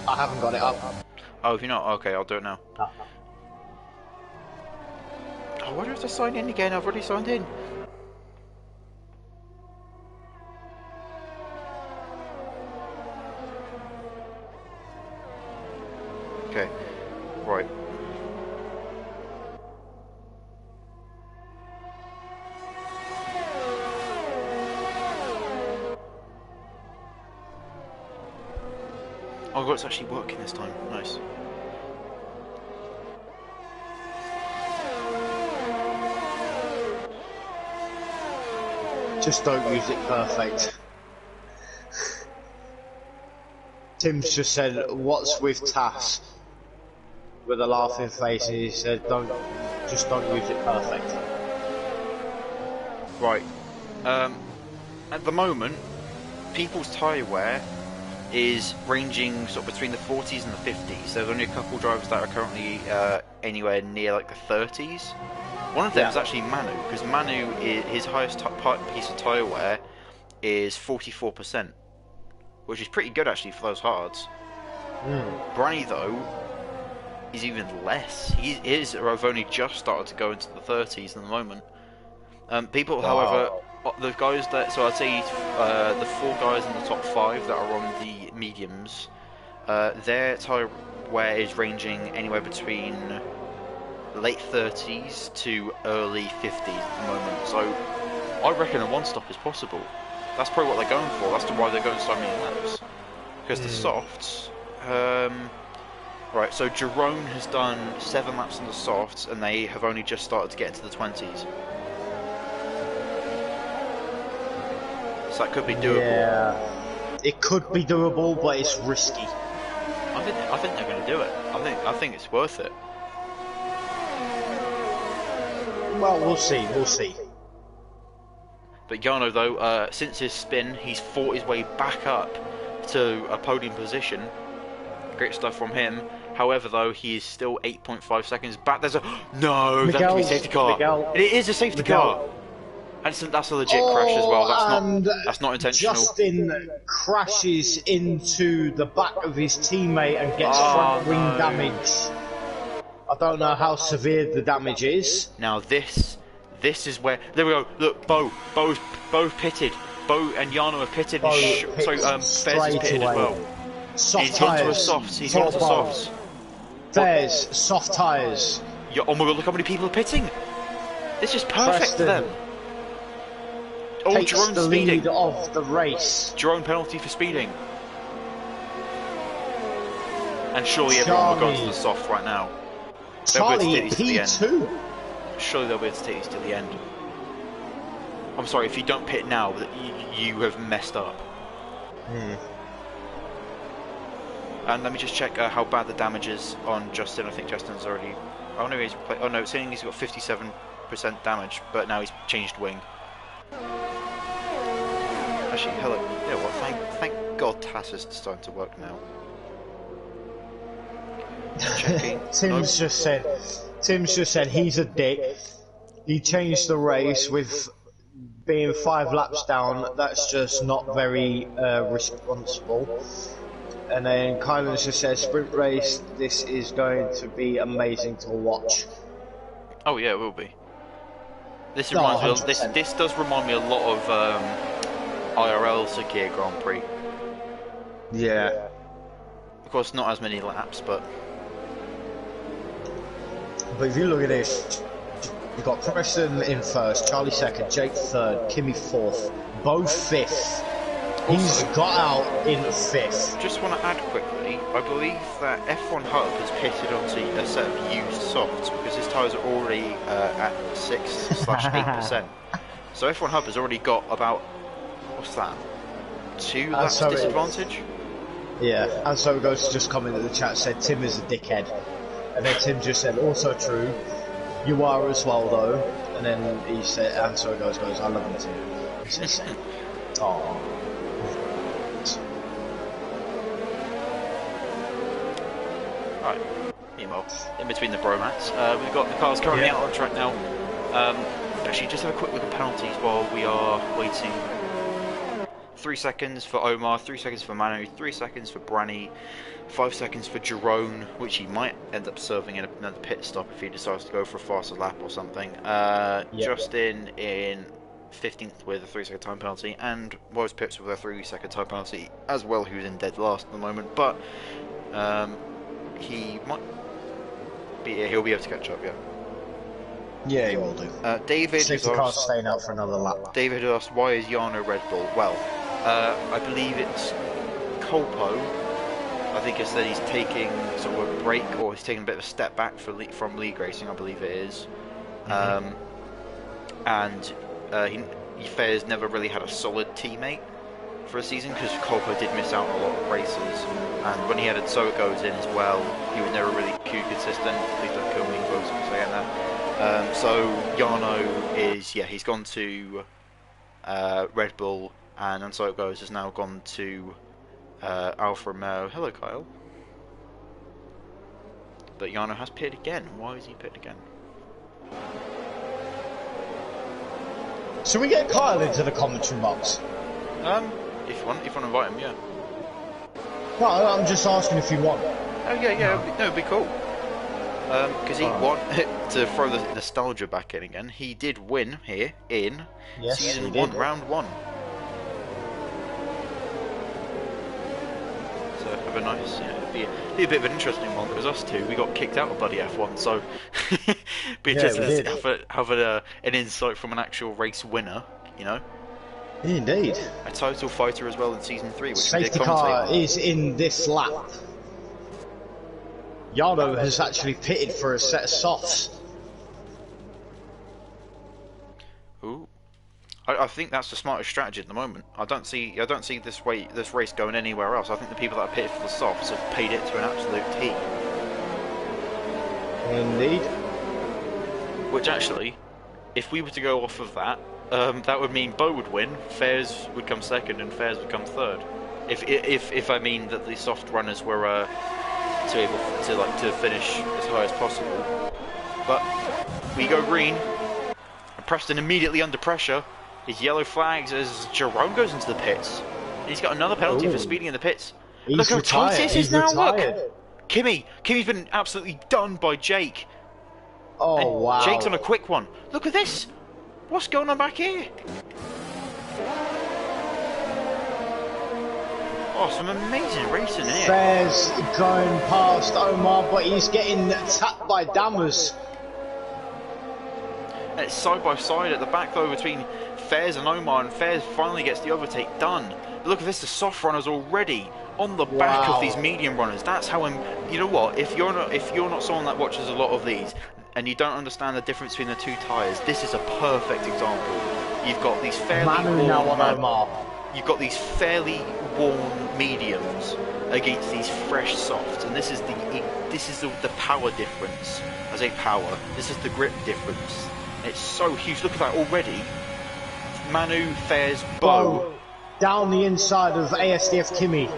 I haven't got it up. Oh, if you're not, okay, I'll do it now. No. Oh, why do I have to sign in again? I've already signed in. Okay, right. Oh God, it's actually working this time. Nice. Just don't use it perfect. Tim's just said, "What's with TAS?" with a laughing face, and he said, just don't use it perfect." Right. At the moment, people's tyre wear is ranging sort of between the 40s and the 50s. There's only a couple drivers that are currently anywhere near like the 30s. One of them is actually Manu, because Manu, his highest piece of tyre wear is 44%, which is pretty good actually for those hards. Branny, though, is even less. I've only just started to go into the 30s at the moment. People, however, the guys that, so I'd say the 4 guys in the top 5 that are on the mediums, their tyre wear is ranging anywhere between late 30s to early 50s at the moment. So I reckon a 1-stop is possible. That's probably what they're going for. That's why they're going so many laps. Because the softs, right, so Jerome has done 7 laps on the softs, and they have only just started to get into the 20s. So that could be doable. Yeah, it could be doable, but it's risky. I think they're going to do it. I think it's worth it. Well, we'll see. We'll see. But Jarno, though, since his spin, he's fought his way back up to a podium position. Great stuff from him. However, though, he is still 8.5 seconds back. There's a no. That could be a safety car. It is a safety car. And that's a legit crash as well. That's not intentional. Justin crashes into the back of his teammate and gets front wing damage. I don't know how severe the damage is. Now this is where, there we go. Look, Bo's pitted. Bo and Jarno have pitted. Fez is pitted as well. He's gone to the softs. He's gone to the softs. Fez, soft tyres. Oh my god! Look how many people are pitting. This is perfect for them. Oh, Takes the lead of the race. Jerome penalty for speeding. And surely everyone will go to the soft right now. Charlie P2. Surely they'll be able to take these to the end. I'm sorry, if you don't pit now, you have messed up. And let me just check how bad the damage is on Justin. I think Justin's already... Oh no, it's saying he's got 57% damage, but now he's changed wing. Actually, hello. You know what? Thank God TAS is starting to work now. Checking. Tim's just said he's a dick. He changed the race with being 5 laps down. That's just not very responsible. And then Kylan just says, sprint race, this is going to be amazing to watch. Oh yeah, it will be. This reminds me of, this does remind me a lot of IRL Sakhir Grand Prix. Yeah. Of course, not as many laps, but if you look at this, you've got Preston in first, Charlie second, Jake third, Kimmy fourth, Bo fifth. He's got out in fifth. Just want to add quickly, I believe that F1 Hub has pitted onto a set of used softs because his tyres are already at 6/8%. So F1 Hub has already got about, what's that, 2 laps disadvantage? Yeah, and so it goes to just comment in the chat, said Tim is a dickhead. And then Tim just said, also true, you are as well though. And then he said, and so it goes, I love him too. He says, oh. Right, emo. In between the bromats. We've got the cars currently out on track now. Actually, just have a quick look at penalties while we are waiting. 3 seconds for Omar, 3 seconds for Manu, 3 seconds for Branny, 5 seconds for Jerome, which he might end up serving in another pit stop if he decides to go for a faster lap or something. Justin in 15th with a 3-second time penalty, and Woz Pips with a 3-second time penalty as well, who's in dead last at the moment, but he might be, he'll be able to catch up, yeah. Yeah, he will do. David Safety car's staying out for another lap. David asked, why is Jarno Red Bull? Well, I believe it's Colpo. I think it's that he's taking sort of a break, or he's taking a bit of a step back from league racing, I believe it is. And Fez never really had a solid teammate for a season, because Colpo did miss out on a lot of races. And when he had So It Goes in as well, he was never really too consistent. Please don't kill me, folks, for saying that. So Jarno is, he's gone to Red Bull, and So It Goes has now gone to Alfa Romeo. Hello, Kyle. But Jarno has pitted again. Why is he pitted again? Should we get Kyle into the commentary box? If you want to invite him, yeah. No, I'm just asking if you want. Oh yeah, it'd be cool. Because he won, to throw the nostalgia back in again, he did win here in Season 1, Round 1. So have a nice, be a bit of an interesting one, because us two, we got kicked out of bloody F1, so be interesting to have an insight from an actual race winner, you know. Indeed. A title fighter as well in Season 3, which safety car is in this lap. Yardo has actually pitted for a set of softs. Ooh, I think that's the smartest strategy at the moment. I don't see this race going anywhere else. I think the people that are pitted for the softs have paid it to an absolute T. Indeed. Which actually, if we were to go off of that, that would mean Bo would win, Fairs would come second, and Fairs would come third. If I mean that the soft runners were to finish as high as possible. But we go green, and Preston immediately under pressure. His yellow flags as Jerome goes into the pits. He's got another penalty for speeding in the pits. Look how tight this is now. Look, Kimmy's been absolutely done by Jake. Oh and wow! Jake's on a quick one. Look at this. What's going on back here? Oh, some amazing racing here. Fairs going past Omar, but he's getting tapped by Dammers. And it's side by side at the back though between Fairs and Omar, and Fairs finally gets the overtake done. But look at this, the soft runners already on the back of these medium runners. That's how you know what? If you're not someone that watches a lot of these and you don't understand the difference between the two tyres, this is a perfect example. You've got these You've got these fairly worn mediums against these fresh softs, and this is the power difference. I say power. This is the grip difference. It's so huge. Look at that already. Manu, Fairs, Bo down the inside of ASDF Kimmy,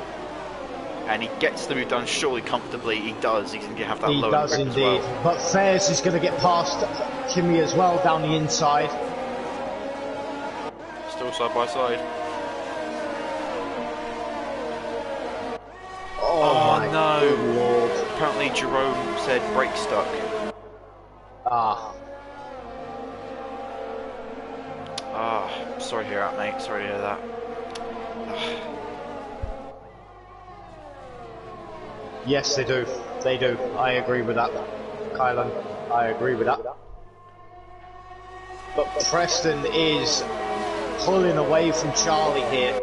and he gets the move done surely comfortably. He does. He's going to have that low grip as well. He does indeed. But Fairs is going to get past Kimmy as well down the inside. Still side by side. Oh no! Lord. Apparently Jerome said brake stuck. Sorry to hear that, mate. Sorry to hear that. Yes, they do. They do. I agree with that, Kylan. I agree with that. But Preston is pulling away from Charlie here.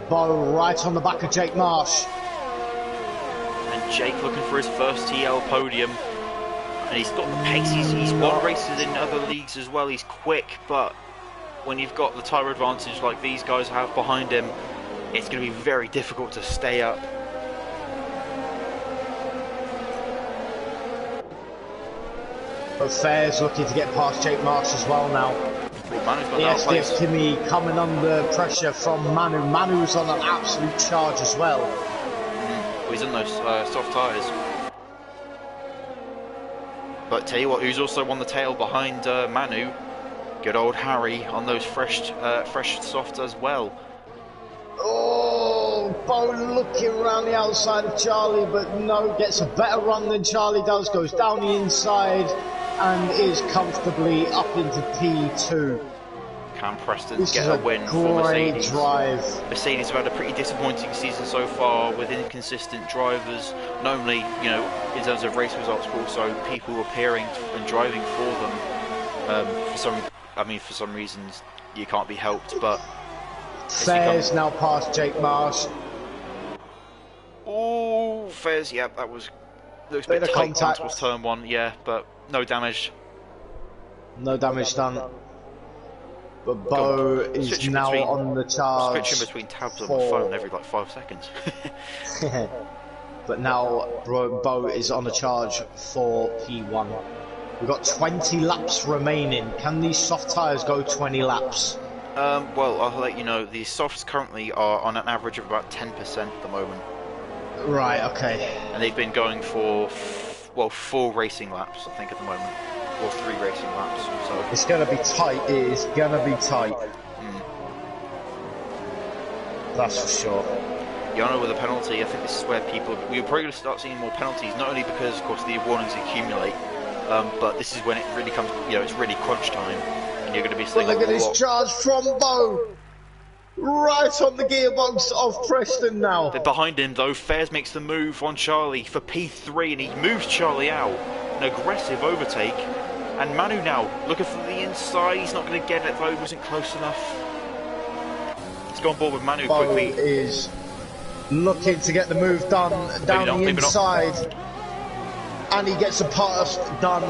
Bo right on the back of Jake Marsh. And Jake looking for his first TL podium. And he's got the pace. He's won races in other leagues as well. He's quick, but when you've got the tyre advantage like these guys have behind him, it's going to be very difficult to stay up. But Fairs looking to get past Jake Marsh as well now. Yes, there's Timmy coming under pressure from Manu. Manu's on an absolute charge as well. Well, he's on those soft tyres. But tell you what, who's also on the tail behind Manu? Good old Harry on those fresh softs as well. Oh, Bo looking around the outside of Charlie, but no, gets a better run than Charlie does, goes down the inside and is comfortably up into P2. Can Preston get a win for Mercedes? Drive. Mercedes have had a pretty disappointing season so far with inconsistent drivers, not only in terms of race results, but also people appearing and driving for them. For some reasons you can't be helped. But Fairs now past Jake Marsh. Oh, Fairs, yeah, that was looks a bit tight towards turn one, yeah, but no damage. No damage done. But Bo is now on the charge. Switching between tabs on my phone every like 5 seconds. But now Bo is on a charge for P1. We've got 20 laps remaining. Can these soft tyres go 20 laps? Well, I'll let you know. The softs currently are on an average of about 10% at the moment. Right, okay. And they've been going for well, 4 racing laps, I think, at the moment. Or 3 racing laps, so... It's going to be tight, it is going to be tight. That's for sure. Yeah, I know with a penalty, I think this is where we're probably going to start seeing more penalties, not only because, of course, the warnings accumulate, but this is when it really comes, it's really crunch time, and you're going to be seeing look at this charge from Bo! Right on the gearbox of Preston now. But behind him, though, Fairs makes the move on Charlie for P3, and he moves Charlie out. An aggressive overtake. And Manu now, looking for the inside. He's not going to get it, though. He wasn't close enough. He's gone board with Manu Bo quickly. Is looking to get the move done down the inside. And he gets a pass done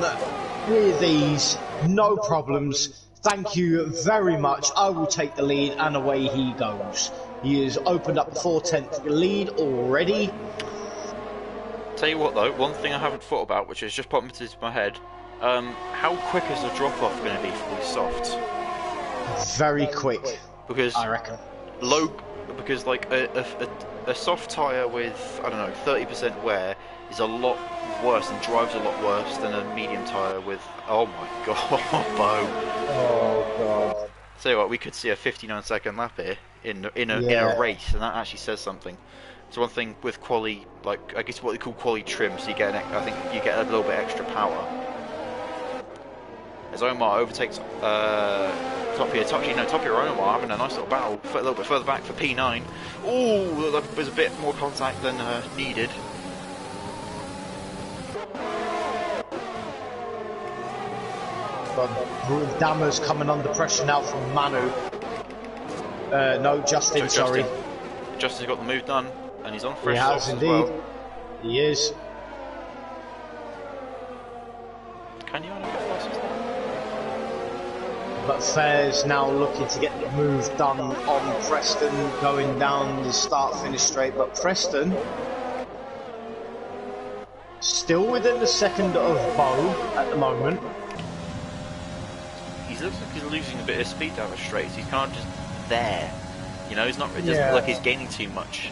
with ease. No problems. Thank you very much. I will take the lead, and away he goes. He has opened up a 4/10 lead already. Tell you what, though, one thing I haven't thought about, which has just popped into my head, how quick is the drop-off going to be for these softs? Very quick, because I reckon. Because like a soft tyre with, I don't know, 30% wear is a lot worse and drives a lot worse than a medium tyre with, oh my god, Bo. Oh god. Tell you what, we could see a 59-second lap here in a race, and that actually says something. So one thing with quali, like I guess what they call quali trim, so I think you get a little bit extra power. As Omar overtakes Torpedo, Torpedo and Omar having a nice little battle, a little bit further back for P9. Oh, there's a bit more contact than needed. But Dammer's coming under pressure now from Manu. No, Justin, sorry. Justin's got the move done, and he's on fresh. He has indeed. Well. He is. Can you only get fastest? But Fair's now looking to get the move done on Preston, going down the start-finish straight. But Preston still within the second of Bo at the moment. He looks like he's losing a bit of speed down the straights. He's kind of just there. He's not. It doesn't look like he's gaining too much.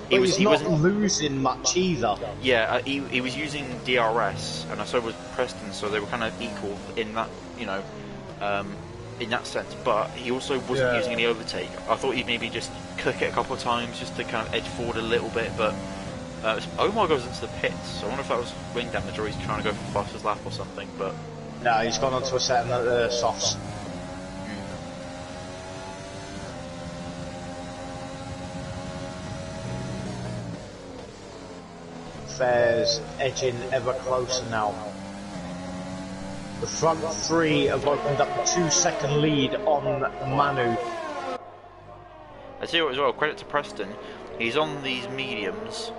He's not losing much either. Yeah, he was using DRS, and so was Preston, so they were kind of equal in that, in that sense. But he also wasn't using any overtake. I thought he'd maybe just click it a couple of times just to kind of edge forward a little bit. But Omar goes into the pits, so I wonder if that was wing damage or he's trying to go for fastest lap or something. But no, he's gone onto a set of softs. Fair's edging ever closer now. The front three have opened up a 2-second lead on Manu. I tell you what as well, credit to Preston, he's on these mediums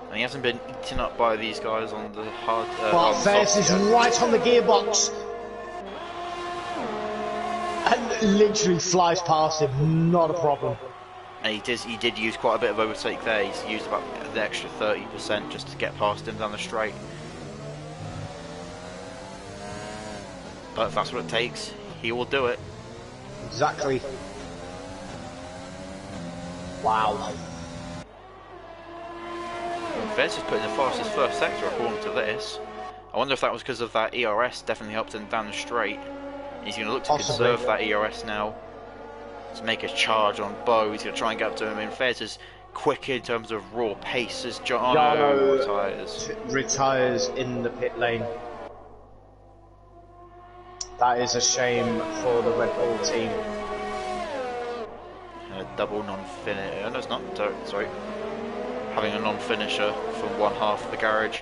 and he hasn't been eaten up by these guys on the hard. But Fairs is right on the gearbox and literally flies past him, not a problem. And he did use quite a bit of overtake there. He's used about the extra 30% just to get past him down the straight. But if that's what it takes, he will do it. Exactly. Wow. Fez is putting the fastest first sector according to this. I wonder if that was because of that ERS definitely helped him down the straight. He's going to look to conserve that ERS now. To make a charge on Bo, he's going to try and get up to him. And Fez is quick in terms of raw pace as Jarno retires in the pit lane. That is a shame for the Red Bull team. A double non-finisher. No, it's not. Sorry. Having a non-finisher from one half of the garage.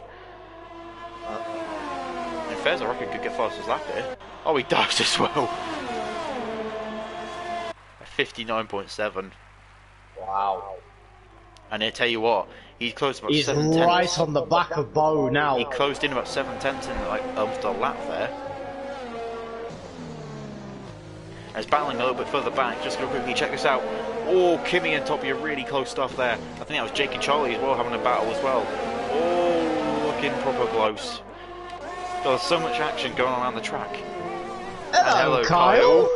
And Fez, I reckon, could get fastest lap here. Oh, he does as well. 59.7. Wow. And I tell you what, he's close to about 7 tenths. He's right on the back of Bo now. He closed in about 7 tenths in like almost a lap there. And he's battling a little bit further back. Just going to quickly check this out. Oh, Kimmy and Toppy are really close stuff there. I think that was Jake and Charlie as well having a battle as well. Oh, looking proper close. There's so much action going on around the track. Hello, Kyle.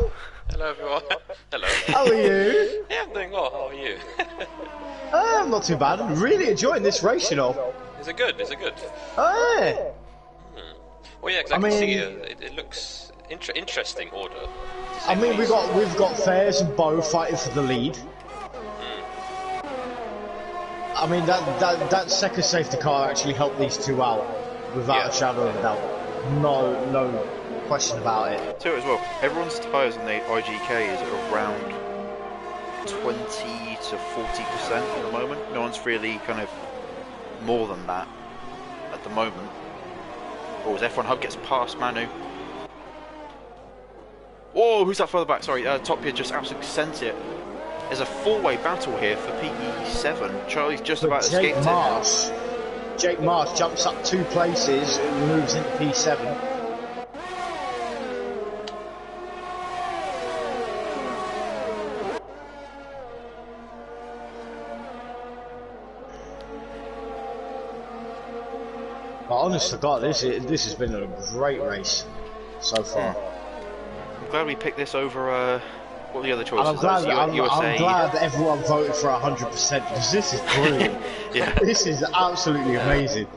Hello everyone. Hello. How are you? Yeah, I'm doing well. How are you? I'm not too bad. I'm really enjoying this race, you know. Is Is it good? Is it good? Oh, yeah. Well, yeah, exactly. See, it looks interesting order. I mean, we've got Fairs and Bo fighting for the lead. I mean, that second safety car actually helped these two out without a shadow of a doubt. No question about it. So as well, everyone's tyres on the IGK is around 20 to 40% at the moment. No one's really kind of more than that at the moment. Oh, as F1 Hub gets past Manu. Whoa, who's that further back? Sorry, Top Gear just absolutely sent it. There's a four-way battle here for PE7. Charlie's just about escaped it. Jake Marsh jumps up 2 places and moves into P7. But honest to God, this has been a great race so far. I'm glad we picked this over what were the other choices? I'm glad that everyone voted for 100% because this is brilliant. Yeah. This is absolutely amazing.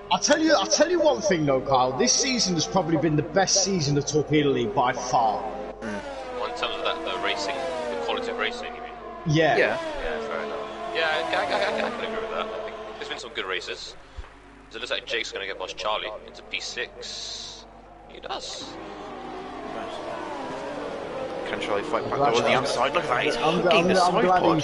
I'll tell you one thing though, Kyle. This season has probably been the best season of Torpedo League by far. Well, in terms of that, the racing, the quality of racing, you mean? Yeah. Yeah, fair enough. Yeah, I can agree with that. I think there's been some good races. So it looks like Jake's going to get past Charlie into P6. He does. Can Charlie fight back though on the outside? Look at that, he's hugging the side pod.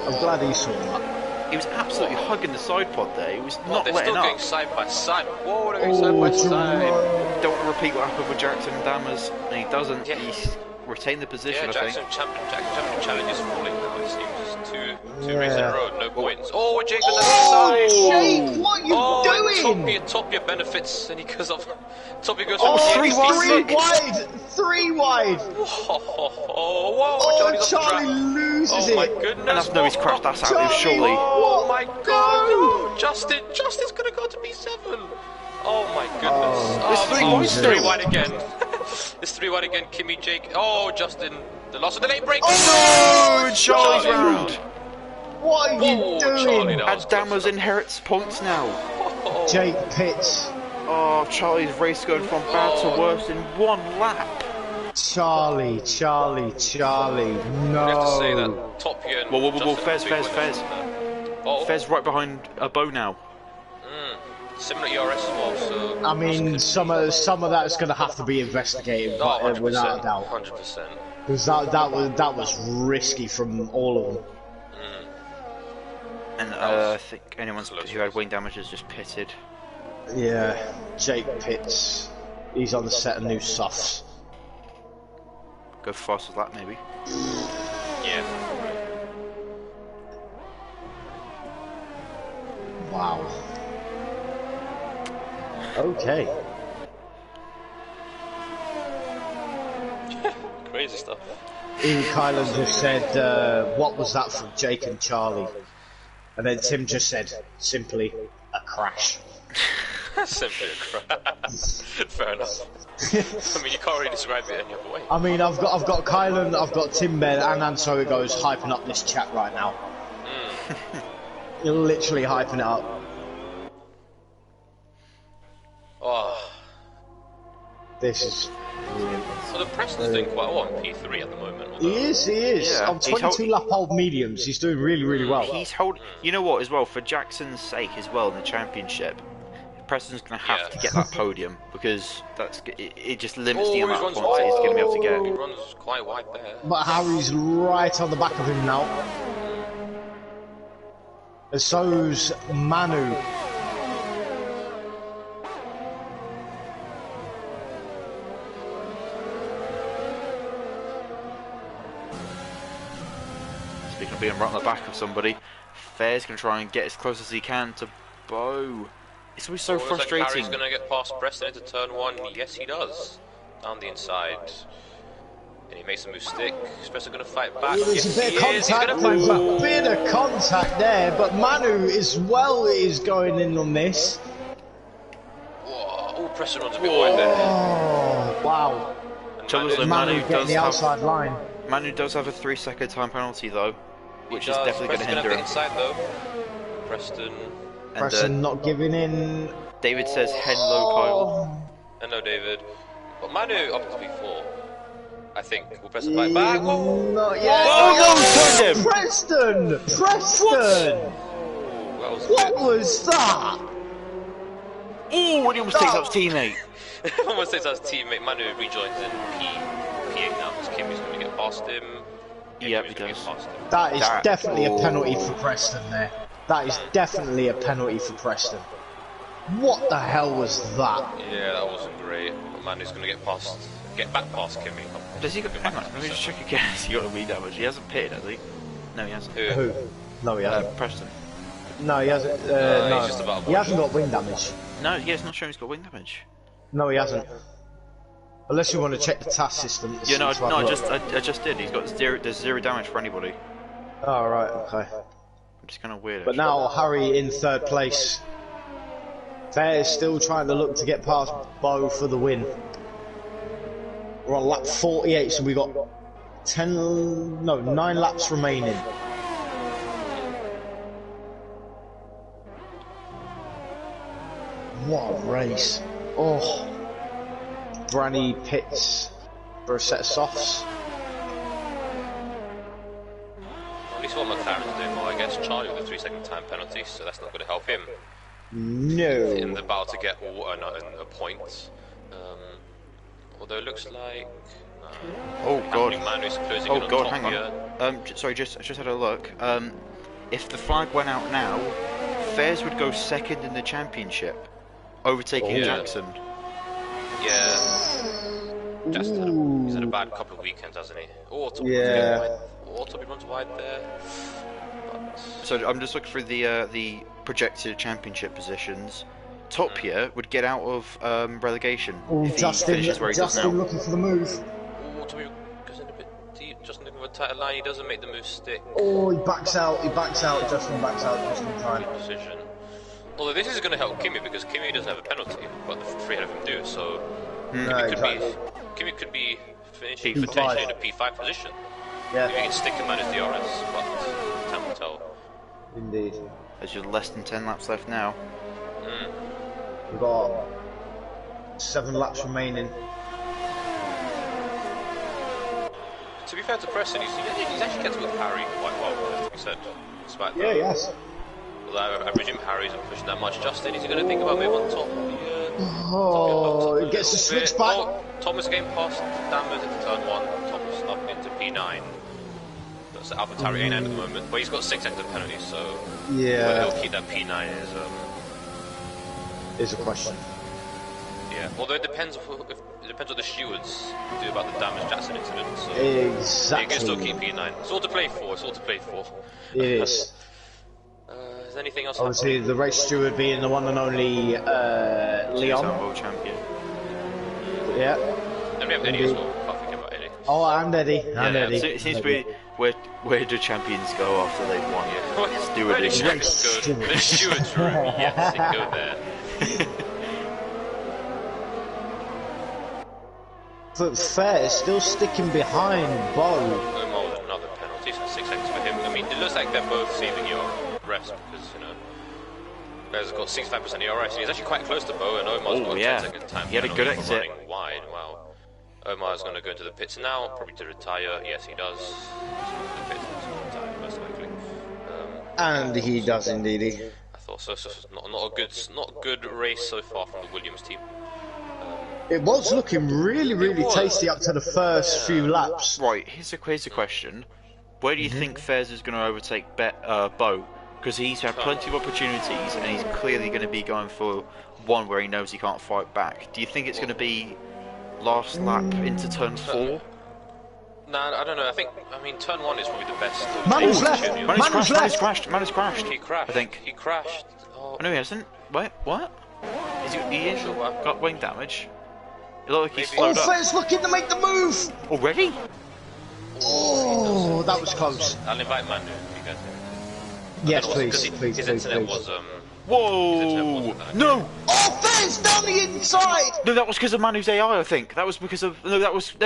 I'm glad he saw that. He was absolutely hugging the side pod there. He was not they're letting still up. going side by side. Whoa, they're going side by side. Don't want to repeat what happened with Jackson and Dammers, and he doesn't. Yeah. He's retained the position, Yeah, I think. Jackson challenge is falling now. It seems just two races in a row, no points. Oh, Jake on the side. Jake, what are you doing? Topia benefits, and he goes off. Topia goes Oh, off. three wide. Whoa, Charlie loses it. Oh my goodness. And that's no, he's crashed that out, surely. Oh my god, no. Justin's gonna go to P7. Oh my goodness. It's three wide again. It's 3 wide again, Kimmy, Jake. Oh, Justin, the loss of the lane break. Oh, Charlie's round. What are you doing? And Dammers inherits points now. Jake pits. Oh, Charlie's race going from bad to worse in 1 lap. Charlie. No. You have to say that Top Gear and Whoa, Fez. Oh. Fez right behind a Bow now. Similar ERS as well, so... I mean, some of that's going to have to be investigated, without a doubt. 100%. Because that was risky from all of them. And I think anyone who had wing damage has just pitted. Yeah, Jake pits. He's on the set of new softs. Go fast as that, maybe. Yeah. Wow. Okay. Crazy stuff. Ian Kylan just said, what was that from Jake and Charlie? And then Tim just said, simply, a crash. Simply a crash. Fair enough. I mean, you can't really describe it any other way. I mean, I've got Kylan, I've got Tim Ben, and So It Goes hyping up this chat right now. You're literally hyping it up. Oh. This is brilliant. So the Preston's doing quite well in P3 at the moment. He is. Yeah, on 22 lap old mediums, he's doing really well. He's holding. You know what, as well, for Jackson's sake as well in the championship, Preston's going to have to get that podium because it just limits the amount of points that he's going to be able to get. He runs quite wide there. But Harry's right on the back of him now. And so's Manu. Speaking of being right on the back of somebody, Fair's going to try and get as close as he can to Bo. It's always so frustrating. Like Harry's going to get past Preston into turn 1. Yes, he does. Down the inside. And he makes a move stick. Preston going to fight back. There's Yes, a bit he of is. He's contact. going to fight back. A bit of contact there, but Manu as well is going in on this. Whoa. Oh, Preston runs a bit wide there. Oh, wow. Manu getting the outside line. Manu does have a 3-second time penalty though, which is definitely going to hinder him. Inside though. Preston. And Preston not giving in. David says, hello, Kyle. Hello, David. But Manu up to P4. I think we'll press it back. Whoa! Not yet. Oh, no, turned him! Preston! Preston! What was that? Oh, and he almost takes out his teammate. Almost takes out his teammate. Manu rejoins in P8 now because Kimmy's going to get past him. Yep, he does. That is definitely a penalty for Preston there. That is definitely a penalty for Preston. What the hell was that? Yeah, that wasn't great. But Manu's going to get back past Kimmy. Does he got? Hang on, let me just check again. Has he got a wing damage? He hasn't pitted, has he? No, he hasn't. Who? No, he hasn't. Preston. No, he hasn't. No, he's just about he hasn't got wing damage. No, yeah, it's not showing he's got wing damage. No, he hasn't. Unless you want to check the task system. Yeah, no, I just did. He's got zero. There's 0 damage for anybody. Oh, right, okay. Which is kind of weird. But now Harry in 3rd place. Fair is still trying to look to get past Bo for the win. We're on lap 48, so we got 9 laps remaining. What a race. Oh. Granny pits for a set of softs. At least what McLaren's doing well, I guess. Charlie with a 3-second time penalty, so that's not going to help him. No. In the battle to get a point. Although it looks like... Oh god. Manu's closing Oh in on god, top hang on. here. Sorry, just had a look. If the flag went out now, Fairs would go 2nd in the championship, overtaking Jackson. Yeah. He's had a bad couple of weekends, hasn't he? Oh, Toby runs wide there. But... So I'm just looking through the projected championship positions. Top here would get out of relegation if he finishes where he does now. Looking for the move. Oh, Toby goes in a bit deep. Justin looking for a tighter line. He doesn't make the move stick. Oh, he backs out. Justin backs out just in time. Good decision. Although this is going to help Kimmy because Kimmy doesn't have a penalty, but the 3 ahead of him do. So Kimmy could be finishing potentially in a P5 position. Yeah. If he can stick him manage DRS, but time will tell. Indeed. There's just less than 10 laps left now. We've got 7 laps remaining. To be fair to Preston, he's actually kept with Harry quite well, as we said. Despite Yeah, yes. Although I presume Harry isn't pushing that much. Justin, is he going to think about moving on top? Oh, he gets the switch back. Oh, Thomas getting past Danvers into turn 1. Thomas up into P9. That's AlphaTauri A9 at the moment. But he's got 6 active penalties, so yeah, whether he'll keep that P9 is a question. Yeah, although it depends what the stewards do about the damage Jackson incident. So exactly. He can still keep P9. It's all to play for. It is. Is there anything else? Obviously, the race steward being the one and only Leon. World champion. Yeah. And we have Eddie as well. Can't forget about Eddie. Oh, and Eddie. Eddie. So it seems to be where do champions go after they've won? Where do champions go? The steward's room. Yes, they go there. But Fair is still sticking behind Bo. Omar with another penalty, so 6 seconds for him. I mean, it looks like they're both saving your rest because, Bear's got 65% ERS, and he's actually quite close to Bo, and Omar's got 10-second time. He had a good exit. Running wide, wow. Omar's going to go into the pits now, probably to retire. Yes, he does. The pits, retire, most likely. And he does indeed. I thought so. So not a good race so far from the Williams team. It was looking really tasty up to the first few laps. Right, here's a question. Where do you think Fairs is going to overtake Bo? Because he's had plenty of opportunities and he's clearly going to be going for one where he knows he can't fight back. Do you think it's going to be last lap into turn 4? Nah, I don't know. I mean, turn 1 is probably the best. Manu's left! Manu's crashed. He crashed. I think. He crashed. Oh, no, he hasn't. Wait, what? He got wing damage. It looks like he's slowed up. Fair's looking to make the move! Already? Oh, that was close. I'll invite Manu. You guys. Yes, please. His internet was Whoa! No! Oh, Fair's down the inside! No, that was because of Manu's AI, I think. That was because of... No,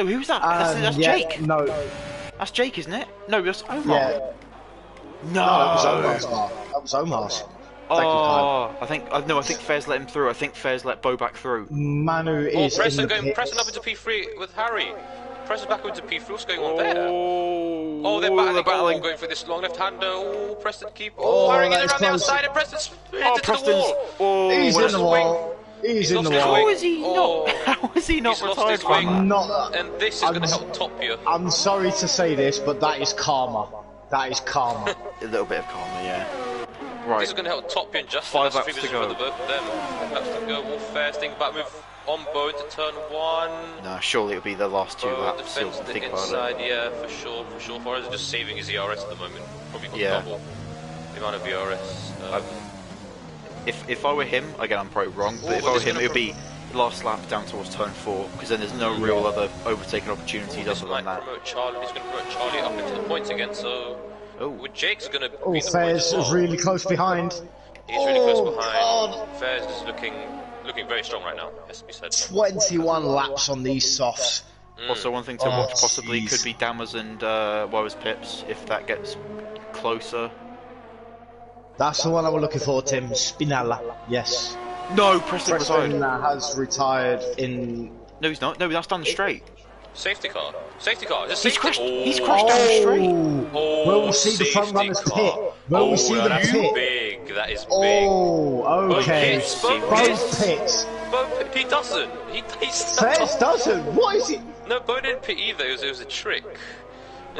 who was that? That's Jake. No. That's Jake, isn't it? No, that's Omar. Yeah. No! That was Omar's car. That was Omar's. Oh, I think Fair's let him through. I think Fair's let Bo back through. Manu is Preston in the pits. Preston up into P3 with Harry. Preston back into P3. What's going on there? Oh, Oh, they're battling. Oh, going for this long left-hander. Oh, Preston keep. Oh, Harry getting around the outside, and Preston's into the wall. Oh, he's in the wall. He's in the wall. How is he not? How is he not retired from that? Not. And this is going to help top you. I'm sorry to say this, but that is karma. That is karma. A little bit of karma, yeah. Right. This is going to help top you and just 5 laps to go. For the both of them. 5 laps to go. All fair. Think back move on Bo into turn 1. No, surely it'll be the last 2 laps. Defends the inside, yeah, for sure. For us, just saving his ERS at the moment. Probably got double the amount of ERS. If I were him, again I'm probably wrong, but if I were him, it would be last lap down towards turn 4, because then there's no real other overtaking opportunities other than that. He's going to promote Charlie up into the points again, so with Jake's going to be the points Fair's as well. really close behind. He's really close behind. Fair's is looking very strong right now, has to be said. 21 laps on these softs. Also, one thing to watch possibly could be Dammers and Wower's Pips, if that gets closer. That's the one I was looking for, Tim. Spinella. Yes. No, Preston Preston retired. has retired in... No, he's not. No, that's down the straight. Safety car. Safety car. He's crashed down the straight. Will we see the front runners pit? Will we see them pit? Big. That is big. Oh, okay. Both pits. He doesn't. He Fairs doesn't. What is it? No, Bo didn't pit either. It was a trick.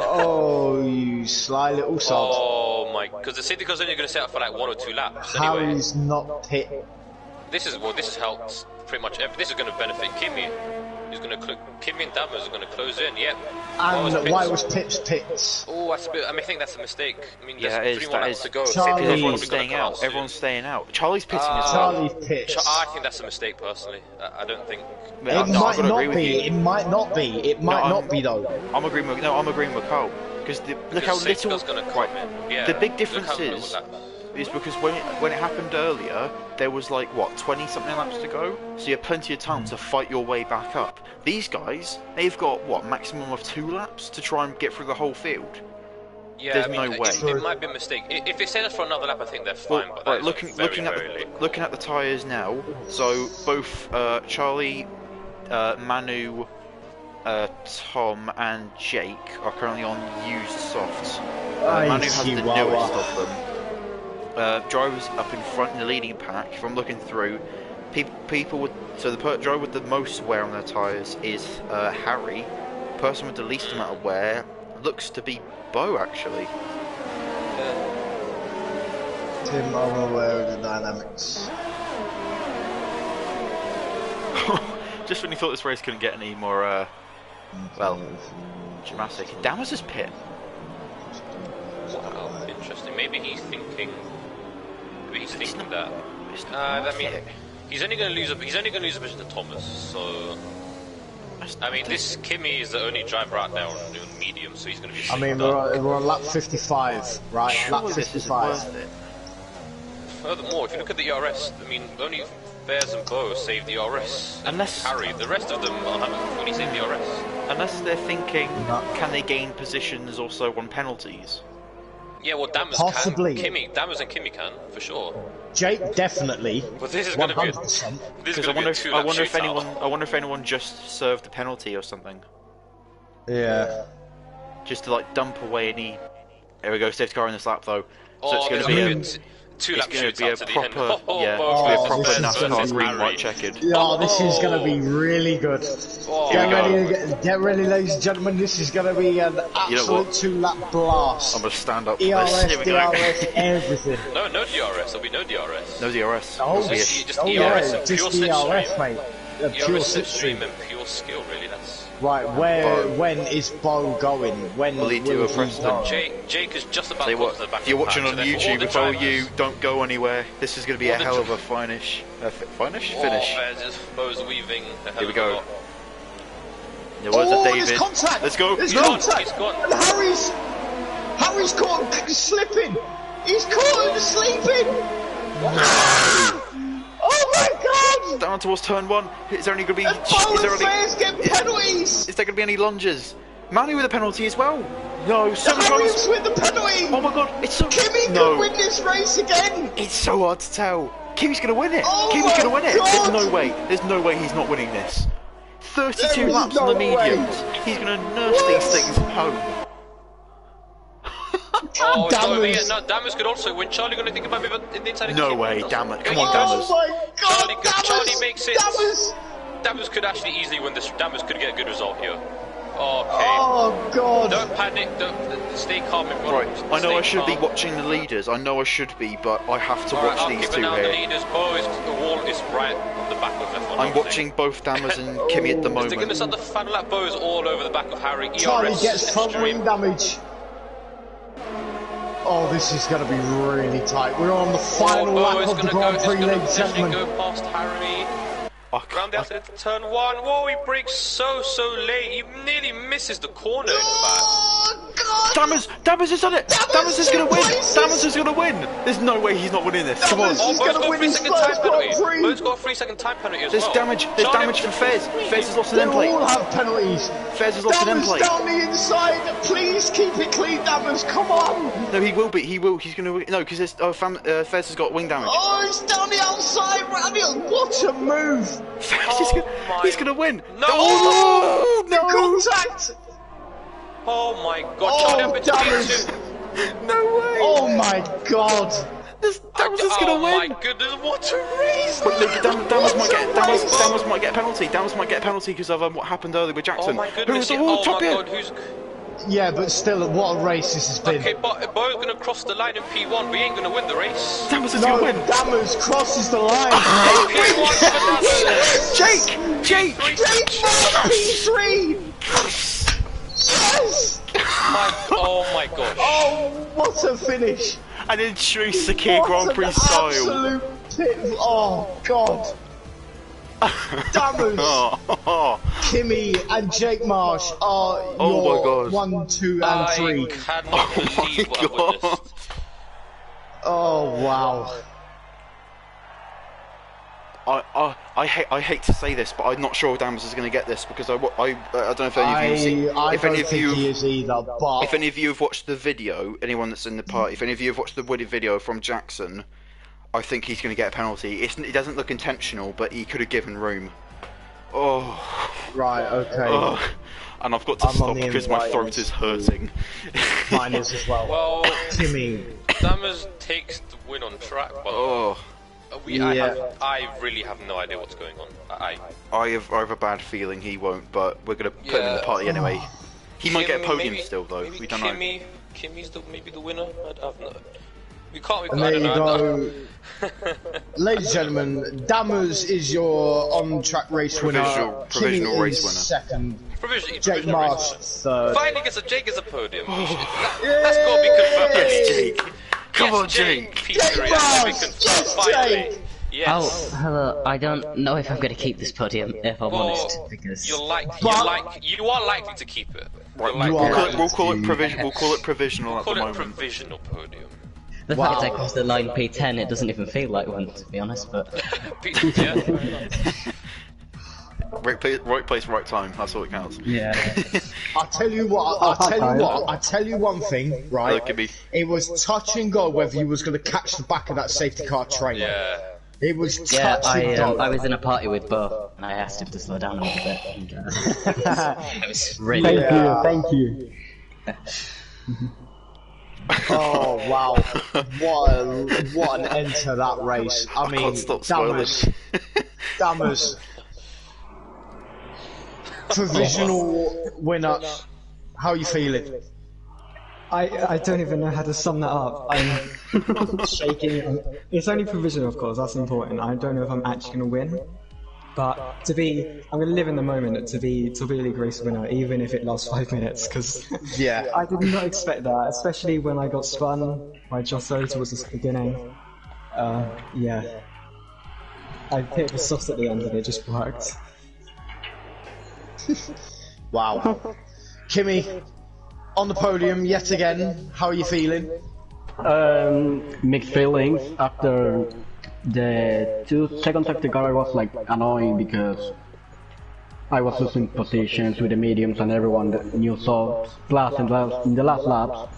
Oh, you sly little sod. Oh my! Because the safety car's only going to set up for like 1 or 2 laps. Anyway. Harry's not pit. This has helped pretty much. This is going to benefit Kimi. He's going to Kimi and Dammers are going to close in. Yep. And why was Pips pits? Oh, I think that's a mistake. I mean, yeah, there's 3 more laps to go. Everyone's staying out. Everyone's staying out. Charlie's pitting as well. Charlie pits. I think that's a mistake personally. I don't think. It might not be. It might not be. It might not be though. I'm agreeing with Carl. Because look how little. The big difference is because when it happened earlier, there was like what 20-something laps to go, so you had plenty of time to fight your way back up. These guys, they've got what maximum of 2 laps to try and get through the whole field. Yeah, there's no way. It might be a mistake. If they say that for another lap, I think they're fine. Well, but looking at the tyres now, so both Charlie, Manu, Tom and Jake are currently on used softs. Manu has the newest of them. Drivers up in front in the leading pack. If I'm looking through, people with the driver with the most wear on their tyres is Harry. The person with the least amount of wear looks to be Bo actually. Tim, I'm aware of the dynamics. Just when you thought this race couldn't get any more, dramatic. Dammers' pit. Wow, interesting. Maybe he's thinking that. I mean, he's only going to lose a position to Thomas. So, I mean, this Kimi is the only driver out there on medium, so he's going to be. I mean, we're on lap 55, right? Surely lap 55. Furthermore, if you look at the ERS, I mean, only Bears and Bo saved the ERS. Unless Harry, the rest of them haven't fully saved the ERS. Unless they're thinking, can they gain positions also on penalties? Yeah, well, Dammers possibly. Can. Dammers and Kimi can, for sure. Jake definitely. But this is going to be. Because I wonder if anyone just served a penalty or something. Yeah. Just to like dump away any. There we go, safety car in this lap though. So it's going to be a proper, NASCAR green white checkered. Yeah, this is going to be really good. Get ready, ladies and gentlemen. This is going to be an absolute 2-lap blast. I'm going to stand up for ERS, this. Here we go. DRS, everything. No DRS. There'll be no DRS. No DRS. Oh, just ERS and pure DRS, mate. Pure slipstream and pure skill, really. That's right. When is Bo going? When will he do a Preston? Jake is just about to go to the back. If you're watching on YouTube, if I were you, don't go anywhere. This is going to be a hell of a finish. Finish. Bo's weaving. Here we go. There was a David. There's contact. Let's go. There's contact. He's gone. And Harry's caught slipping. He's caught him sleeping. Oh my God! Down towards turn 1. Is there only going to be? Penalties. Is there going to be any lunges? Manu with a penalty as well. No, Harry's with the penalty. Oh my God! It's so. Kimi can win this race again. It's so hard to tell. Kimi's gonna win it. Oh Kimi's gonna win it. God. There's no way he's not winning this. 32 There is laps no on the way. mediums. He's gonna nurse these things home. Oh, Dammers. no, Dammers could also win. Charlie gonna think about me in the inside. No way, damn it. Come on, Oh Dammers. my God, Charlie makes it. Dammers. Dammers could actually easily win this. Dammers could get a good result here. Okay. Oh God. Don't panic. Don't stay calm. Right, I know I should be watching the leaders. I know I should be, but I have to watch I'm these keeping two an eye on the here. leaders. Bo is the wall is right on the back of F1. I'm watching both Dammers and Kimi at the They're going to moment. start the final lap. Bo is all over the back of Harry. Charlie ERS gets front extreme. wing damage. Oh, this is going to be really tight. We're on the final Bo lap is of the going to Grand go. Prix, Is going ladies to and potentially gentlemen. go past Harry. Round the outside to turn 1. Whoa, he brakes so late. He nearly misses the corner, in fact. Oh God. Dammers has done it! Dammers is gonna win! places. Dammers is gonna win! There's no way he's not winning this. Come on. Dammers Oh, He's Bo's gonna got win 3 his second first time penalty. Grand Prix. Bo's got a 3 second time penalty as There's well. damage for Fez. Fez has lost an They end plate. all have penalties. Fez has lost an end Dammers plate. down the inside. Please keep it clean, Dammers. Come on. No, he will be. He will. He's gonna win. No, because Fez has got wing damage. Oh, it's down the outside. What a move. Fez is he's gonna win. No! Oh, no! Contact. Oh my god, Oh, Charlie up into Dammers. P2. No way! Oh my God. Dammers is gonna Oh win! my goodness, what a race! But look, Dammers might get a penalty. Dammers might get a penalty because of what happened earlier with Jackson. Oh my goodness, Who was oh top my here? god, who's... Yeah, but still, what a race this has been. Okay, but Bo's gonna cross the line in P1, we ain't gonna win the race. Dammers is No, gonna win. Dammers crosses the line. P1 for Dammers. Jake! P3. Yes. Oh my gosh. Oh, what a finish. And in true Sakhir What Grand an Prix style. absolute pit. Oh God. Dammers, Oh, Kimi and Jake Marsh are Oh my your God. 1, 2 and I 3. cannot believe what I've God. witnessed. Oh wow. I hate to say this, but I'm not sure Dammers is going to get this because I don't know if any of you see, I if don't any of think you he is either, but if any of you have watched the video, anyone that's in the party, if any of you have watched the Woody video from Jackson, I think he's going to get a penalty. It doesn't look intentional, but he could have given room. Oh, right, okay. oh. And I've got to I'm on stop the because my invite throat list is hurting. Mine is as well. Well, Kimi. Dammers takes the win on track, but Oh, I really have no idea what's going on. I have a bad feeling he won't, but we're going to put him in the Yeah. party anyway. He might get a podium maybe- still though. maybe We don't know. Kimmy's maybe the winner. We can't. And I there don't you know. go. Ladies and gentlemen, Dammers is your on-track race winner. Provisional Kimi race is winner. second. Provisional Jake race Marsh winner. third. Finally gets a Jake as a podium. That's got to be confirmed. Yes, Jake. Come Yes, on, Jake. P3 has to be confirmed. Yes, Finally. Jake. Yes. Oh, hello. I don't know if I'm going to keep this podium, if I'm honest, because you are likely to keep it. Right, You're you likely are to. we'll call it provisional. We'll call it provisional at the Call it moment. provisional podium. the Wow. fact I crossed the line P10, it doesn't even feel like one, to be honest, but... Yeah. Right place, right time. That's all that counts. Yeah. I tell you what, I tell you one thing, right? Look at me. It was touch and go whether you was going to catch the back of that safety car train. Yeah. It was Yeah, touch and go. I was in a party with Bo, and I asked him to slow down a little bit, and it was really... Thank you. Oh wow! What an end to that race. I mean, can't stop spoiling. Dammers, provisional winner. How are you feeling? I don't even know how to sum that up. I'm shaking. It's only provisional, of course, that's important. I don't know if I'm actually going to win. But I'm going to live in the moment to be a league race winner, even if it lasts 5 minutes, because Yeah. I did not expect that, especially when I got spun by Josso towards the beginning. Yeah. I hit the soft at the end and it just worked. Wow. Kimi, on the podium yet again. How are you feeling? Mixed feelings after the 2 second safety car. I was like annoying because I was losing positions with the mediums and everyone that knew so. Plus in the last laps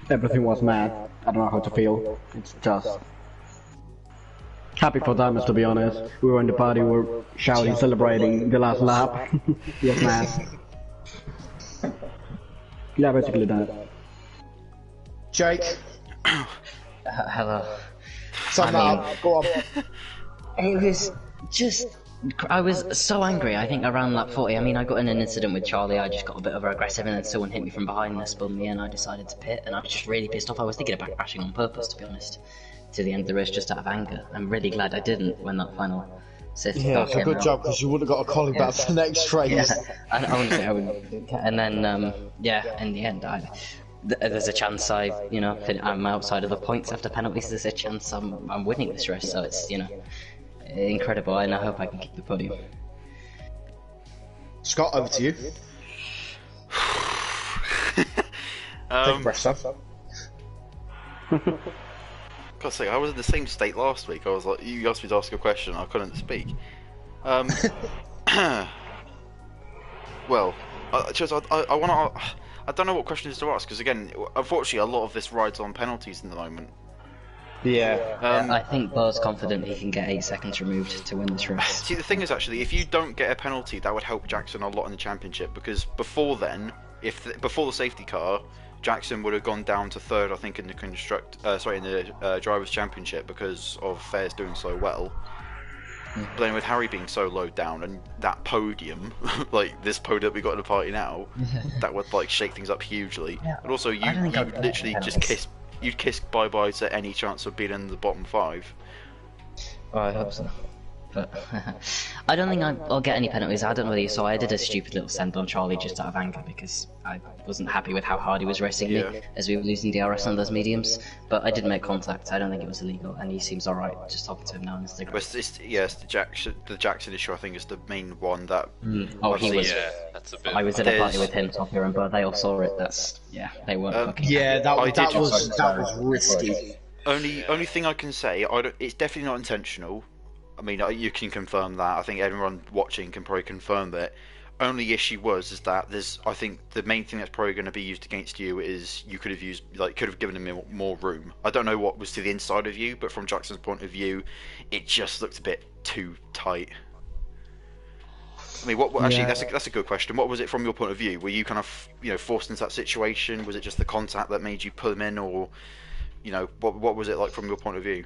everything was mad. I don't know how to feel. It's just Happy for Damas, to be honest. We were in the party, we were shouting, celebrating the last lap. Yes, man. Yeah, basically that. Jake, Hello. sum that up. Go on. It was just... I was so angry, I think around lap 40. I mean, I got in an incident with Charlie, I just got a bit over aggressive and then someone hit me from behind and spun me and I decided to pit and I was just really pissed off. I was thinking about crashing on purpose, to be honest, to the end of the race just out of anger. I'm really glad I didn't when that final safety Yeah, car it's a came good out. job because you would have got a collie back for the next race. Yeah, and honestly, I would. And then, yeah, in the end, there's a chance I'm outside of the points after penalties. There's a chance I'm winning this race, so it's incredible, and I hope I can keep the podium. Scott, over to you. Take a breath, son. God's sake, I was in the same state last week. I was like, you asked me to ask a question, I couldn't speak. Well, I want to. I don't know what questions to ask because again, unfortunately, a lot of this rides on penalties in the moment. Yeah. I think Bo's confident he can get 8 seconds removed to win this race. See, the thing is actually, if you don't get a penalty, that would help Jackson a lot in the championship because before then, before the safety car, Jackson would have gone down to third, I think, in the drivers' championship because of Fares doing so well. But then with Harry being so low down and that podium, like this podium that we got in the party now, that would like shake things up hugely. Yeah, And also, you literally just you'd kiss bye-bye to any chance of being in the bottom 5. Well, I hope so. But I don't think I'll get any penalties. I don't know whether you saw, I did a stupid little send on Charlie just out of anger because I wasn't happy with how hard he was racing me as we were losing DRS on those mediums. But I did make contact. I don't think it was illegal, and he seems alright. Just talking to him now on Instagram. But it's the Jackson issue. I think is the main one that. Oh, he was. Yeah, that's a bit. I was in a party with him, Sakhir and Bo. They all saw it. They weren't fucking. Yeah, that was risky. Only thing I can say, it's definitely not intentional. I mean, you can confirm that. I think everyone watching can probably confirm that. Only issue is that I think the main thing that's probably going to be used against you is you could have given him more room. I don't know what was to the inside of you, but from Jackson's point of view, it just looked a bit too tight. I mean, actually, that's a good question. What was it from your point of view? Were you kind of forced into that situation? Was it just the contact that made you pull him in, or what was it like from your point of view?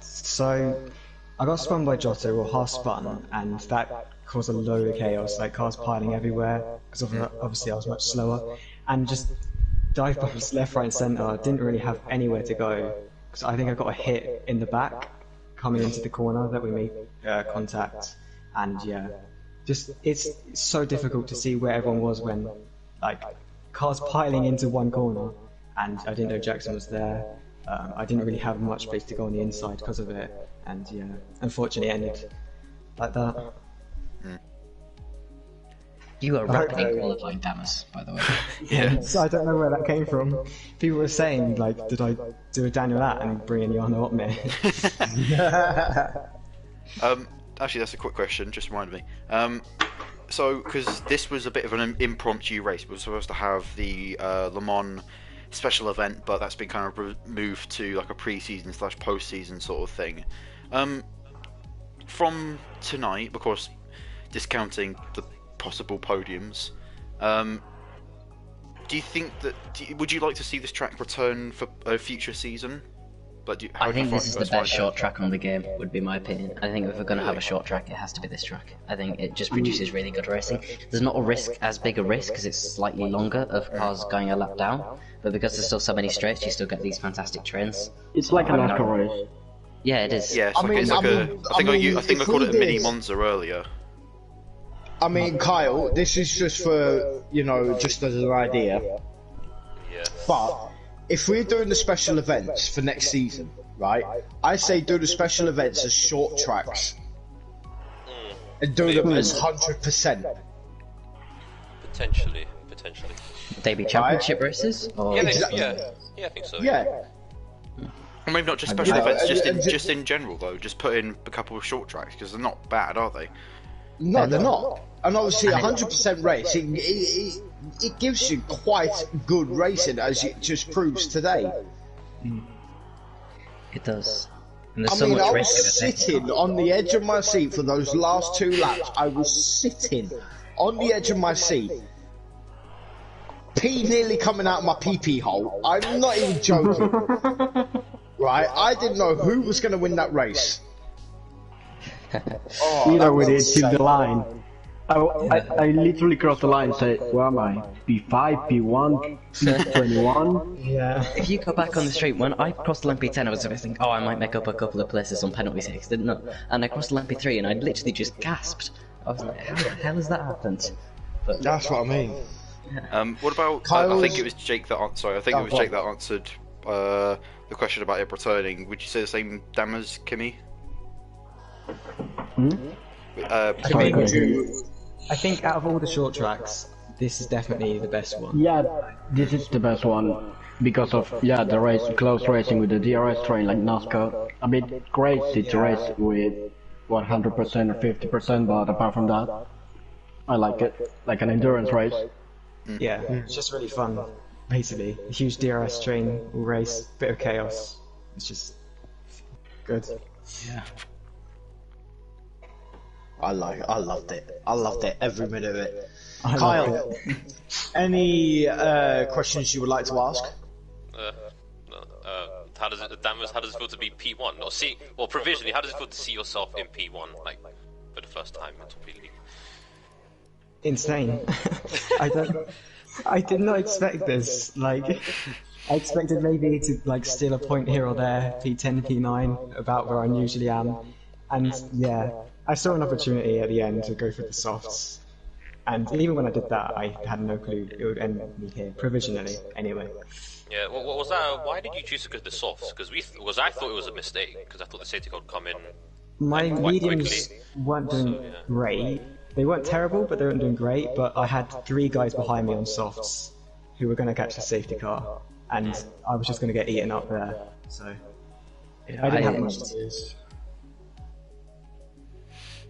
So, I got spun by Jotto, or half spun, and that caused a load of chaos, like cars piling everywhere, because obviously I was much slower, and just dive bombs left, right and centre, didn't really have anywhere to go, because I think I got a hit in the back, coming into the corner that we made contact, and yeah, just, it's so difficult to see where everyone was when, like, cars piling into one corner, and I didn't know Jackson was there. I didn't really have much space to go on the inside because of it, and yeah, unfortunately it ended like that. You were rapidly qualifying Damas, by the way. Yeah. So I don't know where that came from. People were saying, like, did I do a Daniel that and bring in Jano up me? Actually, that's a quick question, just reminded me. So, because this was a bit of an impromptu race, we were supposed to have the Le Mans special event, but that's been kind of moved to like a pre-season / post-season sort of thing. From tonight, of course, discounting the possible podiums, do you think that would you like to see this track return for a future season? I think this is the best short track on the game, would be my opinion. I think if we're going to have a short track, it has to be this track. I think it just produces really good racing. There's not as big a risk because it's slightly longer of cars going a lap down, but because there's still so many straights, you still get these fantastic trains. It's like a NASCAR race. Yeah, it is. Yeah, I think I called it a mini Monza earlier. I mean, Kyle, this is just for, just as an idea. Yeah. But if we're doing the special events for next season, right, I say do the special events as short tracks. And do them as 100%. Potentially. Would they be championship races? Or... Yeah, I think so. Yeah. Or maybe not just special events, just in general though. Just put in a couple of short tracks because they're not bad, are they? No, they're not. And obviously, 100% race, it gives you quite good racing, as it just proves today. It does. And there's I so mean, much I risk of was a safety sitting car. on the edge of my seat for those last 2 laps. I was sitting on the edge of my seat. Pee nearly coming out of my pee-pee hole. I'm not even joking. Right? I didn't know who was going to win that race. Oh, Either that we did was till the insane. line. I literally crossed the line and said, where am I? P5, P1, P21? Yeah. If you go back on the straight, when I crossed the line P10, I was thinking, oh, I might make up a couple of places on penalty 6, didn't I? And I crossed the line P3 and I literally just gasped. I was like, how the hell has that happened? But That's what I mean. What about? I think it was Jake that. Sorry, I think it was Jake that answered the question about it returning. Would you say the same damn as Kimmy? Sorry, mean, Greg. I think out of all the short tracks, this is definitely the best one. Yeah, this is the best one because of the race, close racing with the DRS train like NASCAR. A bit crazy to race with 100% or 50%, but apart from that, I like it, like an endurance race. Yeah, it's just really fun. Basically, a huge DRS train will race, bit of chaos. It's just good. yeah. I loved it. I loved it, every minute of it. I love Kyle, it. any questions you would like to ask? How does it feel to be P1? Or see, well, provisionally, how does it feel to see yourself in P1, like, for the first time in Torpedo League? Insane. I did not expect this. Like, I expected maybe to like steal a point here or there, P10, P9, about where I usually am. And yeah, I saw an opportunity at the end to go for the softs. And even when I did that, I had no clue it would end me here, provisionally, anyway. Yeah, what was that? Why did you choose to go to the softs? Because I thought it was a mistake, because I thought the safety car would come in. My Quite mediums quickly. weren't doing So, yeah. great. They weren't terrible, but they weren't doing great. But I had 3 guys behind me on softs who were going to catch the safety car, and I was just going to get eaten up there. So I didn't have much to lose.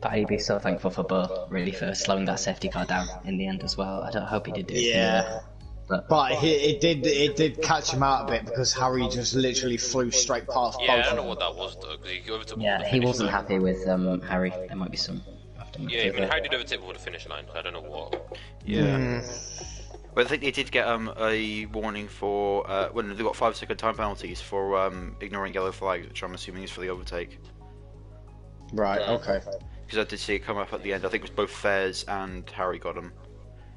But I'd be so thankful for Bo, really, for slowing that safety car down in the end as well. I hope he did do it. Yeah. But But it did catch him out a bit because Harry just literally flew straight past Yeah, I both don't of know them. what that was though, because he overtook yeah, before the he finish wasn't line. happy with Harry. There might be some aftermath. Yeah, even Harry did overtake before the finish line. So I don't know what. Yeah. But I think they did get a warning for when they got 5-second time penalties for ignoring yellow flags, which I'm assuming is for the overtake. Right, okay. Because I did see it come up at the end. I think it was both Fairs and Harry got them,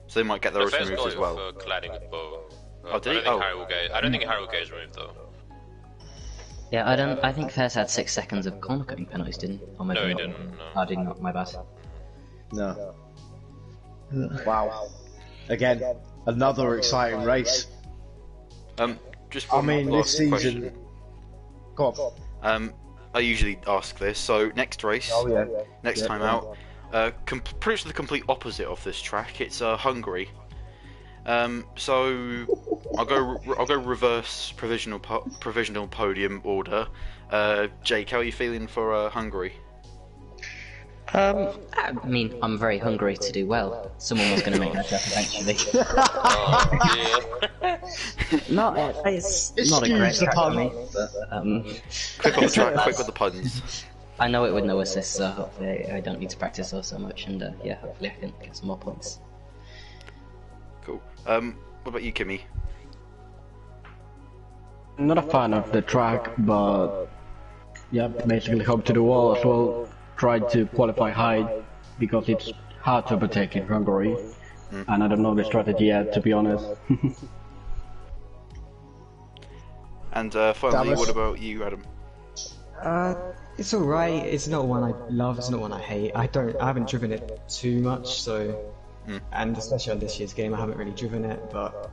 so they might get those Fair's removed got as it well. for colliding with Bo. Oh, did he? I don't think Oh. Harry will get. I don't think Harry will get his removed though. Yeah, I think Fairs had 6 seconds of corner cutting penalties, didn't he? Or maybe No, he not. didn't, no. I did not. My bad. No. Wow. Again, another exciting race. Just I one mean, last this season. question. Go on. I usually ask this. So next race, yeah. next time out, pretty much the complete opposite of this track. It's Hungary. So I'll go reverse provisional podium order. Jake, how are you feeling for Hungary? I mean, I'm very hungry to do well. Someone was going to make that joke eventually. It's not a great Excuse the track pun. for me, but Quick on the track, quick with the puns. I know it with no assist, so hopefully I don't need to practice so much, and yeah, hopefully I can get some more points. Cool. What about you, Kimmy? Not a fan of the track, but yeah, basically hope to do well as well. Tried to qualify high because it's hard to overtake in Hungary, and I don't know the strategy yet, to be honest. And finally, Dallas? what about you, Adam? It's alright. It's not one I love. It's not one I hate. I haven't driven it too much, so, and especially on this year's game, I haven't really driven it. But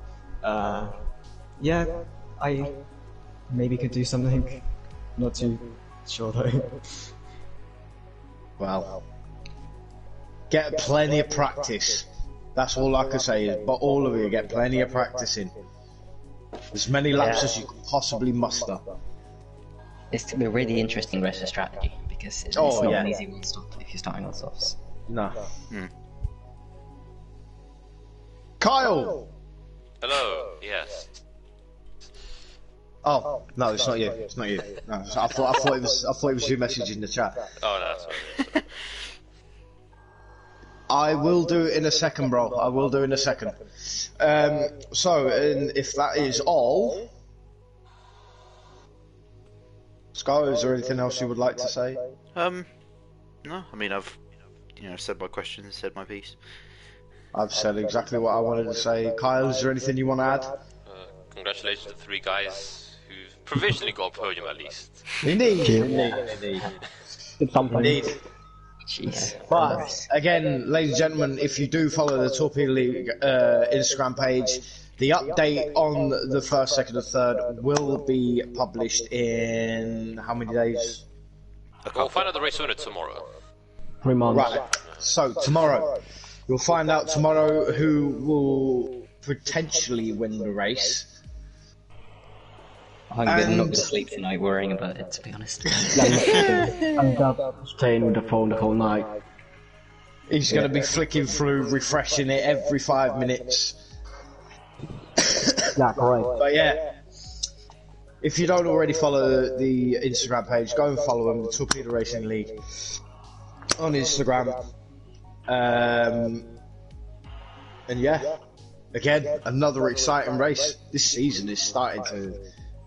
yeah, I maybe could do something. Not too sure though. Well, get plenty of practice. That's all I can say. But all of you get plenty of practice in. As many laps as you can possibly muster. It's going to be a really interesting race for strategy, because it's Oh, not yeah. an easy one stop if you're starting on softs. No. Kyle, Hello. Yes. Oh no, it's not you. It's not you. No, I thought it was your message in the chat. Oh no, sorry. I will do it in a second, bro. I will do it in a second. So, and if that is all, Scar, is there anything else you would like to say? No, I mean I've said my questions, said my piece. I've said exactly what I wanted to say. Kyle, is there anything you want to add? Congratulations to the 3 guys who've provisionally got a podium at least. Indeed. It's something. Indeed. Jeez. But again, ladies and gentlemen, if you do follow the Torpedo League Instagram page, the update on the first, second, and third will be published in how many days? We'll find out the race winner tomorrow. 3 months. Right. So tomorrow, you'll find out tomorrow who will potentially win the race. I'm not going to sleep tonight worrying about it, to be honest. I'm just staying with the phone the whole night. He's going to be flicking through, refreshing it every 5 minutes. Yeah, correct. But yeah, if you don't already follow the Instagram page, go and follow him, the Torpedo Racing League, on Instagram. And yeah, again, another exciting race. This season is starting to...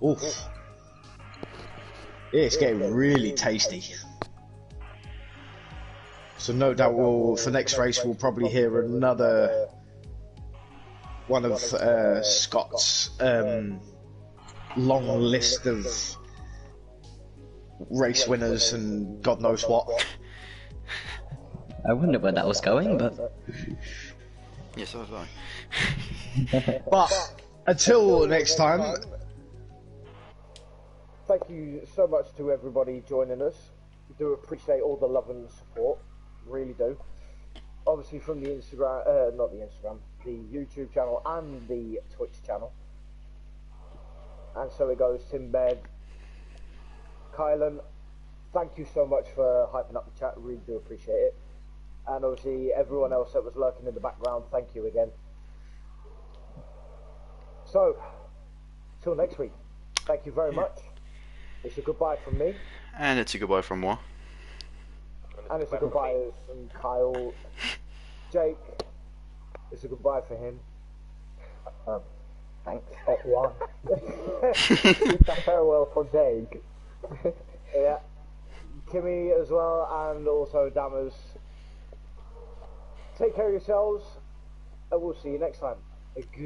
Oof. Yeah, it's getting really tasty. So no doubt for next race we'll probably hear another one of Scott's long list of race winners and God knows what. I wondered where that was going, but... Yes, so was I. But until next time, thank you so much to everybody joining us. We do appreciate all the love and support, really do. Obviously from the Instagram, not the Instagram, the YouTube channel and the Twitch channel. And so it goes, Tim Baird, Kylan, thank you so much for hyping up the chat, really do appreciate it. And obviously everyone else that was lurking in the background, thank you again. So, till next week, thank you very much. It's a goodbye from me. And it's a goodbye from moi. And it's a goodbye from Kyle. Jake, it's a goodbye for him. Thanks. One. It's a farewell for Jake. Yeah. Kimmy as well, and also Dammers. Take care of yourselves, and we'll see you next time. A good